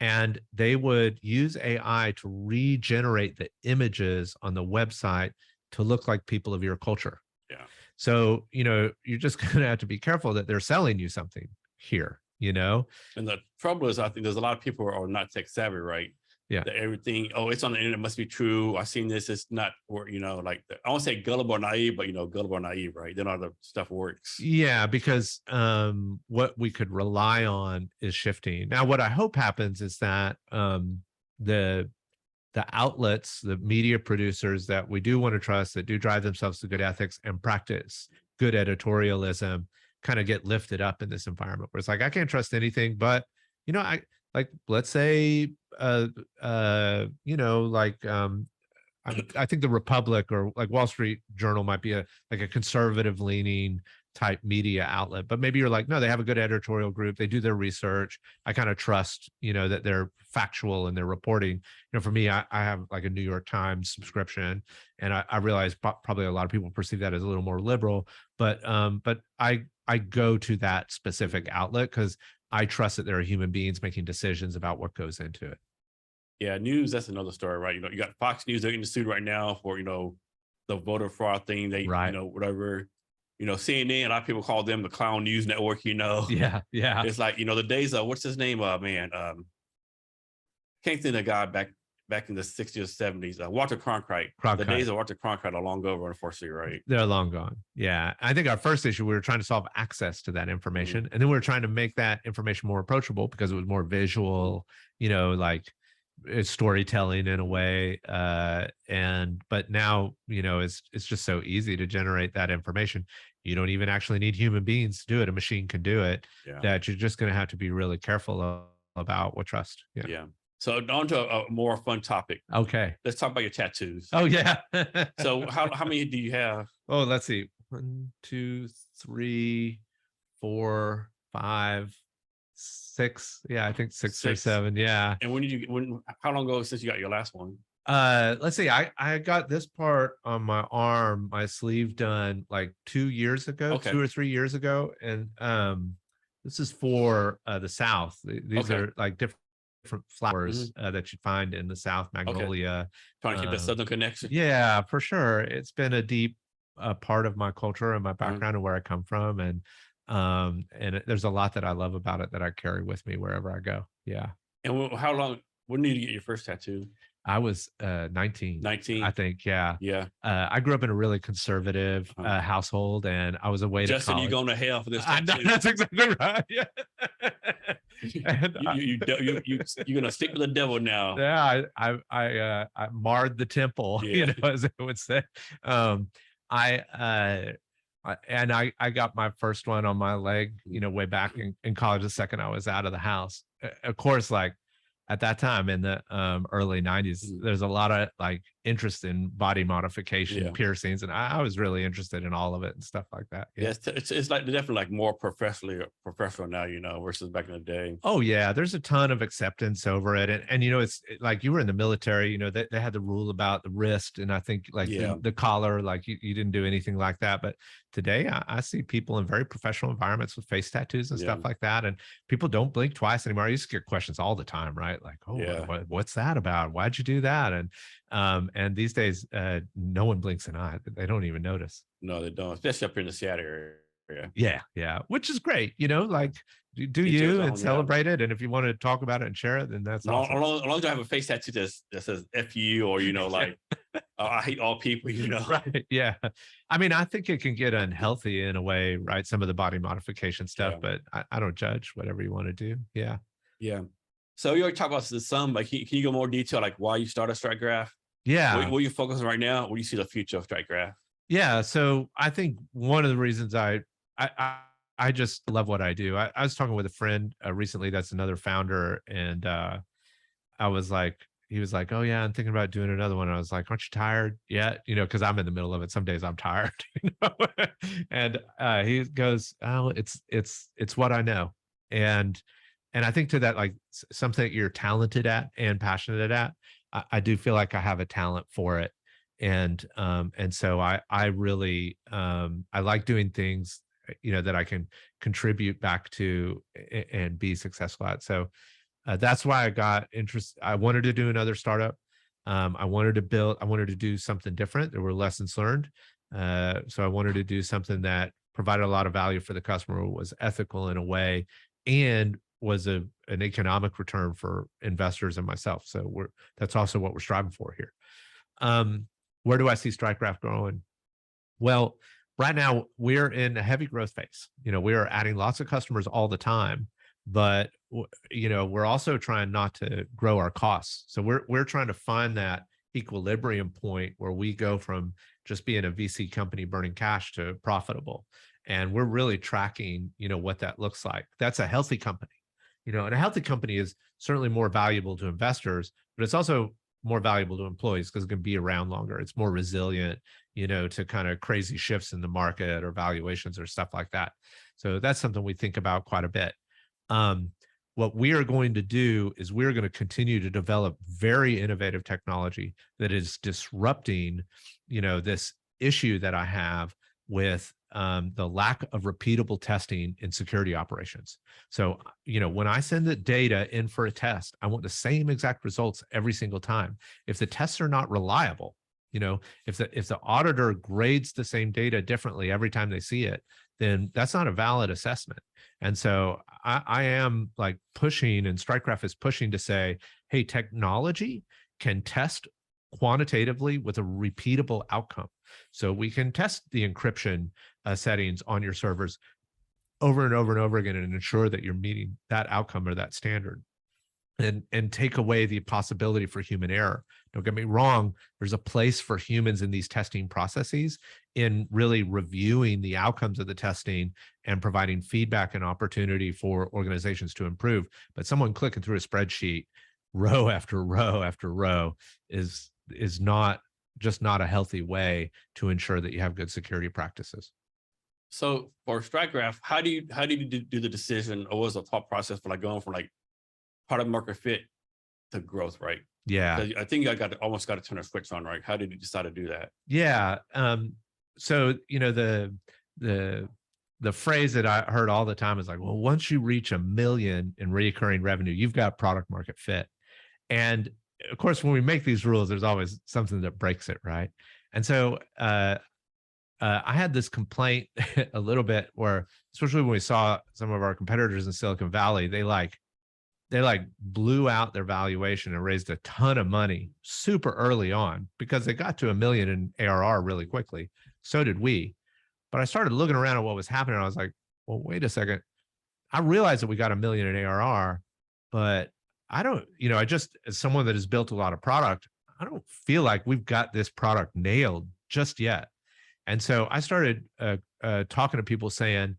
And they would use AI to regenerate the images on the website to look like people of your culture. Yeah. So, you're just going to have to be careful that they're selling you something here, And the trouble is, I think there's a lot of people who are not tech savvy, right? Yeah. That everything, it's on the internet, must be true. I've seen this, it's not, or, like, I won't say gullible or naive, but, gullible or naive, right? Then all the stuff works. Yeah, because what we could rely on is shifting. Now, what I hope happens is that the outlets, the media producers that we do want to trust, that do drive themselves to good ethics and practice good editorialism, kind of get lifted up in this environment where it's like, I can't trust anything, but, let's say, I think the Republic or like Wall Street Journal might be a conservative leaning type media outlet, but maybe you're like, no, they have a good editorial group. They do their research. I kind of trust, that they're factual in their reporting. For me, I have like a New York Times subscription, and I realize probably a lot of people perceive that as a little more liberal, but I go to that specific outlet because I trust that there are human beings making decisions about what goes into it. Yeah, news, that's another story, right? You got Fox News, they're in the suit right now for, the voter fraud thing. They, right. Whatever, CNN, a lot of people call them the clown news network, Yeah. It's like, the days of, what's his name? Man, can't think of the guy back in the 60s or 70s, Walter Cronkite. The days of Walter Cronkite are long over, unfortunately, right? They're long gone. Yeah. I think our first issue, we were trying to solve access to that information. And then we were trying to make that information more approachable because it was more visual, like it's storytelling in a way. But now, it's just so easy to generate that information. You don't even actually need human beings to do it. A machine can do it. Yeah. That you're just going to have to be really careful about what trust. Yeah. Yeah. So on to a more fun topic. Okay. Let's talk about your tattoos. Oh yeah. So how many do you have? Oh, let's see. 1, 2, 3, 4, 5, 6. Yeah, I think 6 or 6. 7. Yeah. And how long ago since you got your last one? Let's see. I got this part on my arm, my sleeve done like 2 years ago, Okay. 2 or 3 years ago. And this is for the South. These Okay. are like different flowers that you'd find in the South, magnolia. Trying to keep the Southern connection. Yeah, for sure. It's been a deep part of my culture and my background and where I come from. And there's a lot that I love about it that I carry with me wherever I go. Yeah. And when did you get your first tattoo? I was 19. 19. I think. Yeah. Yeah. I grew up in a really conservative household, and I was away to Justin, college. you're going to hell for this I know, tattoo. that's exactly right. Yeah. And you're gonna stick with the devil now. Yeah, I marred the temple, as it would say. I got my first one on my leg, way back in college, the second I was out of the house. Of course, like at that time in the early 90s, there's a lot of like interest in body modification, piercings, and I was really interested in all of it and stuff like that. Yeah, it's like definitely like more professional now, versus back in the day. Oh yeah, there's a ton of acceptance over it, and it's like you were in the military. They had the rule about the wrist, and I think like the collar, like you didn't do anything like that. But today, I see people in very professional environments with face tattoos and stuff like that, and people don't blink twice anymore. I used to get questions all the time, right? Like, oh, what's that about? Why'd you do that? And these days, no one blinks an eye. They don't even notice. No, they don't, especially up in the Seattle area. Yeah, which is great. Like do you and celebrate it. And if you want to talk about it and share it, then that's awesome. As long as I have a face tattoo that says F you, or like I hate all people, Right. Yeah. I mean, I think it can get unhealthy in a way, right? Some of the body modification stuff, but I don't judge whatever you want to do. Yeah. Yeah. So you already talked about some, but can you go more detail, like why you started StrikeGraph? Yeah. What are you focusing right now? Where do you see the future of StrikeGraph? Yeah. So I think one of the reasons I just love what I do. I was talking with a friend recently that's another founder, and he was like, oh yeah, I'm thinking about doing another one. And I was like, aren't you tired yet? Because I'm in the middle of it. Some days I'm tired. And he goes, oh, it's what I know. And I think to that, like something that you're talented at and passionate at, I do feel like I have a talent for it. And so I really I like doing things that I can contribute back to and be successful at. So that's why I got interested. I wanted to do another startup. I wanted to do something different. There were lessons learned. So I wanted to do something that provided a lot of value for the customer, was ethical in a way, and was an economic return for investors and myself. So that's also what we're striving for here. Where do I see StrikeGraph growing? Well, right now we're in a heavy growth phase. We are adding lots of customers all the time, but we're also trying not to grow our costs. So we're trying to find that equilibrium point where we go from just being a VC company burning cash to profitable. And we're really tracking, what that looks like. That's a healthy company. And a healthy company is certainly more valuable to investors, but it's also more valuable to employees because it can be around longer. It's more resilient, to kind of crazy shifts in the market or valuations or stuff like that. So that's something we think about quite a bit. What we are going to do is we're going to continue to develop very innovative technology that is disrupting, this issue that I have with the lack of repeatable testing in security operations. So, when I send the data in for a test, I want the same exact results every single time. If the tests are not reliable, if the auditor grades the same data differently every time they see it, then that's not a valid assessment. And so I am like pushing, and StrikeGraph is pushing to say, hey, technology can test quantitatively with a repeatable outcome. So we can test the encryption settings on your servers over and over and over again and ensure that you're meeting that outcome or that standard. and take away the possibility for human error. Don't get me wrong, there's a place for humans in these testing processes in really reviewing the outcomes of the testing and providing feedback and opportunity for organizations to improve. But someone clicking through a spreadsheet row after row after row is not a healthy way to ensure that you have good security practices. So for StrikeGraph, how do you do the decision, or what was the thought process for like going from like product market fit to growth, right? Yeah. I think I almost got to turn a switch on, right? How did you decide to do that? Yeah. So, you know, the phrase that I heard all the time is like, well, once you reach 1 million in recurring revenue, you've got product market fit. And of course, when we make these rules, there's always something that breaks it, right? And so I had this complaint a little bit where, especially when we saw some of our competitors in Silicon Valley, they blew out their valuation and raised a ton of money super early on because they got to 1 million in ARR really quickly. So did we. But I started looking around at what was happening. And I was like, well, wait a second. I realized that we got 1 million in ARR, but I don't, I just, as someone that has built a lot of product, I don't feel like we've got this product nailed just yet. And so I started talking to people saying,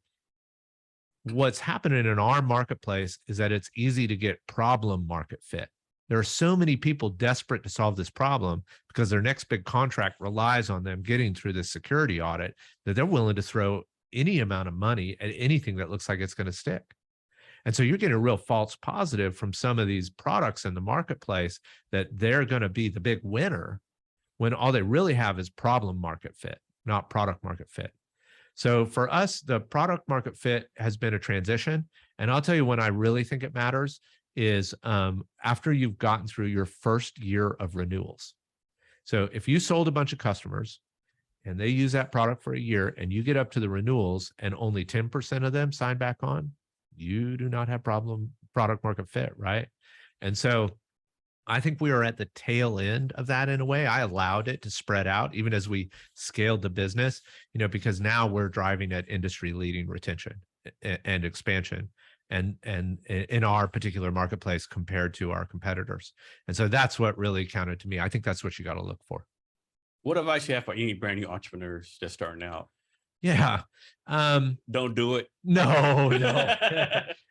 what's happening in our marketplace is that it's easy to get problem market fit. There are so many people desperate to solve this problem because their next big contract relies on them getting through this security audit that they're willing to throw any amount of money at anything that looks like it's going to stick. And so you're getting a real false positive from some of these products in the marketplace that they're going to be the big winner when all they really have is problem market fit, not product market fit. So for us, the product market fit has been a transition. And I'll tell you when I really think it matters is after you've gotten through your first year of renewals. So if you sold a bunch of customers and they use that product for a year and you get up to the renewals and only 10% of them sign back on, you do not have product market fit, right? And so I think we are at the tail end of that in a way. I allowed it to spread out even as we scaled the business, because now we're driving at industry leading retention and expansion and in our particular marketplace compared to our competitors. And so that's what really counted to me. I think that's what you got to look for. What advice you have for any brand new entrepreneurs just starting out? Yeah. Don't do it. No.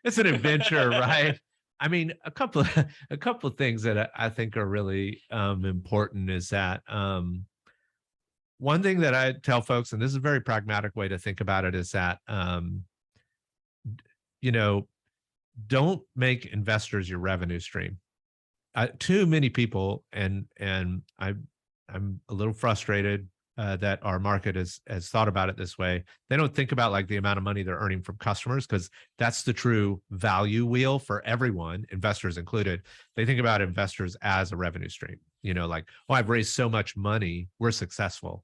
It's an adventure, right? I mean, a couple of things that I think are really important is that one thing that I tell folks, and this is a very pragmatic way to think about it, is that don't make investors your revenue stream. Too many people, and I'm a little frustrated that our market has thought about it this way. They don't think about like the amount of money they're earning from customers, because that's the true value wheel for everyone, investors included. They think about investors as a revenue stream, like, oh, I've raised so much money, we're successful.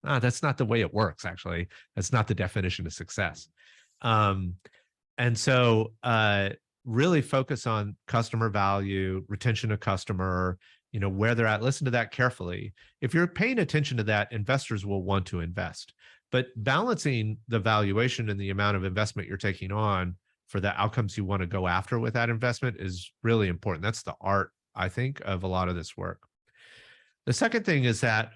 That's not the way it works, actually. That's not the definition of success. And so really focus on customer value, retention of customer, where they're at. Listen to that carefully. If you're paying attention to that, investors will want to invest. But balancing the valuation and the amount of investment you're taking on for the outcomes you want to go after with that investment is really important. That's the art, I think, of a lot of this work. The second thing is that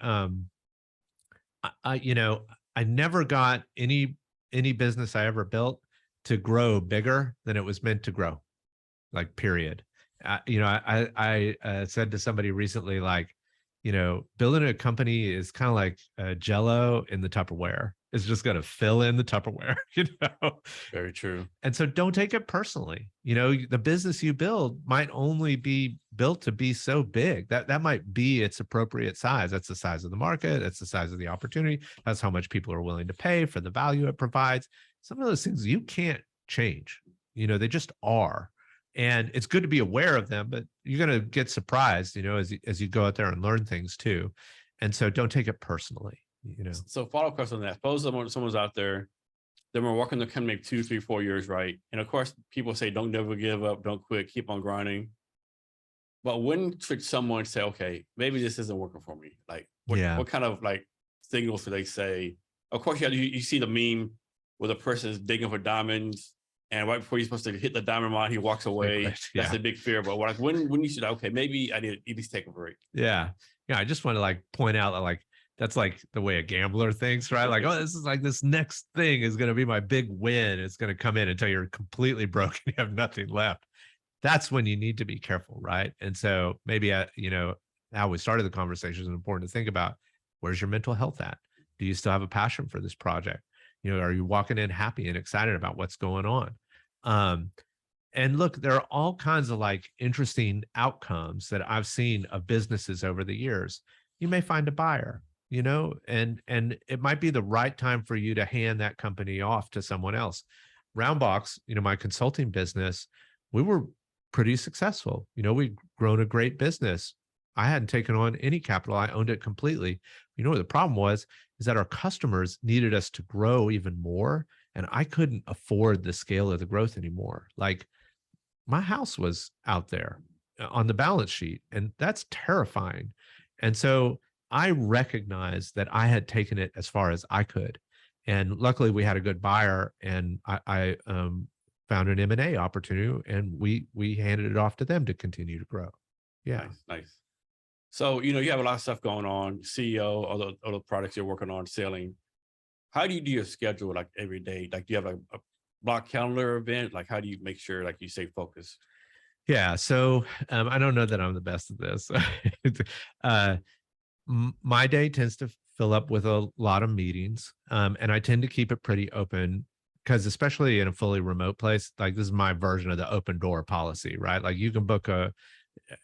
I never got any business I ever built to grow bigger than it was meant to grow, like period. I said to somebody recently, like, building a company is kind of like Jell-O in the Tupperware. It's just going to fill in the Tupperware, Very true. And so don't take it personally. The business you build might only be built to be so big that might be its appropriate size. That's the size of the market. That's the size of the opportunity. That's how much people are willing to pay for the value it provides. Some of those things you can't change. They just are. And it's good to be aware of them, but you're going to get surprised, as you go out there and learn things too. And so don't take it personally, So follow-up question on that. Suppose someone's out there, they've been working the company 2, 3, 4 years, right? And of course, people say, don't never give up, don't quit, keep on grinding. But when should someone say, okay, maybe this isn't working for me? Like, what kind of like signals do they say? Of course, you see the meme where the person is digging for diamonds and right before you're supposed to hit the diamond mine, he walks away. That's a big fear. But like when you should, okay, maybe I need to at least take a break. Yeah. I just want to like point out that like that's like the way a gambler thinks, right? Like, oh, this is like this next thing is going to be my big win. It's going to come in until you're completely broken. You have nothing left. That's when you need to be careful, right? And so maybe how we started the conversation is important to think about. Where's your mental health at? Do you still have a passion for this project? Are you walking in happy and excited about what's going on? And look, there are all kinds of like interesting outcomes that I've seen of businesses over the years. You may find a buyer, and it might be the right time for you to hand that company off to someone else. Roundbox, my consulting business, we were pretty successful. We'd grown a great business. I hadn't taken on any capital. I owned it completely. What the problem was is that our customers needed us to grow even more, and I couldn't afford the scale of the growth anymore. Like, my house was out there on the balance sheet, and that's terrifying. And so I recognized that I had taken it as far as I could. And luckily we had a good buyer, and I found an M&A opportunity, and we handed it off to them to continue to grow. Yeah. Nice. So, you have a lot of stuff going on, CEO, all the products you're working on selling. How do you do your schedule like every day? Like, do you have a block calendar event? Like, how do you make sure like you stay focused? Yeah. So I don't know that I'm the best at this. My day tends to fill up with a lot of meetings. And I tend to keep it pretty open, because especially in a fully remote place, like this is my version of the open door policy, right? Like you can book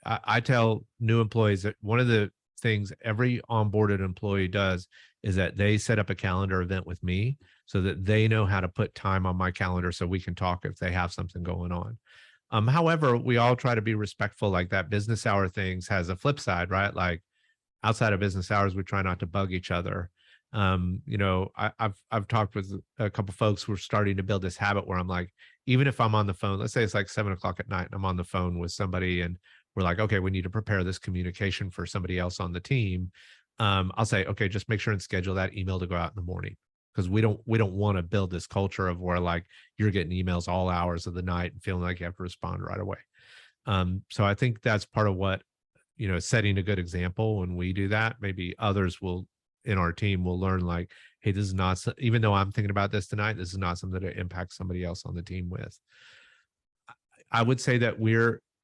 I tell new employees that one of the things every onboarded employee does is that they set up a calendar event with me so that they know how to put time on my calendar so we can talk if they have something going on. However, we all try to be respectful. Like that business hour things has a flip side, right? Like outside of business hours, we try not to bug each other. I've talked with a couple folks who are starting to build this habit where I'm like, even if I'm on the phone, let's say it's like 7:00 at night and I'm on the phone with somebody and we're like, okay, we need to prepare this communication for somebody else on the team. I'll say, okay, just make sure and schedule that email to go out in the morning, because we don't want to build this culture of where like you're getting emails all hours of the night and feeling like you have to respond right away. So I think that's part of what, setting a good example. When we do that, maybe others in our team will learn like, hey, this is not, even though I'm thinking about this tonight, this is not something that impacts somebody else on the team with. I would say that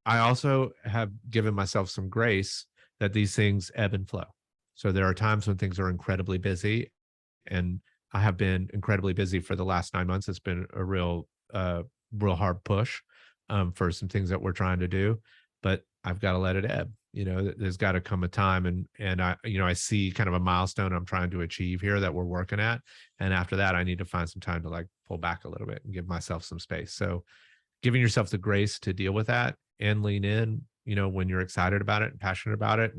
I also have given myself some grace that these things ebb and flow. So there are times when things are incredibly busy, and I have been incredibly busy for the last 9 months. It's been a real hard push for some things that we're trying to do, but I've got to let it ebb. There's got to come a time, and I see kind of a milestone I'm trying to achieve here that we're working at. And after that, I need to find some time to like pull back a little bit and give myself some space. So giving yourself the grace to deal with that and lean in, when you're excited about it and passionate about it,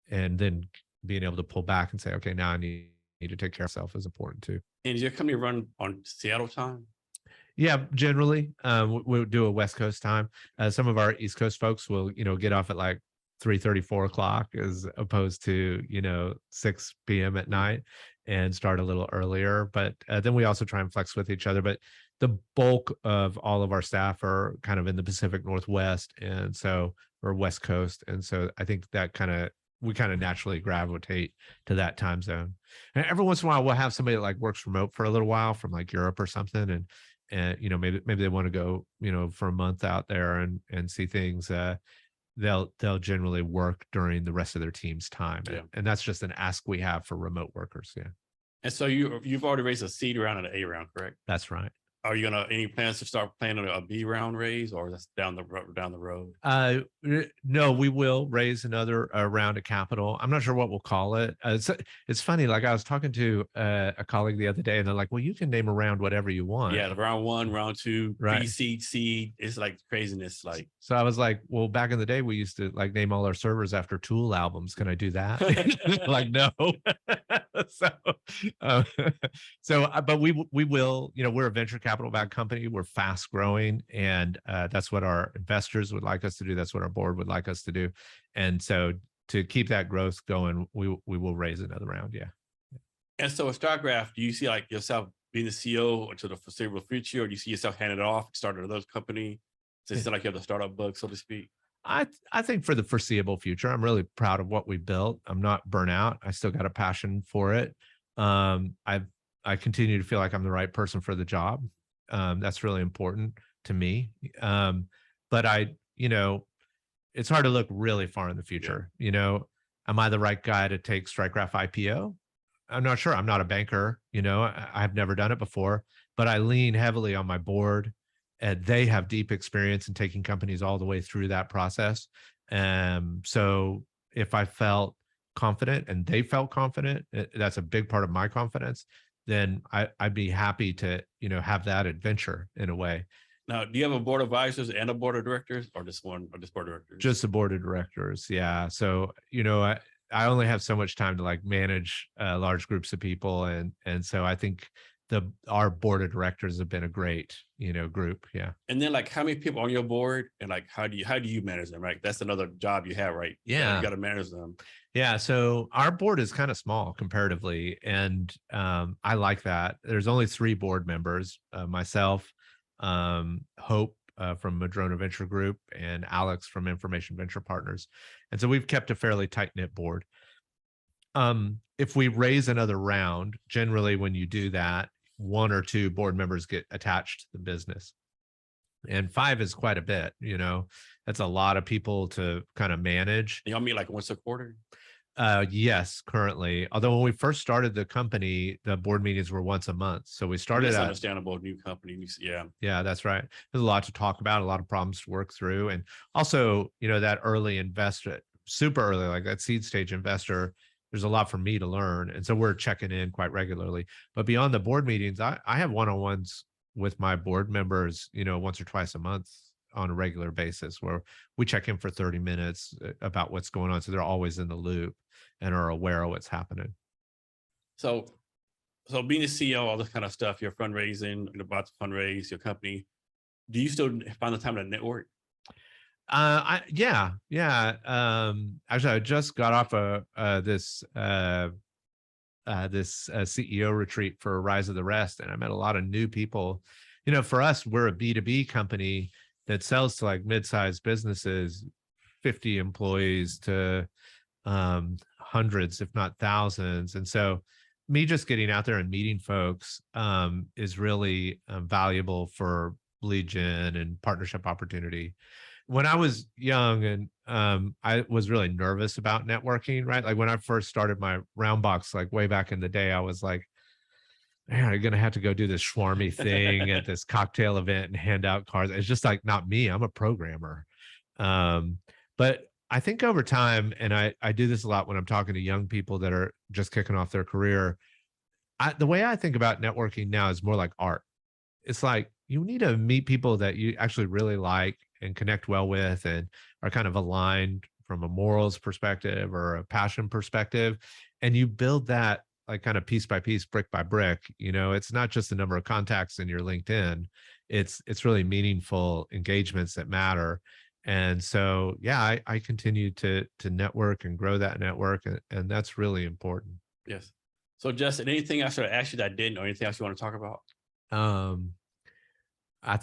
and then being able to pull back and say, okay, now I need to take care of myself is important too. And does your company run on Seattle time? Yeah, generally we'll do a West Coast time. Some of our East Coast folks will, get off at like 3:30, 4 o'clock as opposed to, 6 p.m. at night, and start a little earlier. But then we also try and flex with each other. But the bulk of all of our staff are kind of in the Pacific Northwest, and so or West Coast. And so I think that we kind of naturally gravitate to that time zone. And every once in a while, we'll have somebody that like works remote for a little while from like Europe or something. And maybe they want to go, for a month out there and see things. They'll generally work during the rest of their team's time. Yeah. And that's just an ask we have for remote workers. Yeah. And so you've already raised a seed round and an A round, correct? That's right. Are you any plans to start planning a B round raise, or that's down the road? No, we will raise another round of capital. I'm not sure what we'll call it. It's funny. Like I was talking to a colleague the other day, and they're like, "Well, you can name a round whatever you want." Yeah, round 1, round 2, right. pre-seed, seed. It's like craziness. Like, so I was like, "Well, back in the day, we used to like name all our servers after Tool albums. Can I do that?" Like, no. But we will. We're a venture capital-backed company. We're fast growing, and that's what our investors would like us to do. That's what our board would like us to do. And so to keep that growth going, we will raise another round. Yeah. And so at StarGraph, do you see like yourself being the CEO until the foreseeable future, or do you see yourself handing it off, starting another company? So it's not like you have the startup bug, so to speak. I think for the foreseeable future, I'm really proud of what we built. I'm not burnt out. I still got a passion for it. I continue to feel like I'm the right person for the job. That's really important to me. But it's hard to look really far in the future. Am I the right guy to take StrikeGraph IPO? I'm not sure. I'm not a banker. I've never done it before, but I lean heavily on my board, and they have deep experience in taking companies all the way through that process. So if I felt confident and they felt confident, that's a big part of my confidence, then I'd be happy to, have that adventure in a way. Now, do you have a board of advisors and a board of directors, or just one, or just board of directors? Just the board of directors. Yeah. So, I only have so much time to like manage large groups of people. And so I think our board of directors have been a great, group. Yeah. And then like how many people on your board, and like how do you manage them? Right. That's another job you have, right? Yeah. You got to manage them. Yeah. So our board is kind of small comparatively. And I like that. There's only 3 board members, myself, Hope from Madrona Venture Group, and Alex from Information Venture Partners. And so we've kept a fairly tight-knit board. If we raise another round, generally when you do that, 1 or 2 board members get attached to the business. And 5 is quite a bit, that's a lot of people to kind of manage. Y'all meet like once a quarter? Yes, currently. Although when we first started the company, the board meetings were once a month. So we started That's understandable, new company. Yeah. Yeah, that's right. There's a lot to talk about, a lot of problems to work through. And also, that early investor, super early, like that seed stage investor, there's a lot for me to learn. And so we're checking in quite regularly. But beyond the board meetings, I have one-on-ones with my board members, once or twice a month on a regular basis, where we check in for 30 minutes about what's going on. So they're always in the loop and are aware of what's happening. So being a CEO, all this kind of stuff, you're fundraising, you're about to fundraise your company. Do you still find the time to network? Yeah. Actually, I just got off this CEO retreat for Rise of the Rest, and I met a lot of new people. For us, we're a B2B company that sells to like mid-sized businesses, 50 employees to hundreds, if not thousands. And so me just getting out there and meeting folks is really valuable for lead gen and partnership opportunity. When I was young and I was really nervous about networking, right? Like when I first started my round box, like way back in the day, I was like, man, I'm going to have to go do this schwarmy thing at this cocktail event and hand out cards. It's just like, not me. I'm a programmer. But I think over time, and I do this a lot when I'm talking to young people that are just kicking off their career, the way I think about networking now is more like art. It's like you need to meet people that you actually really like and connect well with and are kind of aligned from a morals perspective or a passion perspective. And you build that like kind of piece by piece, brick by brick. It's not just the number of contacts in your LinkedIn. It's really meaningful engagements that matter. And so, yeah, I continue to network and grow that network. And that's really important. Yes. So Justin, anything else I asked you that I didn't, or anything else you want to talk about? I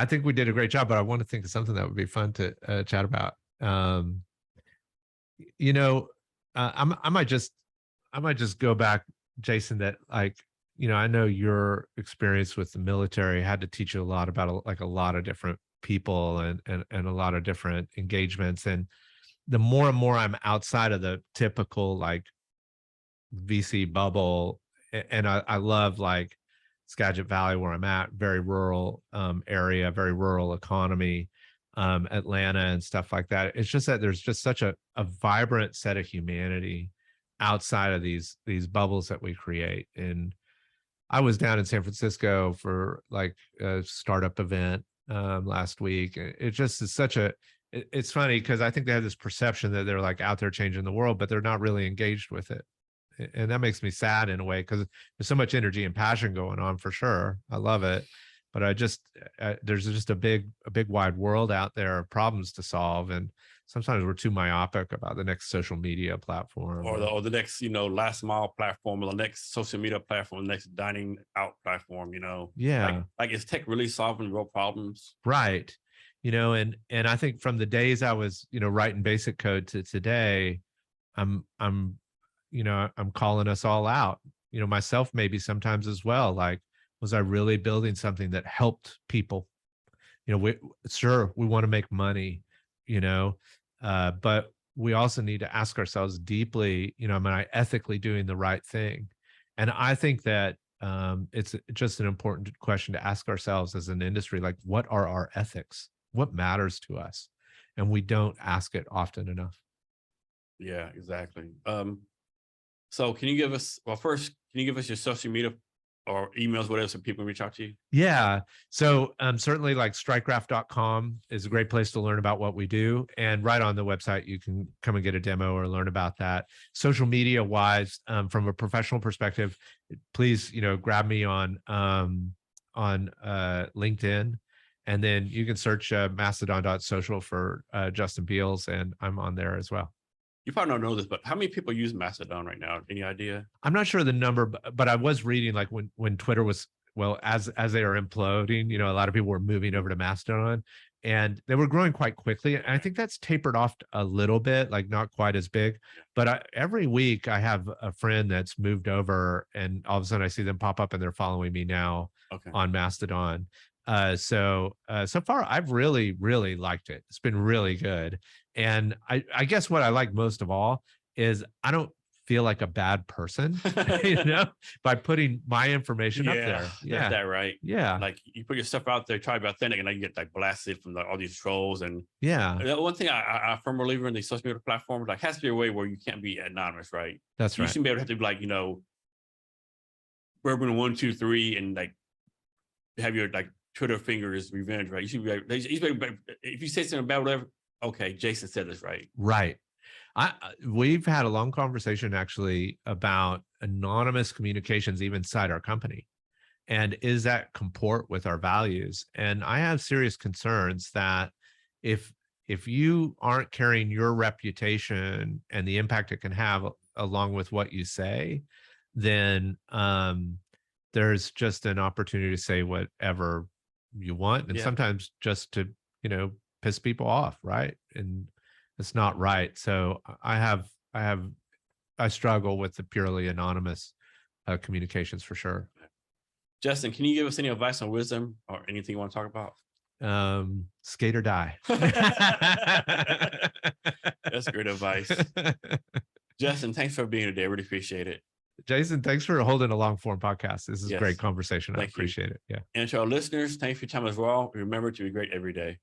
think we did a great job, but I want to think of something that would be fun to chat about. I might just go back, Jason, that like, I know your experience with the military had to teach you a lot about a lot of different people and a lot of different engagements. And the more and more I'm outside of the typical like VC bubble, and I love like Skagit Valley where I'm at, very rural area, very rural economy, Atlanta and stuff like that. It's just that there's just such a vibrant set of humanity outside of these bubbles that we create. And I was down in San Francisco for like a startup event last week. It just is it's funny because I think they have this perception that they're like out there changing the world, but they're not really engaged with it. And that makes me sad in a way because there's so much energy and passion going on for sure. I love it. but there's just a big wide world out there of problems to solve. And sometimes we're too myopic about the next social media platform or the next, last mile platform, or the next social media platform, the next dining out platform, Yeah. Like is tech really solving real problems? Right. And I think from the days I was, writing basic code to today, I'm calling us all out, myself maybe sometimes as well. Like, was I really building something that helped people? We want to make money, but we also need to ask ourselves deeply, am I ethically doing the right thing? And I think that it's just an important question to ask ourselves as an industry, like, what are our ethics? What matters to us? And we don't ask it often enough. Yeah, exactly. So can you give us, first, can you give us your social media or emails, whatever, so people can reach out to you? Yeah. So certainly like strikegraph.com is a great place to learn about what we do. And right on the website, you can come and get a demo or learn about that. Social media wise, from a professional perspective, please, grab me on LinkedIn. And then you can search mastodon.social for Justin Beals, and I'm on there as well. You probably don't know this, but how many people use Mastodon right now? Any idea? I'm not sure the number, but I was reading, like, when Twitter was, well, as they are imploding, a lot of people were moving over to Mastodon, and they were growing quite quickly. And I think that's tapered off a little bit, like not quite as big. But every week I have a friend that's moved over, and all of a sudden I see them pop up and they're following me now on Mastodon. So far I've really, really liked it. It's been really good. And I guess what I like most of all is I don't feel like a bad person, by putting my information up there. Yeah, that's that right. Yeah, like you put your stuff out there, try to be authentic, and then you get like blasted from all these trolls. And yeah, the one thing I'm a firm believer in these social media platforms, like, has to be a way where you can't be anonymous, right? That's right. You shouldn't be able to have to be like, Bourbon 1, 2, 3, and like have your like Twitter fingers revenge, right? You should be if you say something about whatever, okay, Jason said this, right? Right. We've had a long conversation actually about anonymous communications even inside our company. And is that comport with our values? And I have serious concerns that if you aren't carrying your reputation and the impact it can have along with what you say, then there's just an opportunity to say whatever you want, and sometimes just to, piss people off, right? And it's not right. So I struggle with the purely anonymous communications for sure. Justin, can you give us any advice on wisdom or anything you want to talk about? Skate or die. That's great advice. Justin, thanks for being here today. I really appreciate it. Jason, thanks for holding a long form podcast. This is a great conversation. I appreciate it. Yeah. And to our listeners, thanks for your time as well. Remember to be great every day.